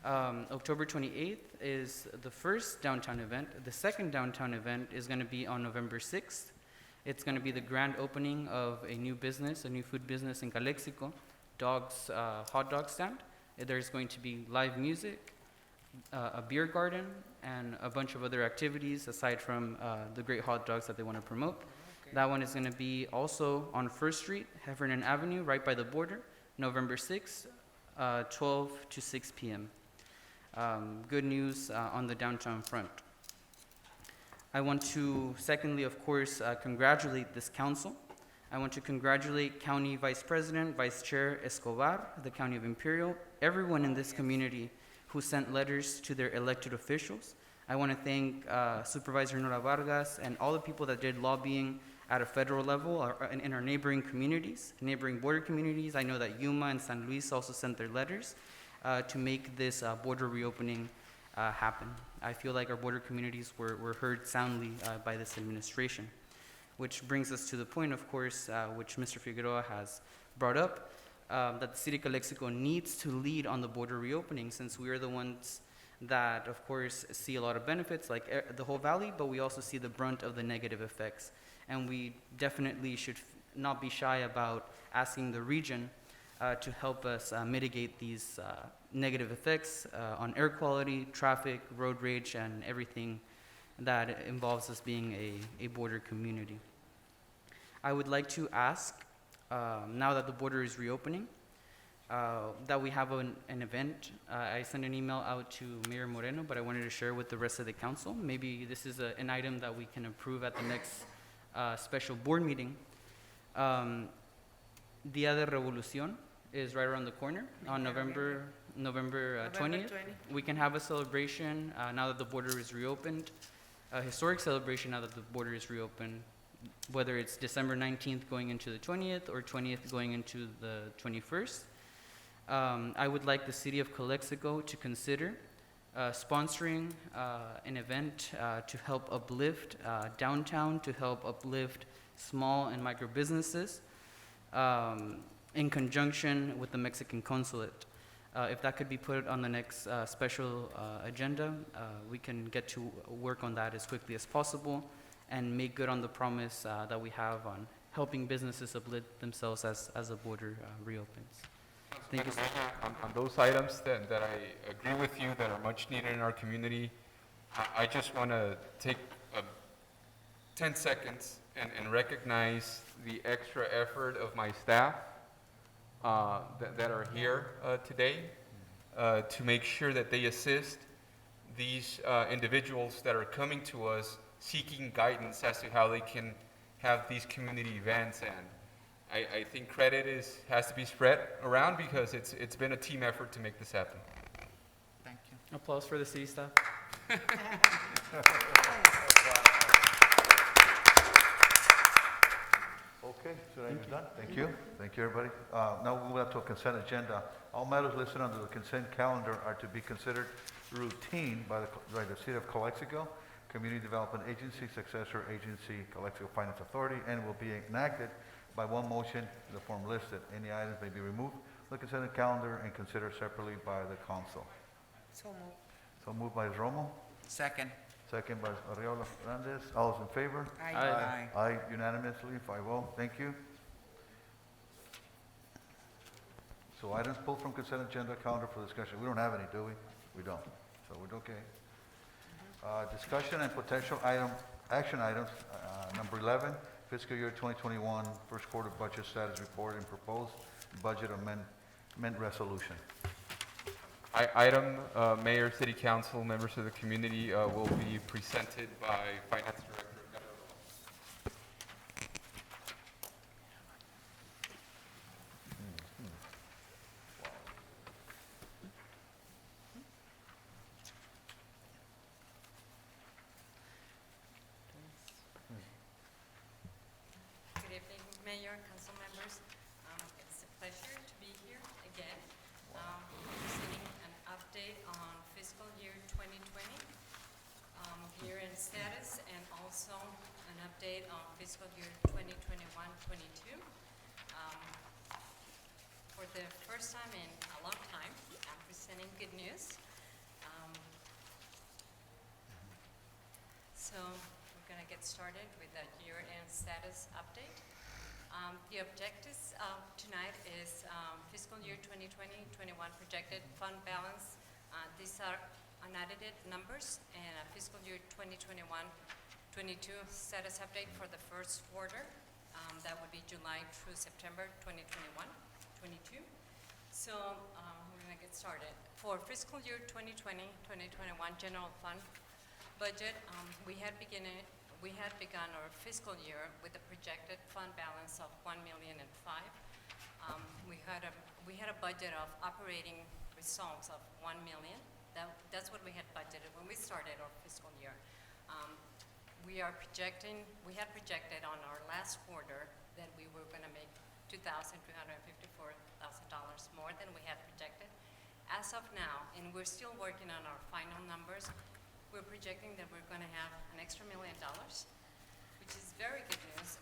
October 28th is the first downtown event. The second downtown event is going to be on November 6th. It's going to be the grand opening of a new business, a new food business in Calexico, hot dog stand. There's going to be live music, a beer garden, and a bunch of other activities aside from the great hot dogs that they want to promote. Okay. That one is going to be also on First Street, Heffernan Avenue, right by the border, November 6th, 12 to 6 p.m. Good news on the downtown front. I want to, secondly, of course, congratulate this council. I want to congratulate County Vice President, Vice Chair Escobar, the County of Imperial, everyone in this community who sent letters to their elected officials. I want to thank Supervisor Nora Vargas and all the people that did lobbying at a federal level or in our neighboring communities, neighboring border communities. I know that Yuma and San Luis also sent their letters to make this border reopening happen. I feel like our border communities were heard soundly by this administration, which brings us to the point, of course, which Mr. Figueroa has brought up, that the City of Calexico needs to lead on the border reopening, since we are the ones that, of course, see a lot of benefits, like the whole valley, but we also see the brunt of the negative effects. And we definitely should not be shy about asking the region to help us mitigate these negative effects on air quality, traffic, road rage, and everything that involves us being a border community. I would like to ask, now that the border is reopening, that we have an event. I sent an email out to Mayor Moreno, but I wanted to share with the rest of the council. Maybe this is an item that we can approve at the next special board meeting. Dia de Revolución is right around the corner on November 20th. We can have a celebration now that the border is reopened, a historic celebration now that the border is reopened, whether it's December 19th going into the 20th or 20th going into the 21st. I would like the City of Calexico to consider sponsoring an event to help uplift downtown, to help uplift small and micro businesses in conjunction with the Mexican consulate. If that could be put on the next special agenda, we can get to work on that as quickly as possible and make good on the promise that we have on helping businesses uplift themselves as the border reopens. Thank you, sir. On those items that I agree with you that are much needed in our community, I just want to take 10 seconds and recognize the extra effort of my staff that are here today to make sure that they assist these individuals that are coming to us seeking guidance as to how they can have these community events. And I think credit has to be spread around because it's been a team effort to make this happen. Thank you. Applause for the city staff. Okay, so that is done. Thank you. Thank you, everybody. Now we move on to a consent agenda. All matters listed under the consent calendar are to be considered routine by the City of Calexico, Community Development Agency, successor agency, Calexico Finance Authority, and will be enacted by one motion in the form listed. Any items may be removed from the consent calendar and considered separately by the council. So moved. So moved by Romo, Second. second by Arreola Hernandez. All those in favor? Aye. Aye. Aye, unanimously, 5-0. Thank you. So items pulled from consent agenda calendar for discussion. We don't have any, do we? We don't. So we're okay. Discussion and potential action items, number 11, fiscal year 2021, first quarter budget status report and proposed budget amendment resolution. Item, Mayor, City Council, members of the community will be presented by Finance Director. Good evening, Mayor and council members. It's a pleasure to be here again, presenting an update on fiscal year 2020, year-end status, and also an update on fiscal year 2021-22. For the first time in a long time, I'm presenting good news. So we're going to get started with the year-end status update. The objectives of tonight is fiscal year 2020-21 projected fund balance. These are unaudited numbers, and fiscal year 2021-22 status update for the first quarter. That would be July through September 2021-22. So we're going to get started. For fiscal year 2020-2021 general fund budget, we had begun our fiscal year with a projected fund balance of $1,000,005. We had a budget of operating results of $1 million. That's what we had budgeted when we started our fiscal year. We had projected on our last quarter that we were going to make $2,354,000 more than we had projected. As of now, and we're still working on our final numbers, we're projecting that we're going to have an extra $1 million, which is very good news.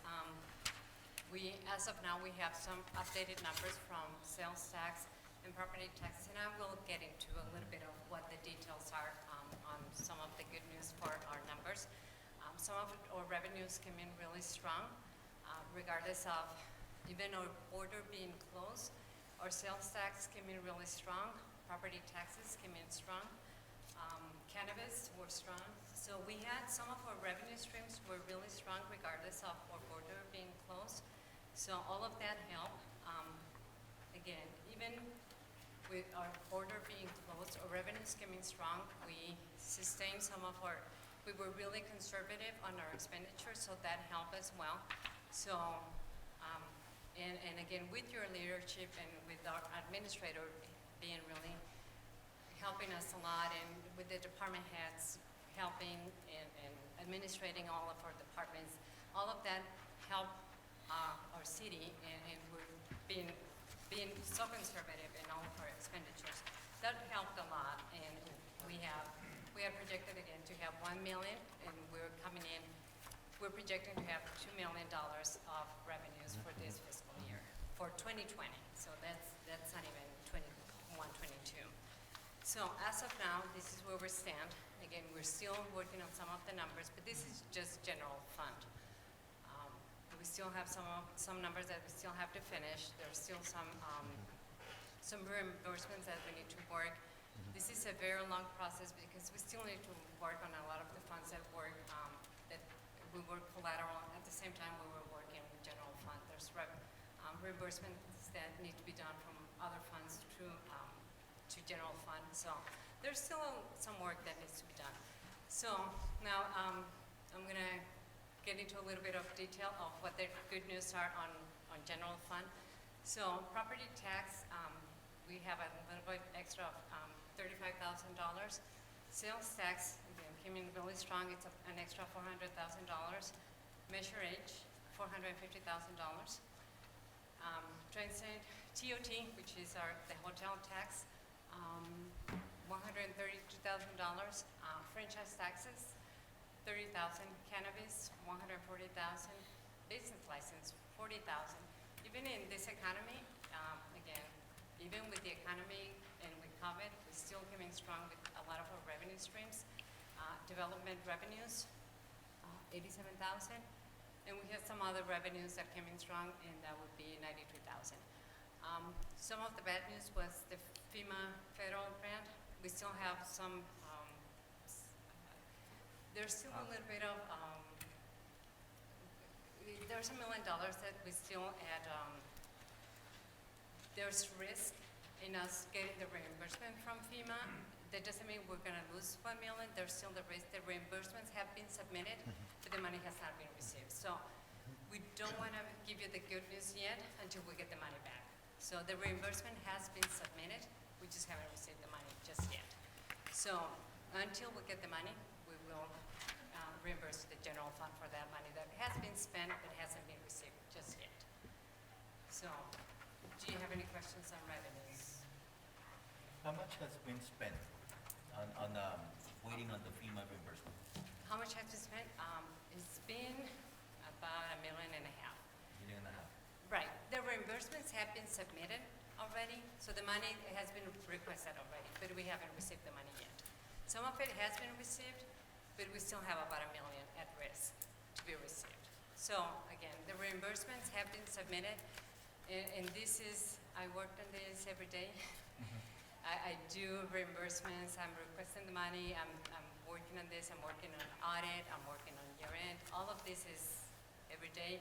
As of now, we have some updated numbers from sales tax and property taxes, and I will get into a little bit of what the details are on some of the good news for our numbers. Some of our revenues came in really strong, regardless of even our border being closed. Our sales tax came in really strong. Property taxes came in strong. Cannabis were strong. So we had some of our revenue streams were really strong regardless of our border being closed. So all of that helped. Again, even with our border being closed, our revenues came in strong. We sustained we were really conservative on our expenditures, so that helped as well. So, and again, with your leadership and with our administrator being really helping us a lot, and with the department heads helping and administrating all of our departments, all of that helped our city, and we're being so conservative in all of our expenditures. That helped a lot, and we we had projected again to have 1 million, and we're coming in, we're projecting to have $2 million of revenues for this fiscal year, for 2020. So that's not even 21, 22. So as of now, this is where we stand. Again, we're still working on some of the numbers, but this is just general fund. We still have some numbers that we still have to finish. There's still some reimbursements that we need to work. This is a very long process because we still need to work on a lot of the funds that work, that we work collateral. At the same time, we were working with general fund. There's reimbursements that need to be done from other funds to general fund. So there's still some work that needs to be done. So now I'm gonna get into a little bit of detail of what the good news are on general fund. So property tax, we have a little bit extra of $35,000. Sales tax, again, came in really strong. It's an extra $400,000. Measure H, $450,000. Transit TOT, which is the hotel tax, $132,000. Franchise taxes, $30,000. Cannabis, $140,000. Business license, $40,000. Even in this economy, again, even with the economy and with COVID, we're still coming strong with a lot of our revenue streams. Development revenues, $87,000. And we have some other revenues that came in strong, and that would be $93,000. Some of the bad news was the FEMA federal grant. We still have some, there's still a little bit of, there's $1 million that we still had, there's risk in us getting the reimbursement from FEMA. That doesn't mean we're gonna lose 1 million. There's still the risk. The reimbursements have been submitted, but the money has not been received. So we don't wanna give you the good news yet until we get the money back. So the reimbursement has been submitted. We just haven't received the money just yet. So until we get the money, we will reimburse the general fund for that money that has been spent but hasn't been received just yet. So do you have any questions on revenues? How much has been spent on waiting on the FEMA reimbursement? How much has been spent? It's been about $1.5 million. $1.5 million. Right. The reimbursements have been submitted already, so the money has been requested already, but we haven't received the money yet. Some of it has been received, but we still have about $1 million at risk to be received. So again, the reimbursements have been submitted, and this is, I worked on this every day. I do reimbursements, I'm requesting the money, I'm working on this, I'm working on audit, I'm working on year-end. All of this is every day.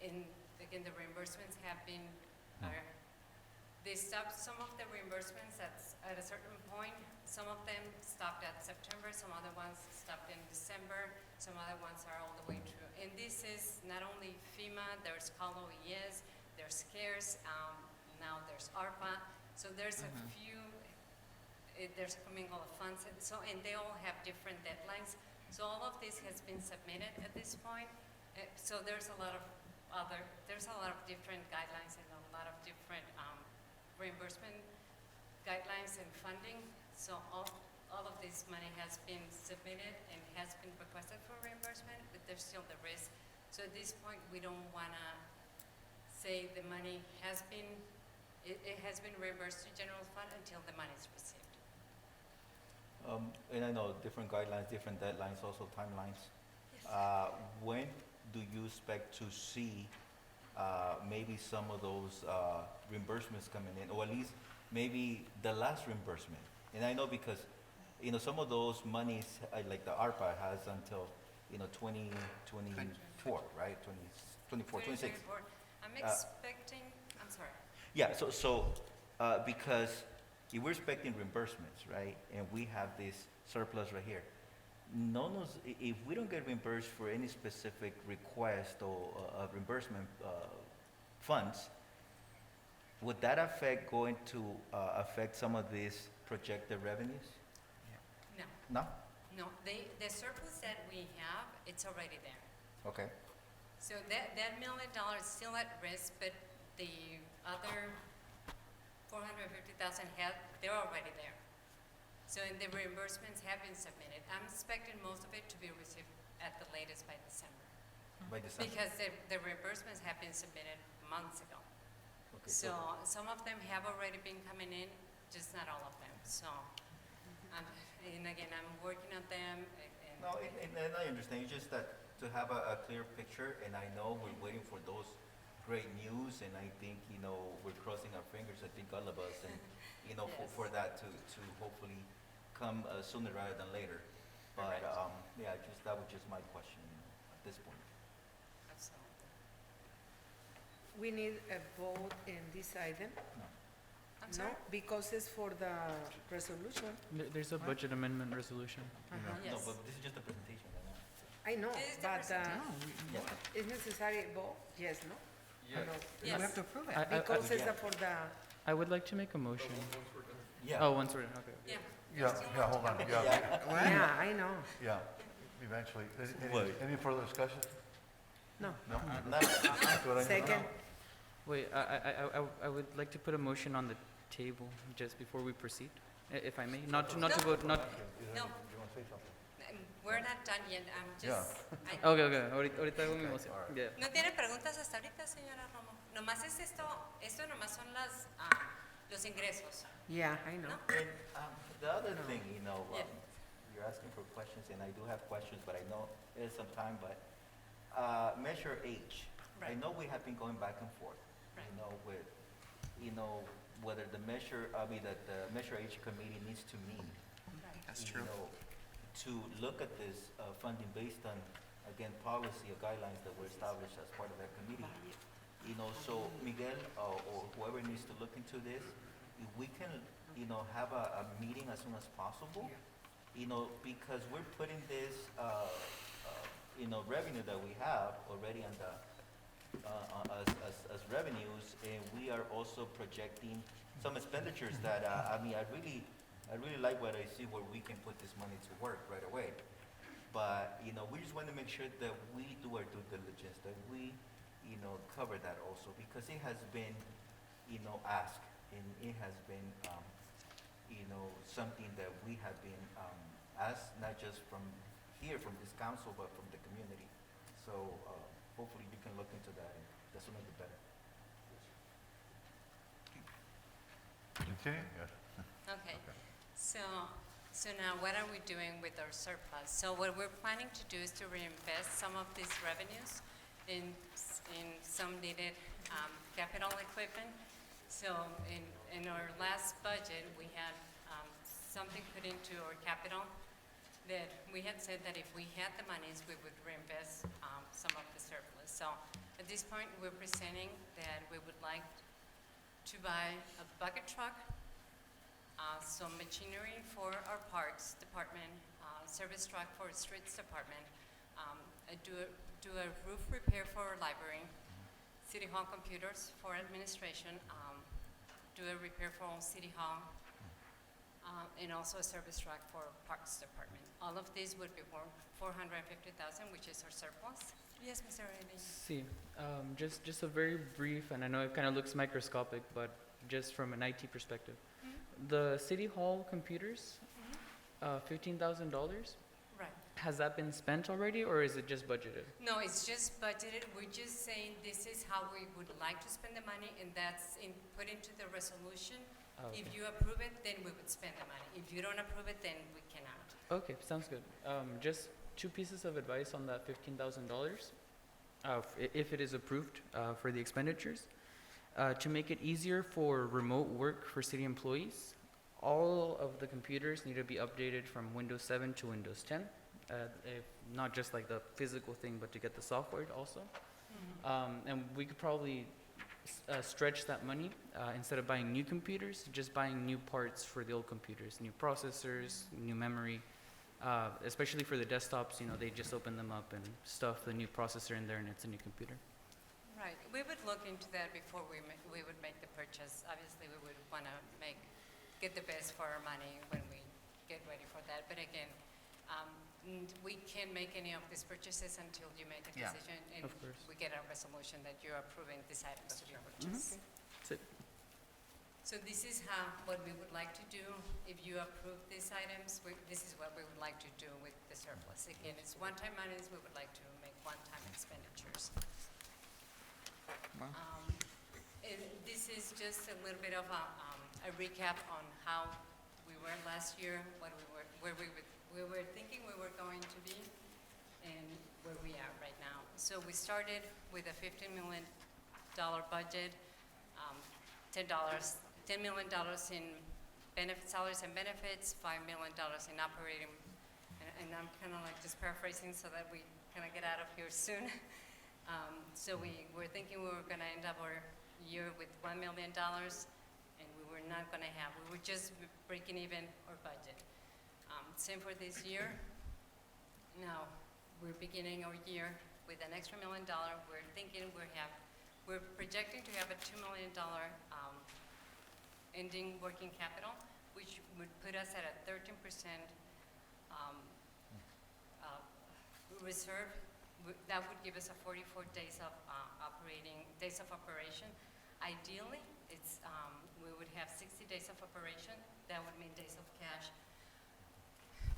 And again, the reimbursements have been, they stopped some of the reimbursements at a certain point. Some of them stopped at September, some other ones stopped in December, some other ones are all the way through. And this is not only FEMA, there's Call OES, there's CARES, now there's ARPA. So there's a few, there's a commingle of funds, and they all have different deadlines. So all of this has been submitted at this point. So there's a lot of different guidelines and a lot of different reimbursement guidelines and funding. So all of this money has been submitted and has been requested for reimbursement, but there's still the risk. So at this point, we don't wanna say the money has been, it has been reimbursed to general fund until the money is received. And I know different guidelines, different deadlines, also timelines. When do you expect to see maybe some of those reimbursements coming in, or at least maybe the last reimbursement? And I know because, some of those monies, like the ARPA has until, 2024, right? 2024, 26. I'm expecting, I'm sorry. Yeah, so because if we're expecting reimbursements, right, and we have this surplus right here, if we don't get reimbursed for any specific request or reimbursement funds, would that affect some of these projected revenues? No. No? No, the surplus that we have, it's already there. Okay. So that $1 million is still at risk, but the other 450,000 they're already there. So, and the reimbursements have been submitted. I'm expecting most of it to be received at the latest by December. By December? Because the reimbursements have been submitted months ago. Okay, So some of them have already been coming in, just not all of them. So, and again, I'm working on them. No, and I understand, it's just that to have a clear picture, and I know we're waiting for those great news, and I think, you know, we're crossing our fingers, I think all of us, and, you know, Yes. for that to hopefully come sooner rather than later. But, yeah, that was just my question, you know, at this point. Absolutely. We need a vote in this item? I'm No, sorry? because it's for the resolution. There's a budget amendment resolution. No, Yes. but this is just a presentation, right? I know, This is the but Yeah. is necessary vote? Yes, no? Yes. Or no? We have to approve it. Because it's Yeah. for the, I would like to make a motion. Yeah. Oh, once we're done, okay. Yeah. Yeah, hold on, yeah, yeah, I know. yeah, eventually. Wait. Any further discussion? No. No, Go not, ahead. Second. Wait, I would like to put a motion on the table just before we proceed, if I may. Not to vote, not. No. You want to say something? We're not done yet. I'm just. Okay, ahorita hago mi moción. Yeah. ¿No tiene preguntas hasta ahorita, señora Romo? Nomás es esto nomás son los ingresos. Yeah, I know. ¿No? And the other thing, you know, Yeah. you're asking for questions, and I do have questions, but I know it is some time, but Measure H, I Right. know we have been going back and forth, Right. you know, with, you know, whether that the Measure H committee needs to meet. That's you true. know, to look at this funding based on, again, policy or guidelines that were established as part of that committee. You know, so Miguel or whoever needs to look into this, if we can, you know, have a meeting as soon as possible, you know, because we're putting this, you know, revenue that we have already on the, as revenues, and we are also projecting some expenditures that, I mean, I really like what I see where we can put this money to work right away. But, you know, we just want to make sure that we do our due diligence, that we, you know, cover that also, because it has been, you know, asked, and it has been, you know, something that we have been asked, not just from here, from this council, but from the community. So hopefully you can look into that, and the sooner the better. Okay, yes. Okay. So now what are we doing with our surplus? So what we're planning to do is to reinvest some of these revenues in some needed capital equipment. So in our last budget, we had something put into our capital that we had said that if we had the monies, we would reinvest some of the surplus. So at this point, we're presenting that we would like to buy a bucket truck, some machinery for our parks department, service truck for streets department, do a roof repair for our library, city hall computers for administration, do a repair for all city hall, and also a service truck for parks department. All of these would be worth $450,000, which is our surplus. Yes, Mr. Reyes. See, just a very brief, and I know it kind of looks microscopic, but just from an IT perspective. The City Hall computers, $15,000, Right. has that been spent already, or is it just budgeted? No, it's just budgeted. We're just saying this is how we would like to spend the money, and that's put into the resolution. Oh, If okay. you approve it, then we would spend the money. If you don't approve it, then we cannot. Okay, sounds good. Just two pieces of advice on that $15,000, if it is approved for the expenditures. To make it easier for remote work for city employees, all of the computers need to be updated from Windows 7 to Windows 10. Not just like the physical thing, but to get the software also. And we could probably stretch that money instead of buying new computers, just buying new parts for the old computers, new processors, new memory. Especially for the desktops, you know, they just open them up and stuff the new processor in there, and it's a new computer. Right. We would look into that before we would make the purchase. Obviously, we would want to get the best for our money when we get ready for that. But again, we can't make any of these purchases until you make a Yeah. decision and Of course. we get a resolution that you're approving these items to be purchased. That's it. So this is what we would like to do. If you approve these items, this is what we would like to do with the surplus. Again, it's one-time monies, we would like to make one-time expenditures. This is just a little bit of a recap on how we were last year, where we were thinking we were going to be, and where we are right now. So we started with a $15 million budget, $10 million in salaries and benefits, $5 million in operating, and I'm kind of like just paraphrasing so that we kind of get out of here soon. So we were thinking we were going to end up our year with $1 million, and we were not going to have. We were just breaking even our budget. Same for this year. Now we're beginning our year with an extra $1 million. We're thinking we're projecting to have a $2 million ending working capital, which would put us at a 13% reserve. That would give us a 44 days of operation. Ideally, we would have 60 days of operation. That would mean days of cash.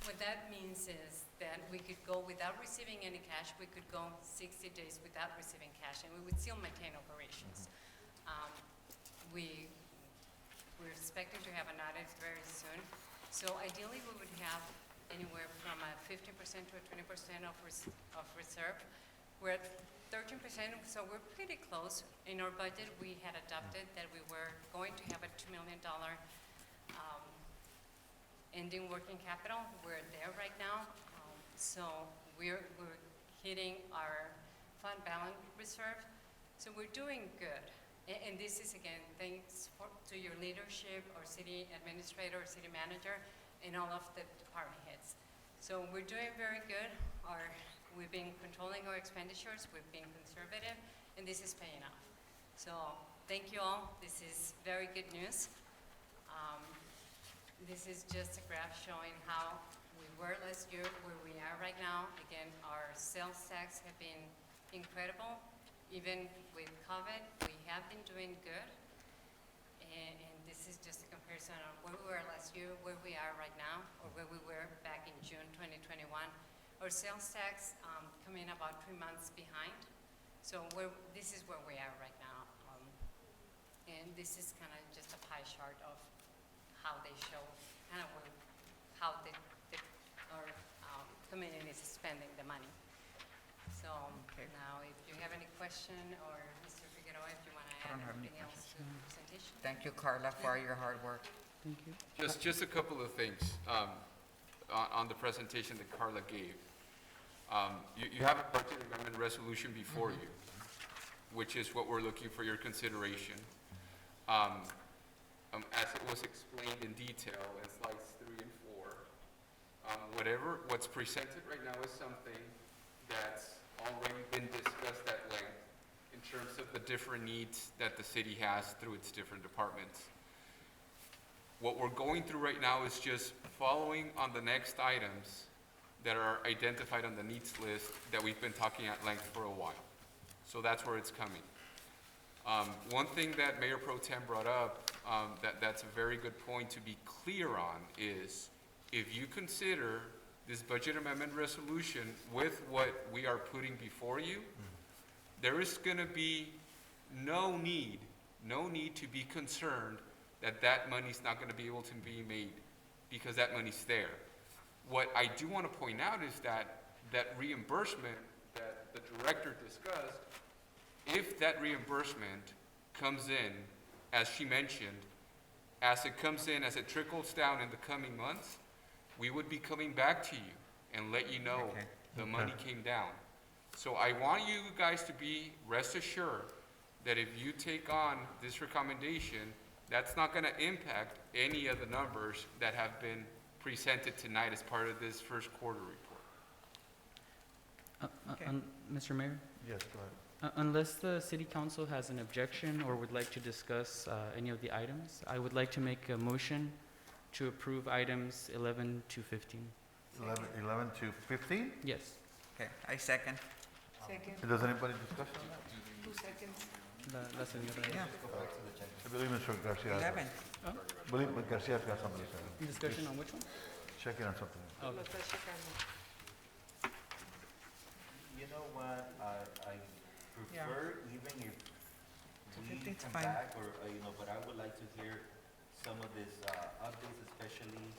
What that means is that we could go without receiving any cash. We could go 60 days without receiving cash, and we would still maintain operations. We're expecting to have an audit very soon. So ideally, we would have anywhere from a 15% to a 20% of reserve. We're at 13%, so we're pretty close. In our budget, we had adopted that we were going to have a $2 million ending working capital. We're there right now. So we're hitting our fund balance reserve. So we're doing good. And this is, again, thanks to your leadership, our city administrator, our city manager, and all of the department heads. So we're doing very good. We've been controlling our expenditures, we've been conservative, and this is paying off. So thank you all. This is very good news. This is just a graph showing how we were last year, where we are right now. Again, our sales tax have been incredible. Even with COVID, we have been doing good. And this is just a comparison of where we were last year, where we are right now, or where we were back in June 2021. Our sales tax coming about 3 months behind. So this is where we are right now. And this is kind of just a pie chart of how they show kind of how our community is spending the money. So now if you have any question, or Mr. Figueroa, if you want to add anything else to the presentation. Thank you, Carla, for your hard work. Thank you. Just a couple of things on the presentation that Carla gave. You have a budget amendment resolution before you, which is what we're looking for your consideration. As it was explained in detail in slides 3 and 4, what's presented right now is something that's already been discussed at length in terms of the different needs that the city has through its different departments. What we're going through right now is just following on the next items that are identified on the needs list that we've been talking at length for a while. So that's where it's coming. One thing that Mayor Pro Tem brought up that's a very good point to be clear on is if you consider this budget amendment resolution with what we are putting before you, there is going to be no need to be concerned that money's not going to be able to be made because that money's there. What I do want to point out is that reimbursement that the director discussed, if that reimbursement comes in, as she mentioned, as it trickles down in the coming months, we would be coming back to you and let you know the money came down. So I want you guys to be rest assured that if you take on this recommendation, that's not going to impact any of the numbers that have been presented tonight as part of this first quarter report. Mr. Mayor? Yes, go ahead. Unless the city council has an objection or would like to discuss any of the items, I would like to make a motion to approve items 11 to 15. 11 to 15? Yes. Okay, I second. Does anybody discuss on that? 2 seconds. La señora. Yeah. I believe Mr. Garcia. 11. Oh, I believe Garcia's got something to say. discussion on which one? Checking on something. Oh, Lo está checando. You know what, I Yeah. prefer even if So we 15 's come fine. back or, but I would like to hear some of these, updates, especially,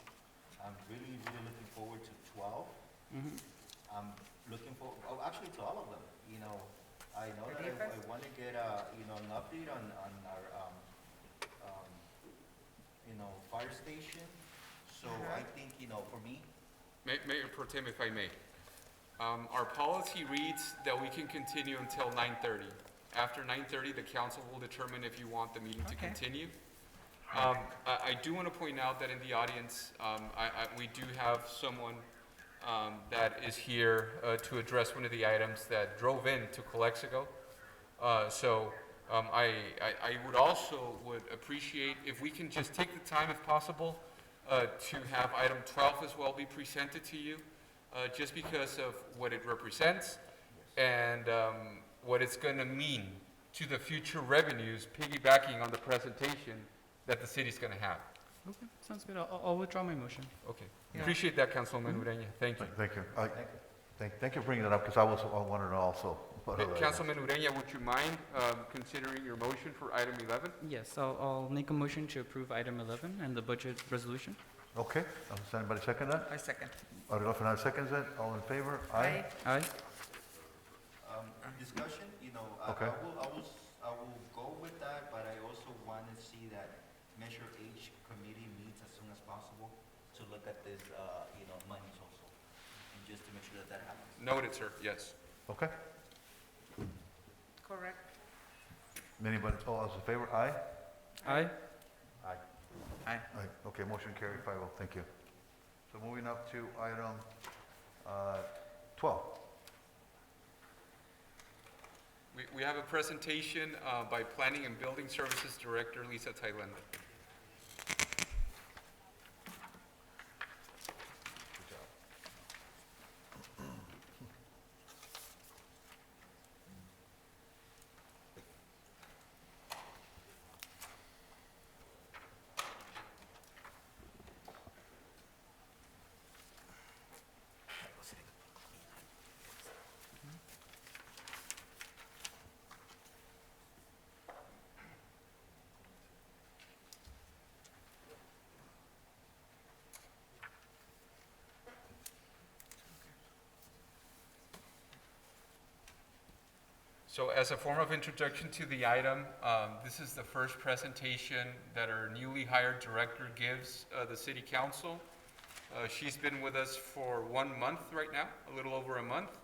I'm really, really looking forward to 12. mhm. I'm looking for, actually to all of them, I know that Tarifas? I want to get, an update on our, fire station. So I think, for me, Mayor Pro Tem, if I may. Our policy reads that we can continue until 9:30. After 9:30, the council will determine if you want the meeting to Okay. continue. I do want to point out that in the audience, we do have someone that is here to address one of the items that drove into Calexico. I would also appreciate if we can just take the time, if possible, to have item 12 as well be presented to you, just because of what it represents and what it's going to mean to the future revenues, piggybacking on the presentation that the city's going to have. Okay, sounds good. I'll withdraw my motion. Okay. Yeah. Appreciate that, Councilman Ureña. Thank you. Thank you. Thank you for bringing it up, because I wanted to know also. what other items. Councilman Ureña, would you mind considering your motion for item 11? Yes, I'll make a motion to approve item 11 and the budget resolution. Okay, does anybody second that? I second. Ariel Fernandez seconds it. All in favor? Aye. Aye. discussion, Okay. I will go with that, but I also want to see that Measure H committee meets as soon as possible to look at this, monies also, and just to make sure that that happens. Noted, sir. Yes. Okay. Correct. Anybody, all those in favor? Aye? Aye. Aye. Aye. Aye. Okay, motion carried 5-0. Thank you. So moving up to item 12. We have a presentation by Planning and Building Services Director Lisa Tailenda. So as a form of introduction to the item, this is the first presentation that our newly hired director gives the city council. She's been with us for 1 month right now, a little over a month.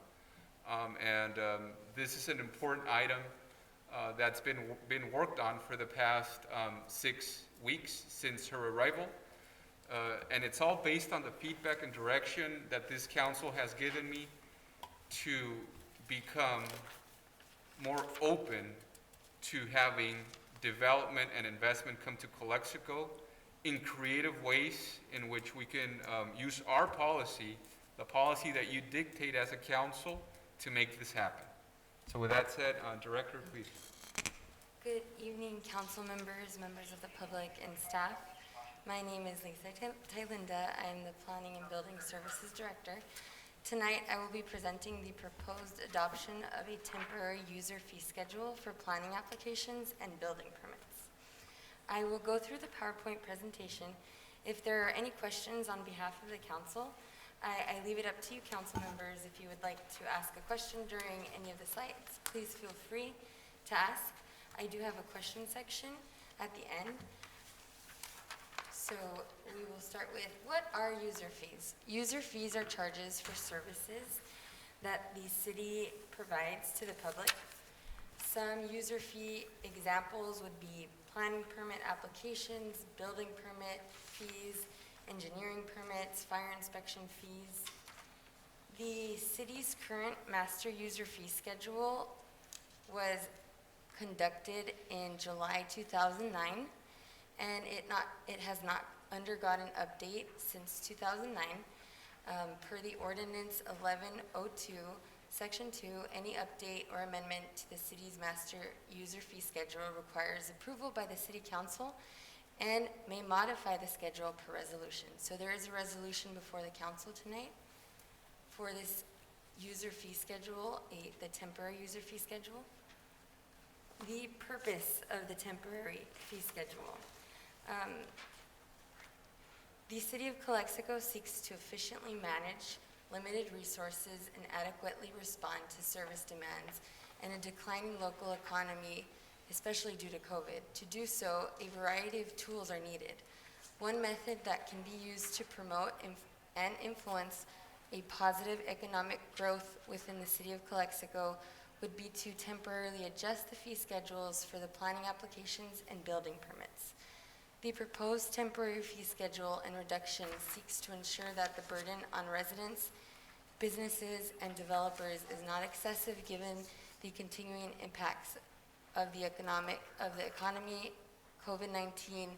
This is an important item that's been worked on for the past 6 weeks since her arrival. And it's all based on the feedback and direction that this council has given me to become more open to having development and investment come to Calexico in creative ways in which we can use our policy, the policy that you dictate as a council, to make this happen. So with that said, Director, please. Good evening, council members, members of the public, and staff. My name is Lisa Tailenda. I am the Planning and Building Services Director. Tonight, I will be presenting the proposed adoption of a temporary user fee schedule for planning applications and building permits. I will go through the PowerPoint presentation. If there are any questions on behalf of the council, I leave it up to you, council members. If you would like to ask a question during any of the slides, please feel free to ask. I do have a question section at the end. So we will start with, what are user fees? User fees are charges for services that the city provides to the public. Some user fee examples would be planning permit applications, building permit fees, engineering permits, fire inspection fees. The city's current master user fee schedule was conducted in July 2009. And it has not undergone an update since 2009. Per the ordinance 1102, Section 2, any update or amendment to the city's master user fee schedule requires approval by the city council and may modify the schedule per resolution. So there is a resolution before the council tonight for this user fee schedule, the temporary user fee schedule. The purpose of the temporary fee schedule. The City of Calexico seeks to efficiently manage limited resources and adequately respond to service demands and a declining local economy, especially due to COVID. To do so, a variety of tools are needed. One method that can be used to promote and influence a positive economic growth within the City of Calexico would be to temporarily adjust the fee schedules for the planning applications and building permits. The proposed temporary fee schedule and reduction seeks to ensure that the burden on residents, businesses, and developers is not excessive given the continuing impacts of the economy, COVID-19,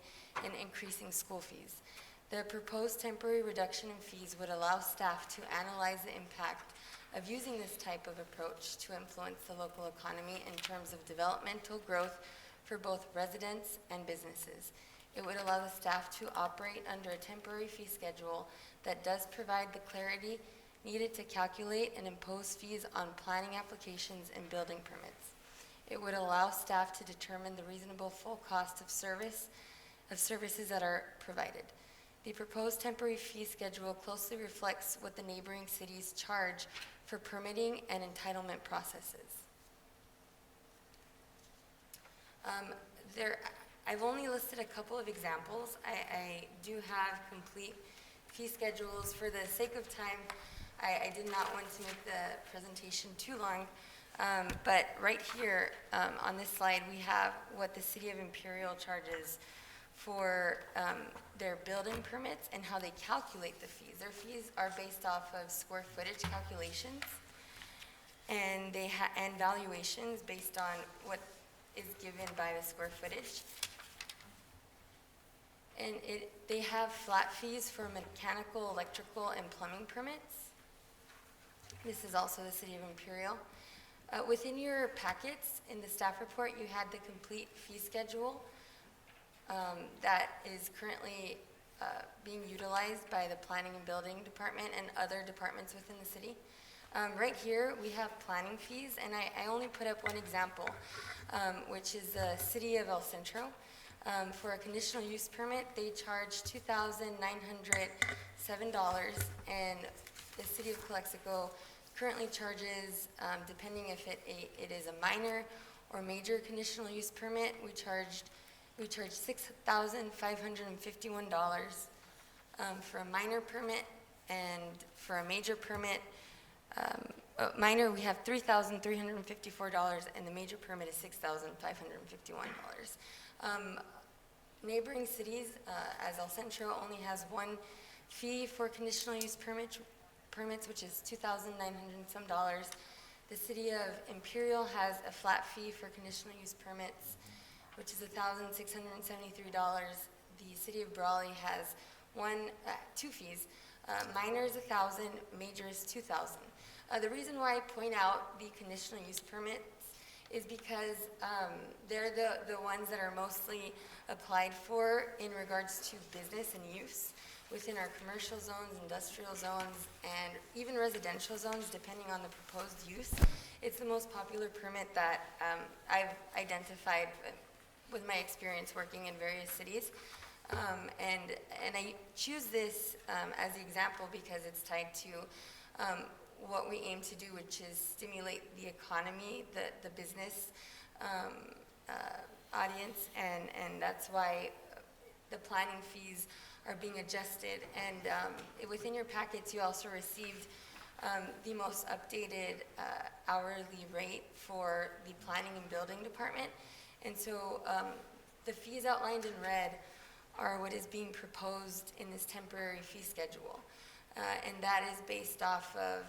and increasing school fees. The proposed temporary reduction in fees would allow staff to analyze the impact of using this type of approach to influence the local economy in terms of developmental growth for both residents and businesses. It would allow the staff to operate under a temporary fee schedule that does provide the clarity needed to calculate and impose fees on planning applications and building permits. It would allow staff to determine the reasonable full cost of services that are provided. The proposed temporary fee schedule closely reflects what the neighboring cities charge for permitting and entitlement processes. I've only listed a couple of examples. I do have complete fee schedules. For the sake of time, I did not want to make the presentation too long, but right here on this slide, we have what the City of Imperial charges for their building permits and how they calculate the fees. Their fees are based off of square footage calculations, and and valuations based on what is given by the square footage. And they have flat fees for mechanical, electrical, and plumbing permits. This is also the City of Imperial. Within your packets in the staff report, you had the complete fee schedule that is currently being utilized by the Planning and Building Department and other departments within the city. Right here, we have planning fees, and I only put up one example, which is the City of El Centro. For a conditional use permit, they charge $2,907, and the City of Calexico currently charges, depending if it is a minor or major conditional use permit, we charge $6,551 for a minor permit, and for a major permit, minor we have $3,354, and the major permit is $6,551. Neighboring cities, as El Centro, only has one fee for conditional use permits, which is $2,900 and some. The City of Imperial has a flat fee for conditional use permits, which is $1,673. The City of Brawley has two fees. Minor is $1,000, major is $2,000. The reason why I point out the conditional use permits is because they're the ones that are mostly applied for in regards to business and use within our commercial zones, industrial zones, and even residential zones, depending on the proposed use. It's the most popular permit that I've identified with my experience working in various cities. And I choose this as the example because it's tied to what we aim to do, which is stimulate the economy, the business audience, and that's why the planning fees are being adjusted. And within your packets, you also received the most updated hourly rate for the planning and building department. And so the fees outlined in red are what is being proposed in this temporary fee schedule. And that is based off of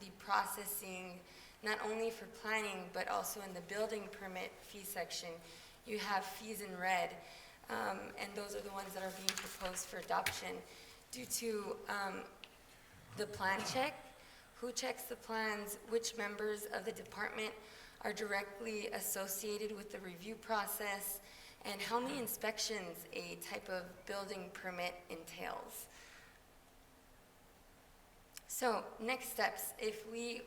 the processing, not only for planning, but also in the building permit fee section. You have fees in red, and those are the ones that are being proposed for adoption due to the plan check who checks the plans, which members of the department are directly associated with the review process, and how many inspections a type of building permit entails. So, next steps. If we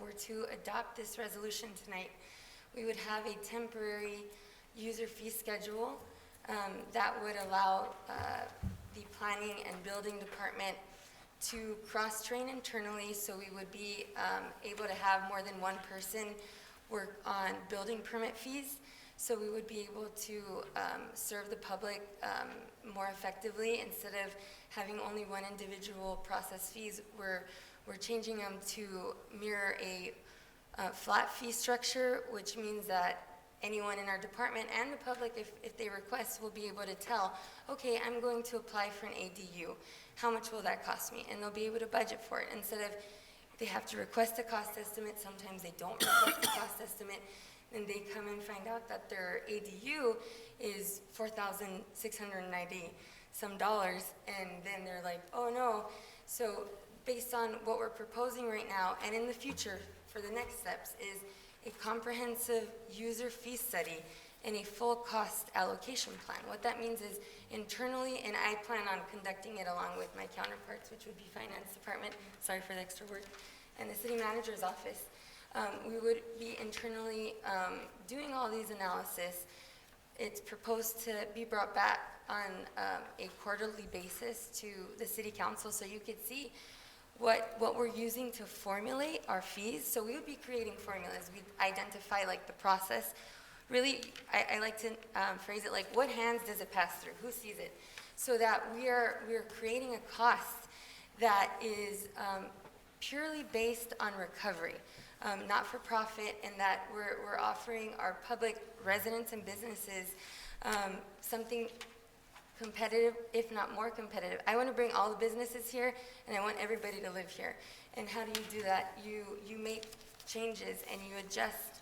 were to adopt this resolution tonight, we would have a temporary user fee schedule that would allow the planning and building department to cross-train internally, so we would be able to have more than one person work on building permit fees. So we would be able to serve the public more effectively. Instead of having only one individual process fees, we're changing them to mirror a flat fee structure, which means that anyone in our department and the public, if they request, will be able to tell, okay, I'm going to apply for an ADU. How much will that cost me? And they'll be able to budget for it. Instead of they have to request a cost estimate, sometimes they don't request a cost estimate, and they come and find out that their ADU is $4,690 some dollars, and then they're like, oh no. So based on what we're proposing right now, and in the future for the next steps, is a comprehensive user fee study and a full cost allocation plan. What that means is internally, and I plan on conducting it along with my counterparts, which would be finance department, sorry for the extra word, and the city manager's office. We would be internally doing all these analysis. It's proposed to be brought back on a quarterly basis to the city council, so you could see what we're using to formulate our fees. So we would be creating formulas. We'd identify like the process. Really, I like to phrase it like, what hands does it pass through? Who sees it? So that we're creating a cost that is purely based on recovery, not for profit, and that we're offering our public residents and businesses something competitive, if not more competitive. I want to bring all the businesses here, and I want everybody to live here. And how do you do that? You make changes and you adjust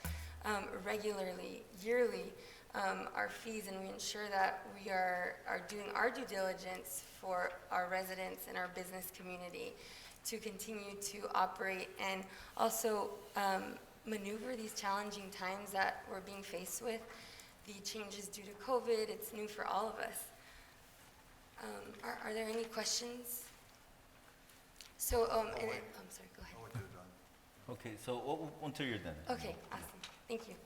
regularly, yearly, our fees, and we ensure that we are doing our due diligence for our residents and our business community to continue to operate and also maneuver these challenging times that we're being faced with. The changes due to COVID, it's new for all of us. Are there any questions? So, I'm sorry, go ahead. Okay, so until you're done. Okay, awesome, thank you.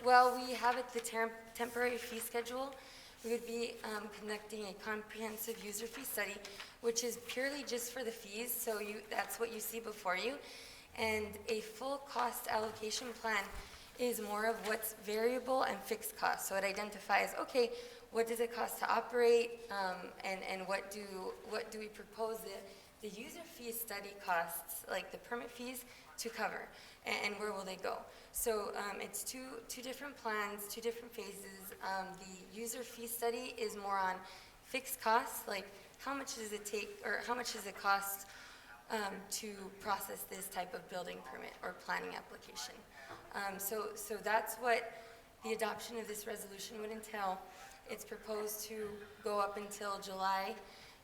While we have it, the temporary fee schedule, we would be conducting a comprehensive user fee study, which is purely just for the fees, so that's what you see before you. And a full cost allocation plan is more of what's variable and fixed costs. So it identifies, okay, what does it cost to operate, and what do we propose the user fee study costs, like the permit fees, to cover, and where will they go? So it's two different plans, two different phases. The user fee study is more on fixed costs, like how much does it take, or how much does it cost to process this type of building permit or planning application. So that's what the adoption of this resolution would entail. It's proposed to go up until July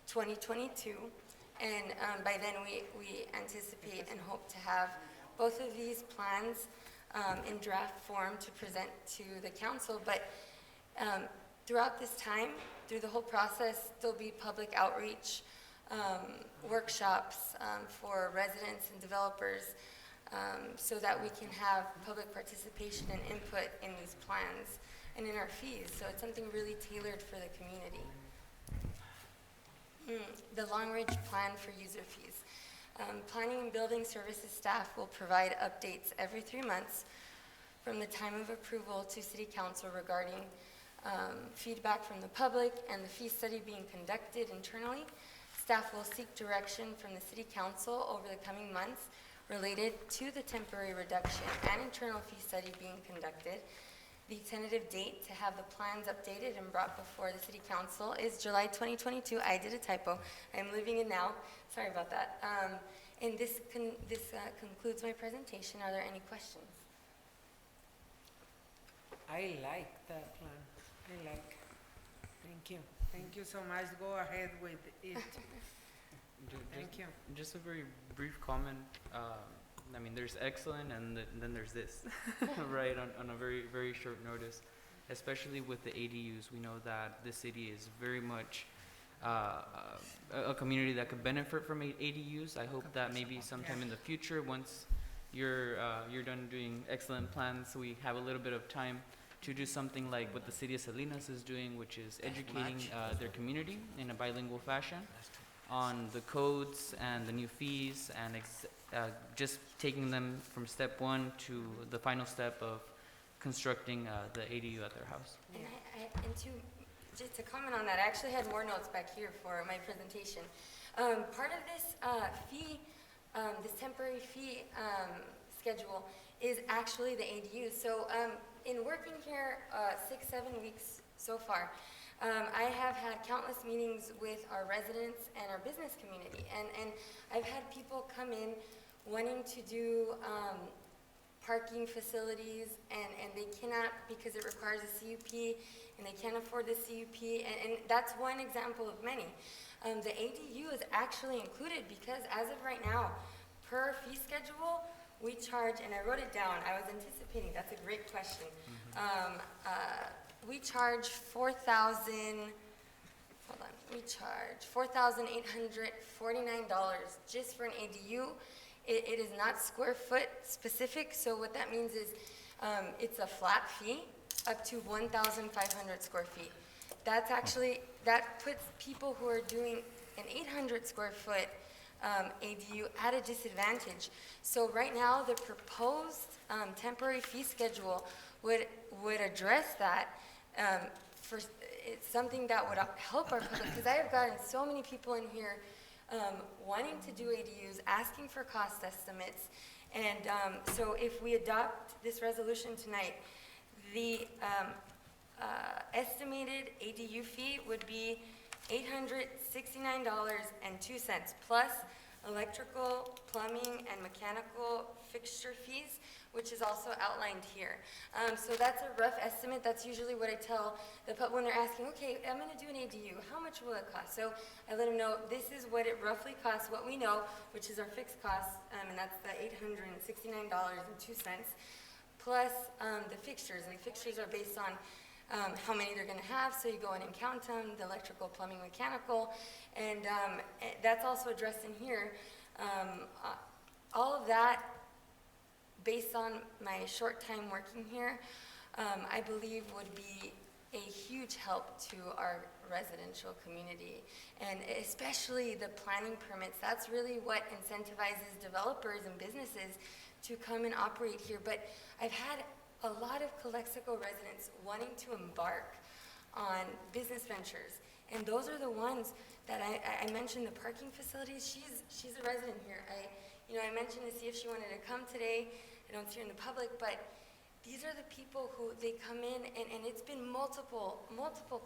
2022, and by then we anticipate and hope to have both of these plans in draft form to present to the council. But throughout this time, through the whole process, there'll be public outreach, workshops for residents and developers, so that we can have public participation and input in these plans and in our fees. So it's something really tailored for the community. The long-range plan for user fees. Planning and building services staff will provide updates every 3 months from the time of approval to City Council regarding feedback from the public and the fee study being conducted internally. Staff will seek direction from the City Council over the coming months related to the temporary reduction and internal fee study being conducted. The tentative date to have the plans updated and brought before the City Council is July 2022. I did a typo. I'm living in now. Sorry about that. And this concludes my presentation. Are there any questions? I like that plan. I like. Thank you. Thank you so much. Go ahead with it. Thank you. Just a very brief comment. I mean, there's excellent, and then there's this, right? On a very, very short notice, especially with the ADUs, we know that the city is very much a community that could benefit from ADUs. I hope that maybe sometime in the future, once you're done doing excellent plans, we have a little bit of time to do something like what the city of Salinas is doing, which is educating their community in a bilingual fashion on the codes and the new fees, and just taking them from step one to the final step of constructing the ADU at their house. And just to comment on that, I actually had more notes back here for my presentation. Part of this fee, this temporary fee schedule is actually the ADU. So in working here 6-7 weeks so far, I have had countless meetings with our residents and our business community, and I've had people come in wanting to do parking facilities, and they cannot because it requires a CUP, and they can't afford the CUP, and that's one example of many. The ADU is actually included because as of right now, per fee schedule, we charge, and I wrote it down, I was anticipating, that's a great question. We charge we charge $4,849 just for an ADU. It is not square foot specific, so what that means is it's a flat fee up to 1,500 square feet. That's actually, that puts people who are doing an 800 square foot ADU at a disadvantage. So right now, the proposed temporary fee schedule would address that. It's something that would help our public, because I have gotten so many people in here wanting to do ADUs, asking for cost estimates, and so if we adopt this resolution tonight, the estimated ADU fee would be $869.02 plus electrical, plumbing, and mechanical fixture fees, which is also outlined here. So that's a rough estimate. That's usually what I tell the public when they're asking, okay, I'm going to do an ADU. How much will it cost? So I let them know this is what it roughly costs, what we know, which is our fixed cost, and that's the $869.02, plus the fixtures. And the fixtures are based on how many they're going to have, so you go in and count them, the electrical, plumbing, mechanical, and that's also addressed in here. All of that, based on my short time working here, I believe would be a huge help to our residential community, and especially the planning permits. That's really what incentivizes developers and businesses to come and operate here. But I've had a lot of Calexico residents wanting to embark on business ventures, and those are the ones that I mentioned, the parking facilities. She's a resident here. I mentioned to see if she wanted to come today. I don't see her in the public, but these are the people who they come in, and it's been multiple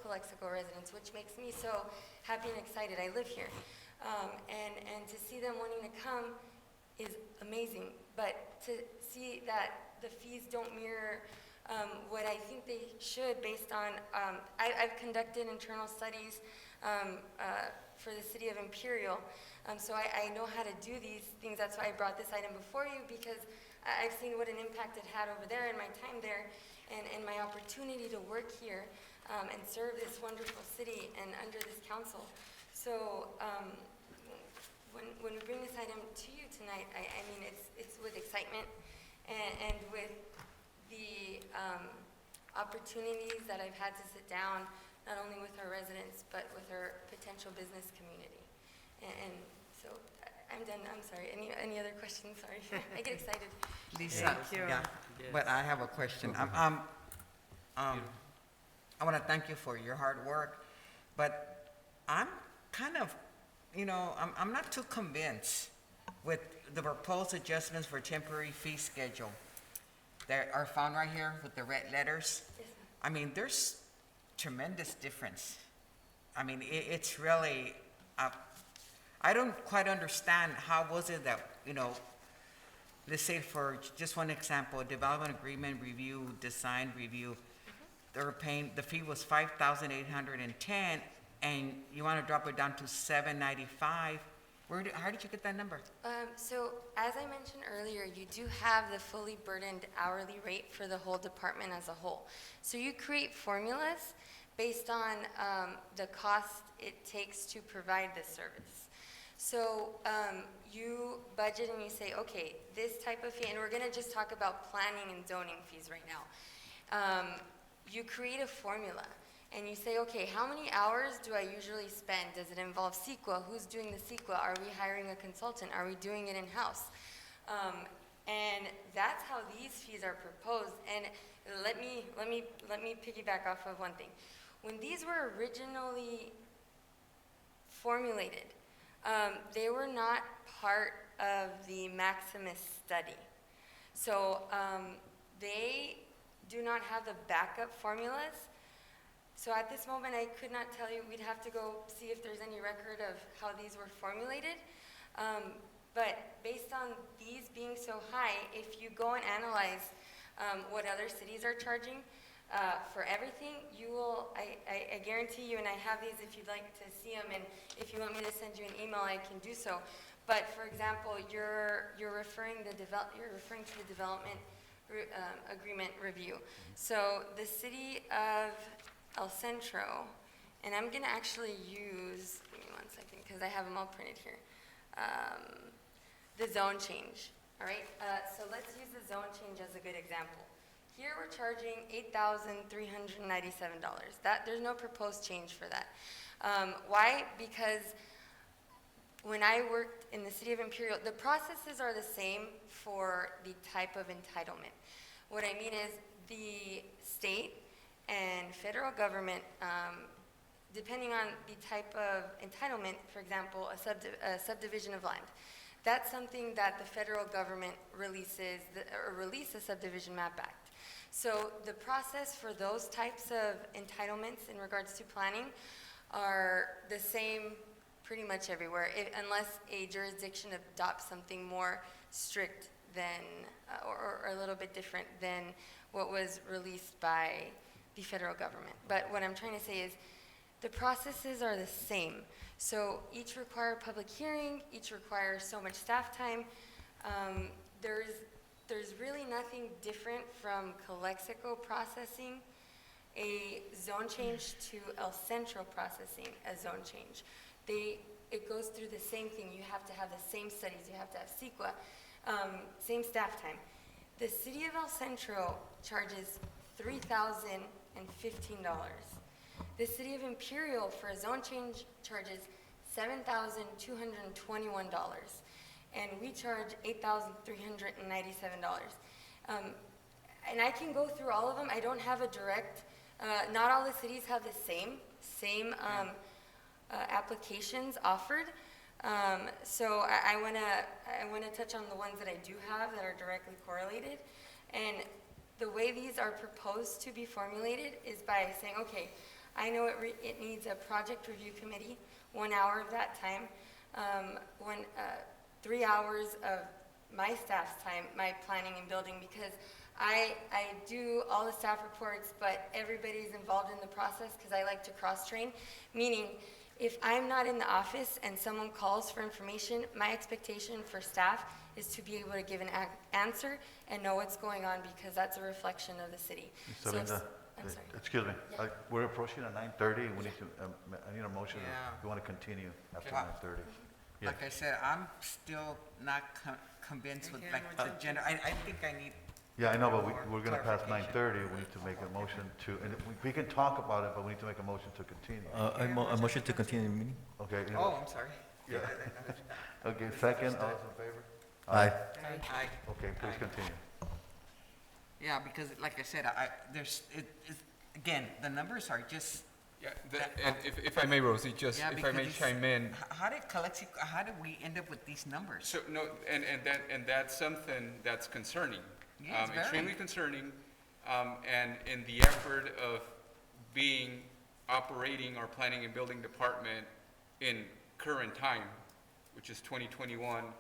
Calexico residents, which makes me so happy and excited. I live here, and to see them wanting to come is amazing. But to see that the fees don't mirror what I think they should, based on I've conducted internal studies for the city of Imperial, so I know how to do these things. That's why I brought this item before you, because I've seen what an impact it had over there in my time there, and my opportunity to work here and serve this wonderful city and under this council. So when we bring this item to you tonight, I mean, it's with excitement and with the opportunities that I've had to sit down, not only with our residents, but with our potential business community. And so I'm done. I'm sorry. Any other questions? Sorry. I get excited. Lisa, yeah, but I have a question. I want to thank you for your hard work, but I'm kind of, I'm not too convinced with the proposed adjustments for temporary fee schedule that are found right here with the red letters. I mean, there's tremendous difference. I mean, it's really, I don't quite understand how was it that, let's say for just one example, development agreement review, design review, they were paying, the fee was $5,810, and you want to drop it down to $795, How did you get that number? So as I mentioned earlier, you do have the fully burdened hourly rate for the whole department as a whole. So you create formulas based on the cost it takes to provide this service. So you budget and you say, okay, this type of fee, and we're gonna just talk about planning and zoning fees right now. You create a formula and you say, okay, how many hours do I usually spend? Does it involve CEQA? Who's doing the CEQA? Are we hiring a consultant? Are we doing it in-house? And that's how these fees are proposed. And let me piggyback off of one thing. When these were originally formulated, they were not part of the Maximus study. So they do not have the backup formulas. So at this moment, I could not tell you. We'd have to go see if there's any record of how these were formulated. But based on these being so high, if you go and analyze what other cities are charging for everything, you will, I guarantee you, and I have these if you'd like to see them, and if you want me to send you an email, I can do so. But for example, you're referring to the development agreement review. So the city of El Centro, and I'm gonna actually use, give me 1 second, because I have them all printed here. The zone change, all right? So let's use the zone change as a good example. Here we're charging $8,397. There's no proposed change for that. Why? Because when I worked in the city of Imperial, the processes are the same for the type of entitlement. What I mean is the state and federal government, depending on the type of entitlement, for example, a subdivision of land, that's something that the federal government releases, release a subdivision map act. So the process for those types of entitlements in regards to planning are the same pretty much everywhere, unless a jurisdiction adopts something more strict than, or a little bit different than what was released by the federal government. But what I'm trying to say is the processes are the same. So each require public hearing, each requires so much staff time. There's really nothing different from Calexico processing a zone change to El Centro processing a zone change. It goes through the same thing. You have to have the same studies. You have to have CEQA, same staff time. The city of El Centro charges $3,015. The city of Imperial for a zone change charges $7,221. And we charge $8,397. And I can go through all of them. I don't have a direct, not all the cities have the same applications offered. So I wanna touch on the ones that I do have that are directly correlated. And the way these are proposed to be formulated is by saying, okay, I know it needs a project review committee, 1 hour of that time, 3 hours of my staff's time, my planning and building, because I do all the staff reports, but everybody's involved in the process because I like to cross-train, meaning if I'm not in the office and someone calls for information, my expectation for staff is to be able to give an answer and know what's going on, because that's a reflection of the city. Mr. Linda, I'm sorry. excuse me. Yeah. We're approaching at 9:30. We need to, I need a motion Yeah. if you want to continue after Okay. 9:30. Yeah. Like I said, I'm still not convinced with like the gender. I think I need. Yeah, I know, but more we're going to pass clarification. 9:30. We need to make a motion to, and we can talk about it, but we need to make a motion to continue. A motion to continue the meeting? Okay. Oh, I'm sorry. Yeah. Okay, second, all those in favor? Aye. Aye. Okay, please Aye. continue. Yeah, because like I said, again, the numbers are just. Yeah, and if I may, Rosie, just Yeah, if I may because chime in. How did we end up with these numbers? So, no, and that's something that's concerning. Yeah, it's very. Extremely concerning, and in the effort of operating our planning and building department in current time, which is 2021,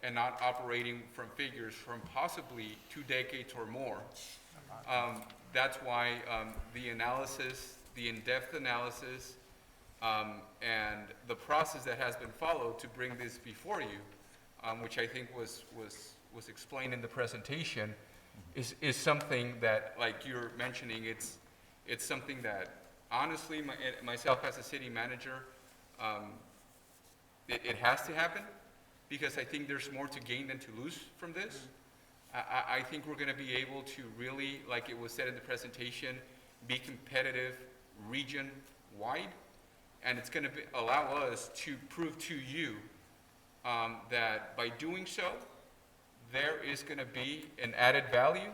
and not operating from figures from possibly 2 decades or more. That's why the analysis, the in-depth analysis, And the process that has been followed to bring this before you, which I think was explained in the presentation, is something that, like you're mentioning, it's something that honestly, myself as a city manager, it has to happen, because I think there's more to gain than to lose from this. I think we're gonna be able to really, like it was said in the presentation, be competitive region-wide, and it's gonna allow us to prove to you that by doing so, there is gonna be an added value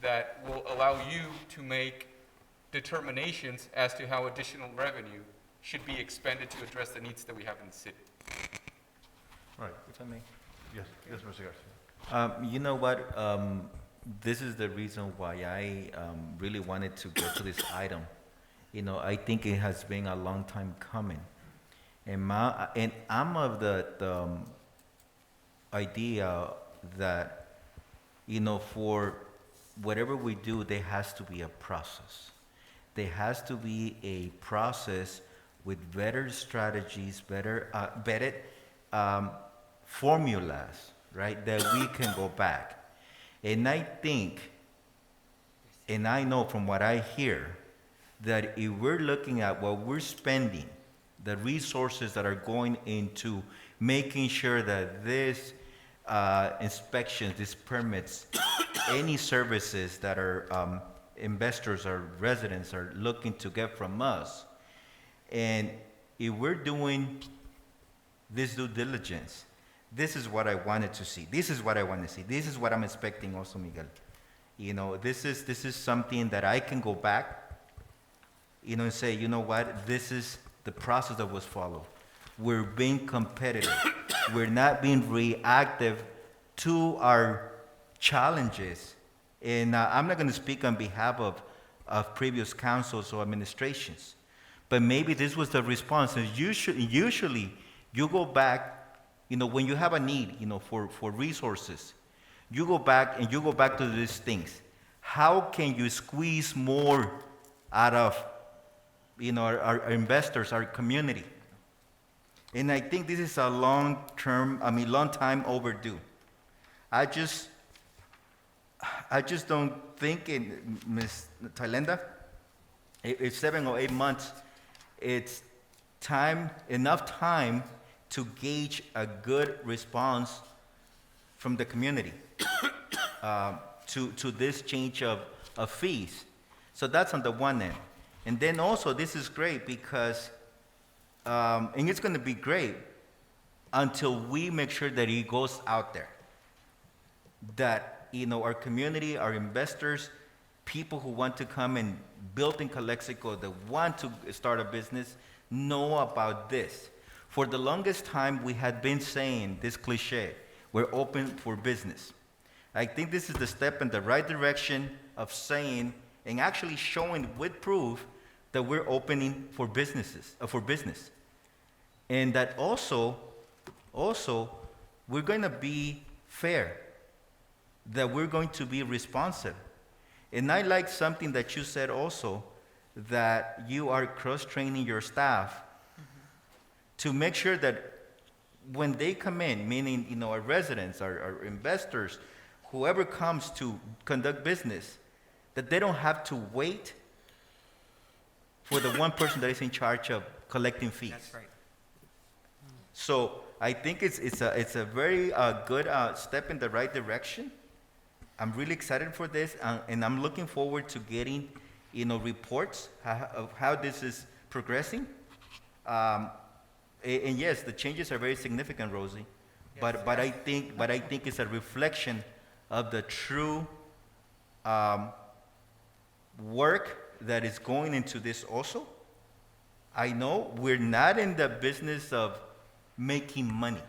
that will allow you to make determinations as to how additional revenue should be expended to address the needs that we have in the city. Right. If I may. Yes, yes, Mr. Garcia. You know what? This is the reason why I really wanted to go to this item. You know, I think it has been a long time coming. And I'm of the idea that, you know, for whatever we do, there has to be a process. There has to be a process with better strategies, better formulas, right, that we can go back. And I think, and I know from what I hear, that if we're looking at what we're spending, the resources that are going into making sure that this inspections, these permits, any services that our investors or residents are looking to get from us, and if we're doing this due diligence, this is what I wanted to see. This is what I want to see. This is what I'm expecting also, Miguel. You know, this is something that I can go back, you know, and say, you know what, this is the process that was followed. We're being competitive. We're not being reactive to our challenges. And I'm not going to speak on behalf of previous councils or administrations, but maybe this was the response. And usually you go back, you know, when you have a need, you know, for resources, you go back to these things. How can you squeeze more out of, you know, our investors, our community? And I think this is a long time overdue. I just don't think, Ms. Thailenda, it's 7 or 8 months. It's enough time to gauge a good response from the community to this change of fees. So that's on the one end. And then also, this is great because, and it's going to be great until we make sure that it goes out there. That, you know, our community, our investors, people who want to come and build in Calexico, that want to start a business, know about this. For the longest time, we had been saying this cliche, we're open for business. I think this is the step in the right direction of saying and actually showing with proof that we're opening for business. And that also, we're going to be fair, that we're going to be responsive. And I like something that you said also, that you are cross-training your staff to make sure that when they come in, meaning, you know, our residents, our investors, whoever comes to conduct business, that they don't have to wait for the one person that is in charge of collecting fees. That's right. So I think it's a very good step in the right direction. I'm really excited for this, and I'm looking forward to getting, you know, reports of how this is progressing. And yes, the changes are very significant, Rosie. Yes, but I think it's a reflection of the true work that is going into this also. I know we're not in the business of making money.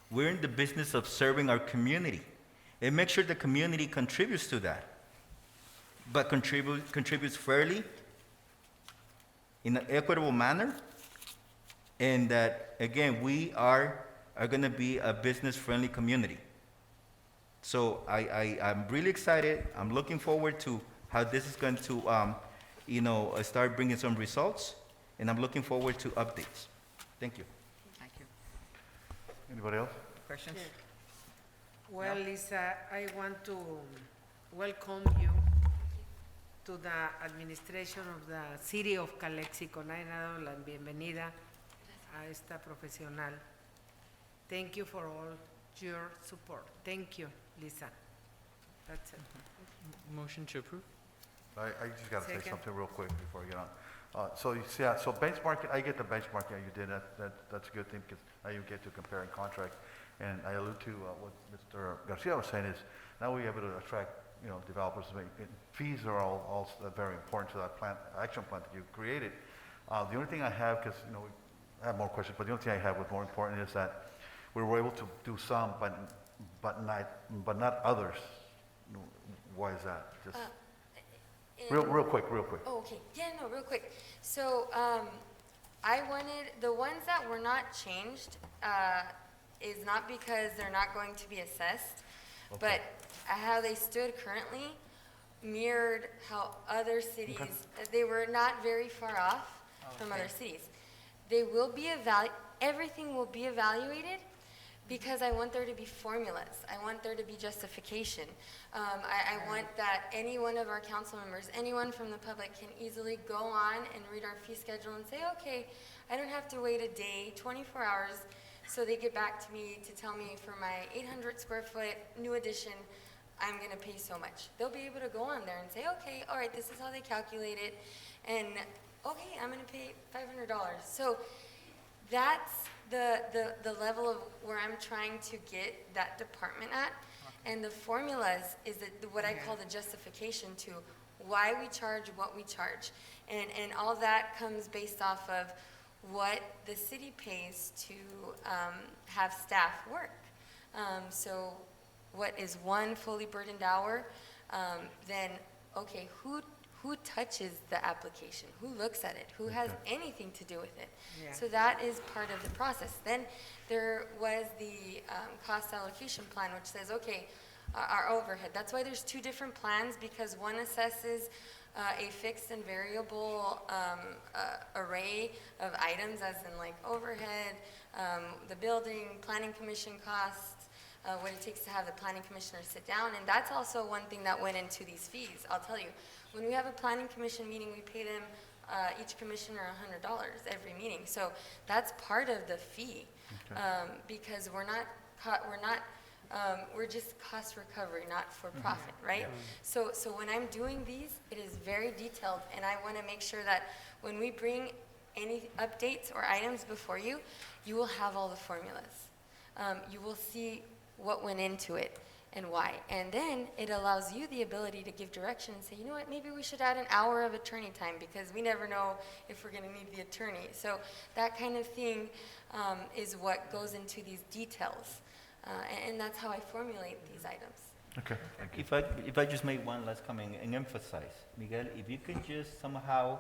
We're in the business of serving our community and make sure the community contributes to that, but contributes fairly, in an equitable manner, and that, again, we are going to be a business-friendly community. So I'm really excited. I'm looking forward to how this is going to, start bringing some results. and I'm looking forward to updates. Thank you. Thank you. Anybody else? Questions? Well, Lisa, I want to welcome you to the administration of the City of Calexico. Le he dado la bienvenida a esta profesional. Thank you for all your support. Thank you, Lisa. That's it. Motion to approve? I just gotta say Second. something real quick before I get on. So you see, so benchmarking, I get the benchmarking that you did, that's a good thing, because now you get to compare and contract. And I allude to what Mr. Garcia was saying is, now we're able to attract, developers. Fees are all very important to that action plan that you created. The only thing I have, because, I have more questions, but the only thing I have with more important is that we were able to do some, but not others. Why is that? Just real quick. Oh, okay. Yeah, no, real quick. So, I wanted, the ones that were not changed, is not because they're not going to be assessed, but how they stood currently mirrored how other cities, they were not very far off from other cities. They will be everything will be evaluated, because I want there to be formulas. I want there to be justification. I want that any one of our council members, anyone from the public can easily go on and read our fee schedule and say, okay, I don't have to wait a day, 24 hours, so they get back to me to tell me for my 800 square foot new addition, I'm gonna pay so much. They'll be able to go on there and say, okay, all right, this is how they calculate it, and okay, I'm gonna pay $500. So that's the level of where I'm trying to get that department at. And the formulas is what I call the justification to why we charge what we charge. And all that comes based off of what the city pays to have staff work. So what is one fully burdened hour? Then, okay, who touches the application? Who looks at it? Who has anything to do with it? Yeah. So that is part of the process. Then there was the cost allocation plan, which says, okay, our overhead. That's why there's two different plans, because one assesses a fixed and variable array of items, as in like overhead, the building, planning commission costs, what it takes to have the planning commissioner sit down. And that's also one thing that went into these fees. I'll tell you, when we have a planning commission meeting, we pay them, each commissioner $100 every meeting. So that's part of the fee, because we're just cost recovery, not for profit, right? So when I'm doing these, it is very detailed, and I want to make sure that when we bring any updates or items before you, you will have all the formulas. You will see what went into it and why. And then it allows you the ability to give direction and say, you know what, maybe we should add an hour of attorney time, because we never know if we're going to need the attorney. So that kind of thing is what goes into these details. And that's how I formulate these items. Okay, thank you. If I just make one last comment and emphasize, Miguel, if you can just somehow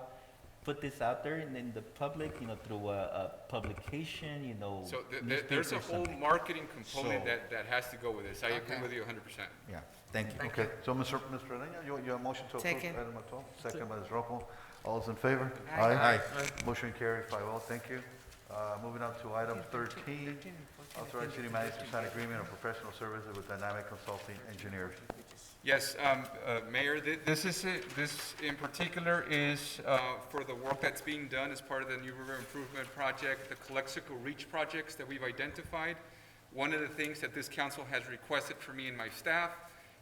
put this out there in the public, through a publication, So there's a newspaper or whole something. marketing component So- that has to go with this. I agree with you 100%. Yeah, thank you. Okay, so Mr. Arena, you have a motion to approve Second. item 12? Second by Ms. Rojo. All those in favor? Aye. Motion carried 5-0, thank you. Moving on to item 13, authorize city manager to sign agreement of professional services with Dynamic Consulting Engineers. Yes, Mayor, this in particular is for the work that's being done as part of the New River Improvement Project, the Calexico Reach projects that we've identified. One of the things that this council has requested for me and my staff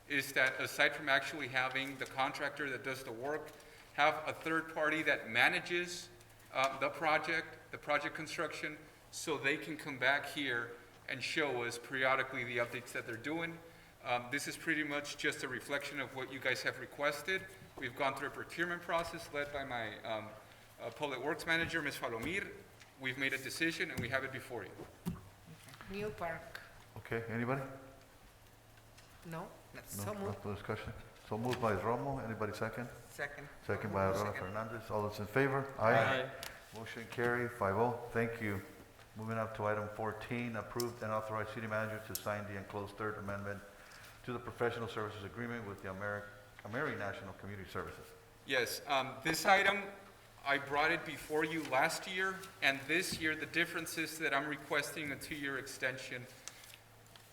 is that, aside from actually having the contractor that does the work, have a third party that manages the project construction, so they can come back here and show us periodically the updates that they're doing. This is pretty much just a reflection of what you guys have requested. We've gone through a procurement process led by my Public Works Manager, Ms. Falomir. We've made a decision, and we have it before you. New Park. Okay, anybody? No? No, So no moved. further discussion? So moved by Romo, anybody second? Second. Second by Aurora Fernandez, all those in favor? Aye. Motion carried 5-0, thank you. Moving up to item 14, approved and authorized city manager to sign the enclosed third amendment to the professional services agreement with the Ameri National Community Services. Yes, this item, I brought it before you last year, and this year, the difference is that I'm requesting a 2-year extension.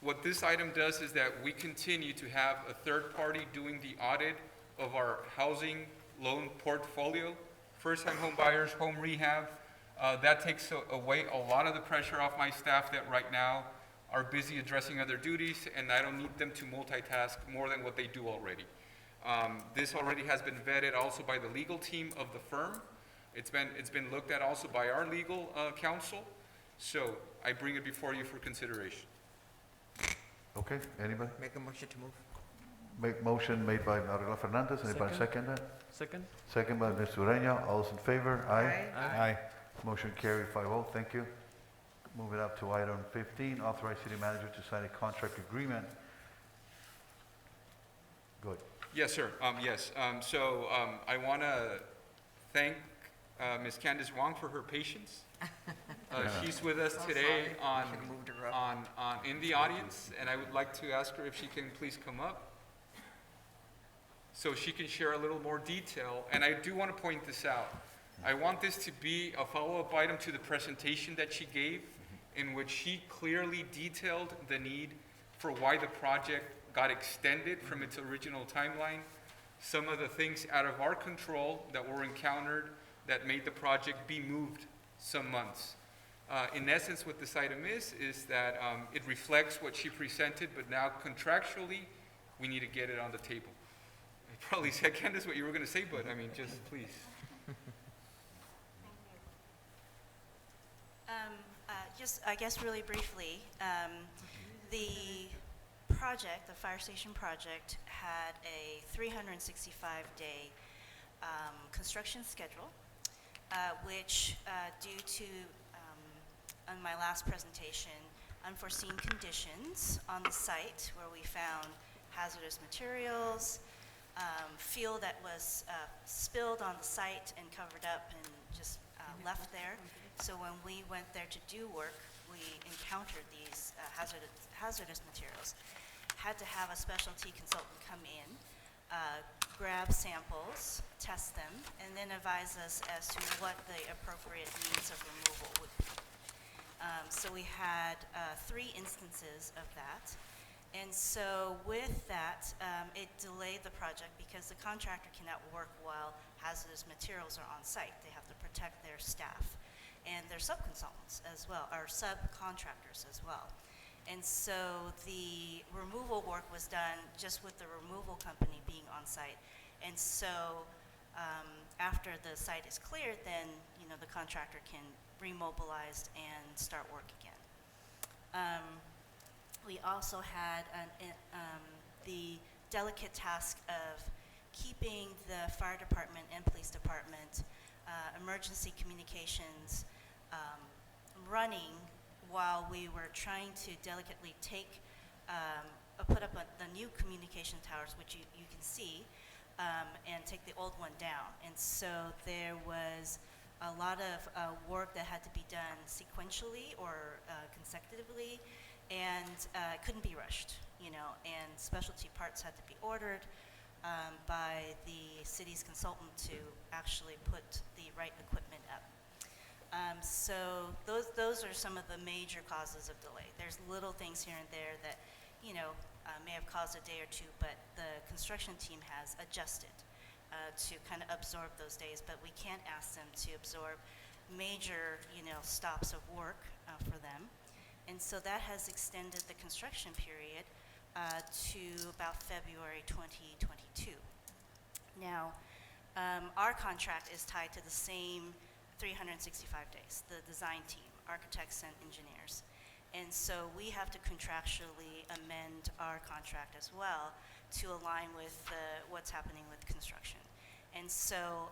What this item does is that we continue to have a third party doing the audit of our housing loan portfolio, first-time home buyers, home rehab. That takes away a lot of the pressure off my staff that right now are busy addressing other duties, and I don't need them to multitask more than what they do already. This already has been vetted also by the legal team of the firm. It's been looked at also by our legal counsel. So I bring it before you for consideration. Okay, anybody? Make a motion to move. Motion made by Manuela Fernandez, anybody second that? Second? Second by Ms. Ureña, all those in favor? Aye. Aye. Motion carried 5-0, thank you. Moving up to item 15, authorize city manager to sign a contract agreement. Good. Yes, sir. I want to thank Ms. Candace Wong for her patience. She's with us today in the audience, and I would like to ask her if she can please come up so she can share a little more detail. And I do want to point this out. I want this to be a follow-up item to the presentation that she gave, in which she clearly detailed the need for why the project got extended from its original timeline, some of the things out of our control that were encountered that made the project be moved some months. In essence, what this item is that it reflects what she presented, but now contractually, we need to get it on the table. I probably said, Candace, what you were going to say, but I mean, just please. I guess really briefly, the project, the fire station project, had a 365-day construction schedule, which due to, on my last presentation, unforeseen conditions on the site where we found hazardous materials, fuel that was spilled on the site and covered up and just left there. So when we went there to do work, we encountered these hazardous materials. Had to have a specialty consultant come in, grab samples, test them, and then advise us as to what the appropriate means of removal would be. So we had 3 instances of that. And so with that, it delayed the project because the contractor cannot work while hazardous materials are on site. They have to protect their staff and their subconsultants as well, or subcontractors as well. And so the removal work was done just with the removal company being on site. And so after the site is cleared, then the contractor can remobilize and start work again. We also had the delicate task of keeping the fire department and police department emergency communications running while we were trying to delicately put up the new communication towers, which you can see, and take the old one down. And so there was a lot of work that had to be done sequentially or consecutively, and it couldn't be rushed, and specialty parts had to be ordered by the city's consultant to actually put the right equipment up. So those are some of the major causes of delay. There's little things here and there that, may have caused a day or two, but the construction team has adjusted to kind of absorb those days, but we can't ask them to absorb major, stops of work for them. And so that has extended the construction period to about February 2022. Now, our contract is tied to the same 365 days, the design team, architects and engineers. And so we have to contractually amend our contract as well to align with what's happening with construction. And so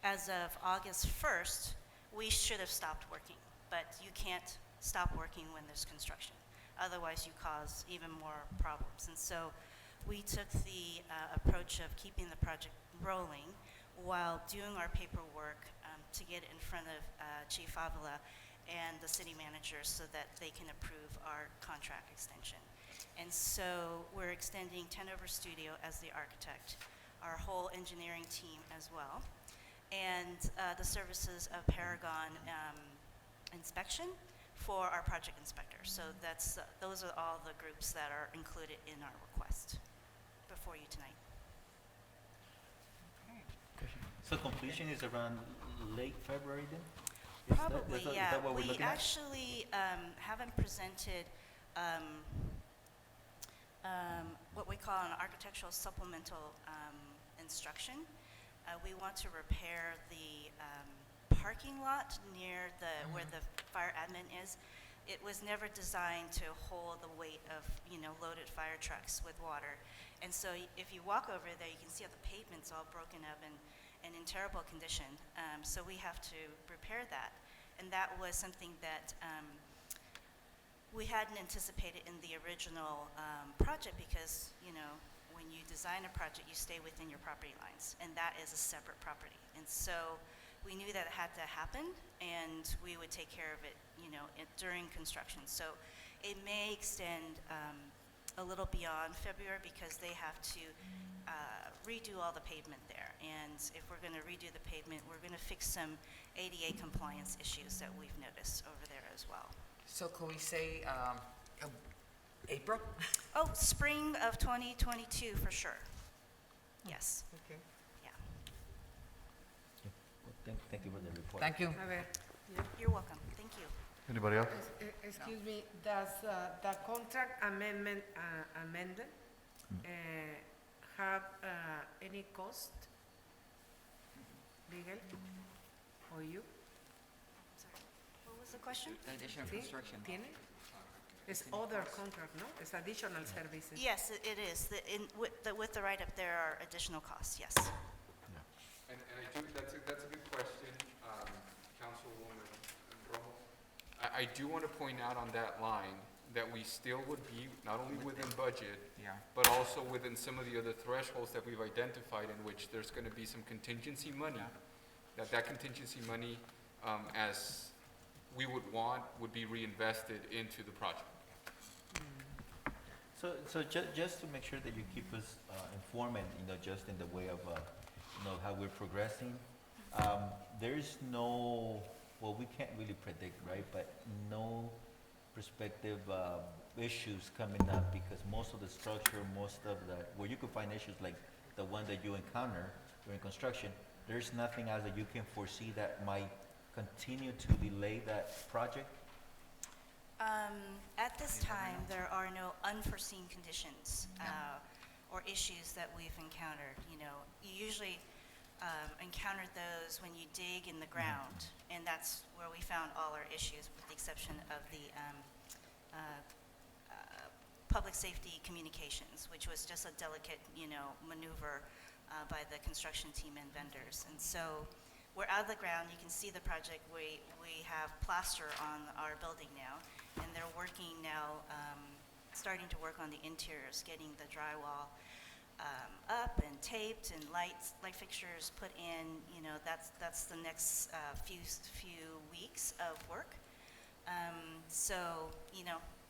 as of August 1st, we should have stopped working, but you can't stop working when there's construction. Otherwise, you cause even more problems. And so we took the approach of keeping the project rolling while doing our paperwork to get it in front of Chief Avila and the city manager so that they can approve our contract extension. And so we're extending Tenover Studio as the architect, our whole engineering team as well. and the services of Paragon inspection for our project inspector. So those are all the groups that are included in our request before you tonight. So completion is around late February then? Probably, Is yeah. that what we're We looking at? actually haven't presented what we call an architectural supplemental instruction. We want to repair the parking lot near where the fire admin is. It was never designed to hold the weight of, loaded fire trucks with water. And so if you walk over there, you can see how the pavement's all broken up and in terrible condition. So we have to repair that. And that was something that we hadn't anticipated in the original project because, when you design a project, you stay within your property lines, and that is a separate property. And so we knew that it had to happen, and we would take care of it, during construction. So it may extend a little beyond February because they have to redo all the pavement there. And if we're going to redo the pavement, we're going to fix some ADA compliance issues that we've noticed over there as well. So could we say April? Oh, spring of 2022 for sure. Yes. Okay. Yeah. Thank you for the report. Thank you. A ver, You're welcome. Thank you. Anybody else? excuse me, does the contract amendment amended have any cost? Miguel, or you? Sorry. What was the question? Additional Sí, construction. ¿Tiene? It's other contract, no? It's additional services. Yes, it is. With the write-up, there are additional costs, yes. And that's a good question, Councilwoman Romo. I do want to point out on that line that we still would be not only within budget, Yeah. but also within some of the other thresholds that we've identified in which there's going to be some contingency money, that contingency money, as we would want, would be reinvested into the project. So just to make sure that you keep us informed and, just in the way of, how we're progressing, there is no, well, we can't really predict, right? But no prospective issues coming up because most of the structure, where you could find issues like the one that you encounter during construction, there's nothing else that you can foresee that might continue to delay that project? At this time, there are no unforeseen conditions or issues that we've encountered. You usually encounter those when you dig in the ground, and that's where we found all our issues, with the exception of the public safety communications, which was just a delicate, maneuver by the construction team and vendors. And so we're out of the ground. You can see the project. We have plaster on our building now, and they're working now, starting to work on the interiors, getting the drywall up and taped and light fixtures put in. That's the next few weeks of work. So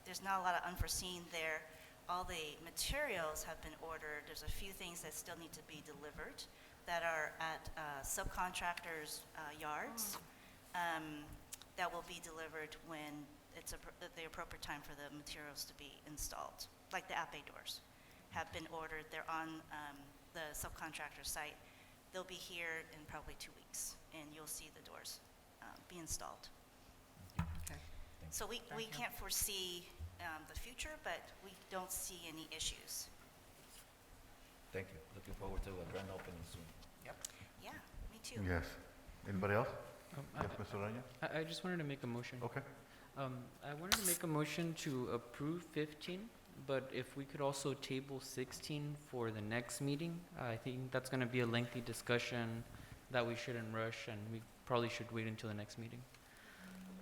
there's not a lot of unforeseen there. All the materials have been ordered. There's a few things that still need to be delivered that are at subcontractors' yards that will be delivered when it's the appropriate time for the materials to be installed. Like the ape doors have been ordered. They're on the subcontractor site. They'll be here in probably 2 weeks, and you'll see the doors be installed. Okay. So we can't foresee the future, but we don't see any issues. Thank you. Looking forward to a grand opening soon. Yep. Yeah, me too. Yes. Anybody else? Yes, Mr. Araña? I just wanted to make a motion. Okay. I wanted to make a motion to approve 15, but if we could also table 16 for the next meeting. I think that's going to be a lengthy discussion that we shouldn't rush, and we probably should wait until the next meeting.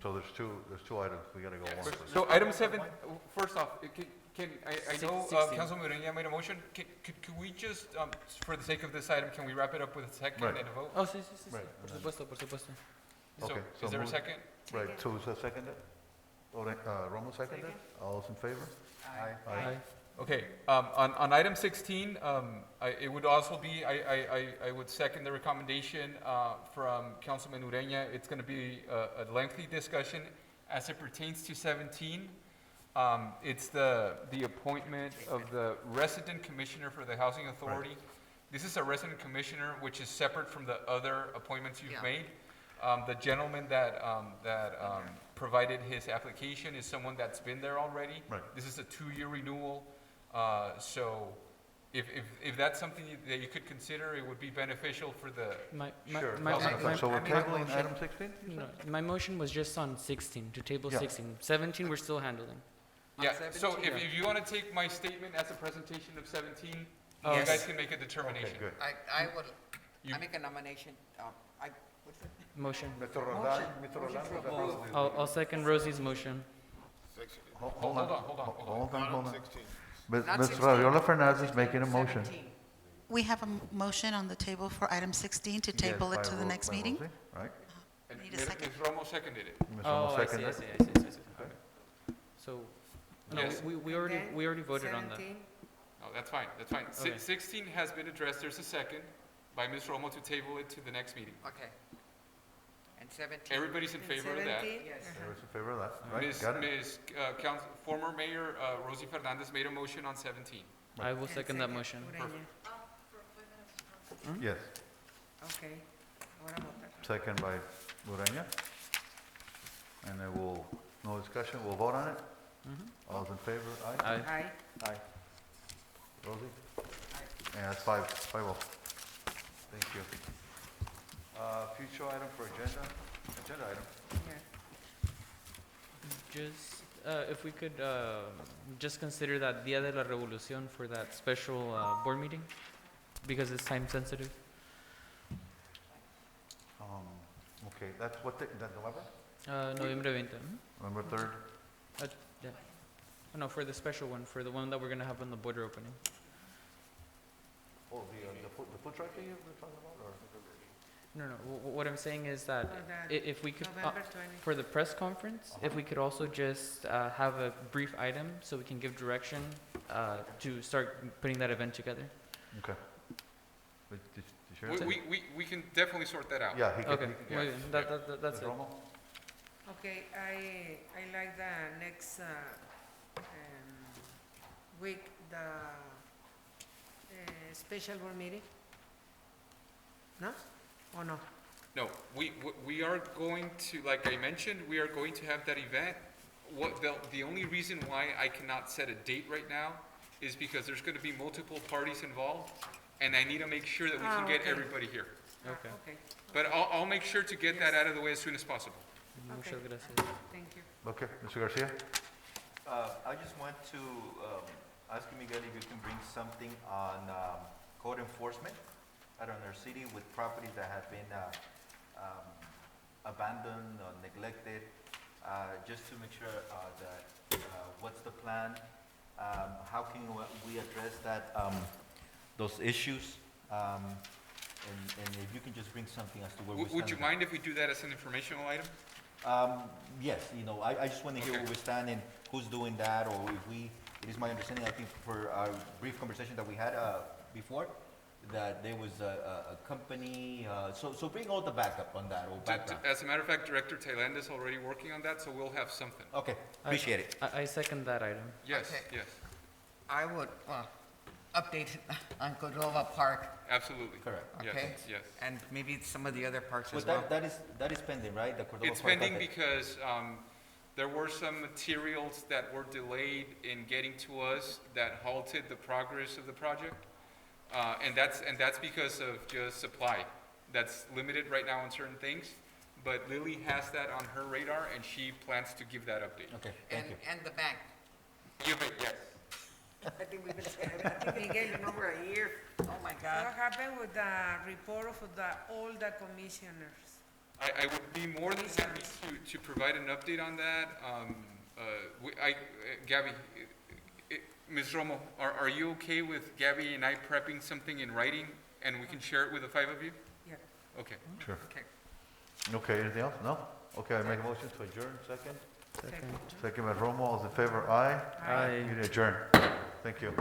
So there's two items. We gotta go one first. So item 7, first off, I know 16. Councilman Ureña made a motion. Could we just, for the sake of this item, can we wrap it up with a second Right. and a vote? Oh, sí. Right. Por supuesto, por supuesto. Okay, So is there a move- second? Right, so is that seconded? Romo seconded? All those in favor? Aye. Aye. Okay, on item 16, it would also be, I would second the recommendation from Councilman Ureña. It's going to be a lengthy discussion as it pertains to 17. It's the appointment of the resident commissioner for the Housing Authority. This is a resident commissioner, which is separate from the other appointments you've made. The gentleman that provided his application is someone that's been there already. Right. This is a 2-year renewal. So if that's something that you could consider, it would be beneficial for the. So we're tabling item 16? No, my motion was just on 16, to table Yeah. 16. 17, we're still handling. Yeah, so if you want to take my statement as a presentation of 17, you Yes. guys can make a determination. Okay, good. I would, I make a nomination, what's it? Motion. Mr. Rolando? I'll second Rosie's motion. Hold on. Ms. Not Ms. 16. Raviola Fernandez is making a motion. 17. We have a motion on the table for item 16 to table it to the next meeting. Right? And Need a Ms. second. Romo seconded it. Ms. Oh, Romo I see, seconded. I see. Okay. So, no, Yes. we already voted on that. 17. No, that's fine, that's fine. Okay. 16 has been addressed, there's a second by Ms. Romo to table it to the next meeting. Okay. And 17. Everybody's in favor of that. Yes. Everyone's in favor of that, right? Ms. Got it? Former Mayor Rosie Fernandez made a motion on 17. I will second that motion. Ureña. Yes. Okay. Ahora votar. Second by Ureña. And then no discussion, we'll vote on it. All those in favor, aye? Aye. Aye. Aye. Rosie? And that's 5-0. Thank you. Future item for agenda item. Yeah. Just, if we could, just consider that Dia de la Revolución for that special board meeting, because it's time sensitive. Okay, that's what, that November? Noviembre 20. November 3rd? Yeah. Oh, no, for the special one, for the one that we're gonna have on the border opening. Oh, the food truck that you were talking about, or? No, what I'm saying is that For if we could, November 20. for the press conference, if we could also just have a brief item so we can give direction to start putting that event together. Okay. Did you share it? We can definitely sort that out. Yeah, he can. Okay, he can- muy bien, that's Ms. it. Romo? Okay, I like the next week, the special board meeting. No? Or no? No, we are going to, like I mentioned, we are going to have that event. The only reason why I cannot set a date right now is because there's going to be multiple parties involved, and I need to make sure that we can get okay. everybody here. Okay. Okay, But I'll make sure to get that out of the way as soon as possible. Muchas gracias. thank you. Okay, Mr. Garcia? I just want to ask you, Miguel, if you can bring something on code enforcement around our city with properties that have been abandoned or neglected, just to make sure that what's the plan, how can we address that, those issues, and if you can just bring something as to where we stand. Would you mind if we do that as an informational item? Yes, I just want to hear Okay. where we stand and who's doing that, or if it is my understanding, I think for our brief conversation that we had before, that there was a company, so bring all the backup on that, or background. As a matter of fact, Director Thailand is already working on that, so we'll have something. Okay, appreciate it. I second that item. Yes, Okay. yes, I would, update on Cordova Park, absolutely. Correct. Yes, okay? yes. And maybe some of the other parks But as well. that is pending, right? The Cordova It's Park pending project? because there were some materials that were delayed in getting to us that halted the progress of the project. And that's because of just supply. That's limited right now on certain things, but Lily has that on her radar, and she plans to give that update. Okay, thank you. And the bank. Give it, yes. I think we've been saying, I think we gave them over a year. Oh, my God. What happened with the report of all the commissioners? I would be more than happy to provide an update on that. Gabby, Ms. Romo, are you okay with Gabby and I prepping something in writing, and we can share it with the 5 of you? Yeah. Okay. Sure. Okay. Okay, anything else? No? Okay, I make a motion to adjourn, second. Second. Second by Romo, all those in favor, aye? Aye. Meeting adjourned. Thank you.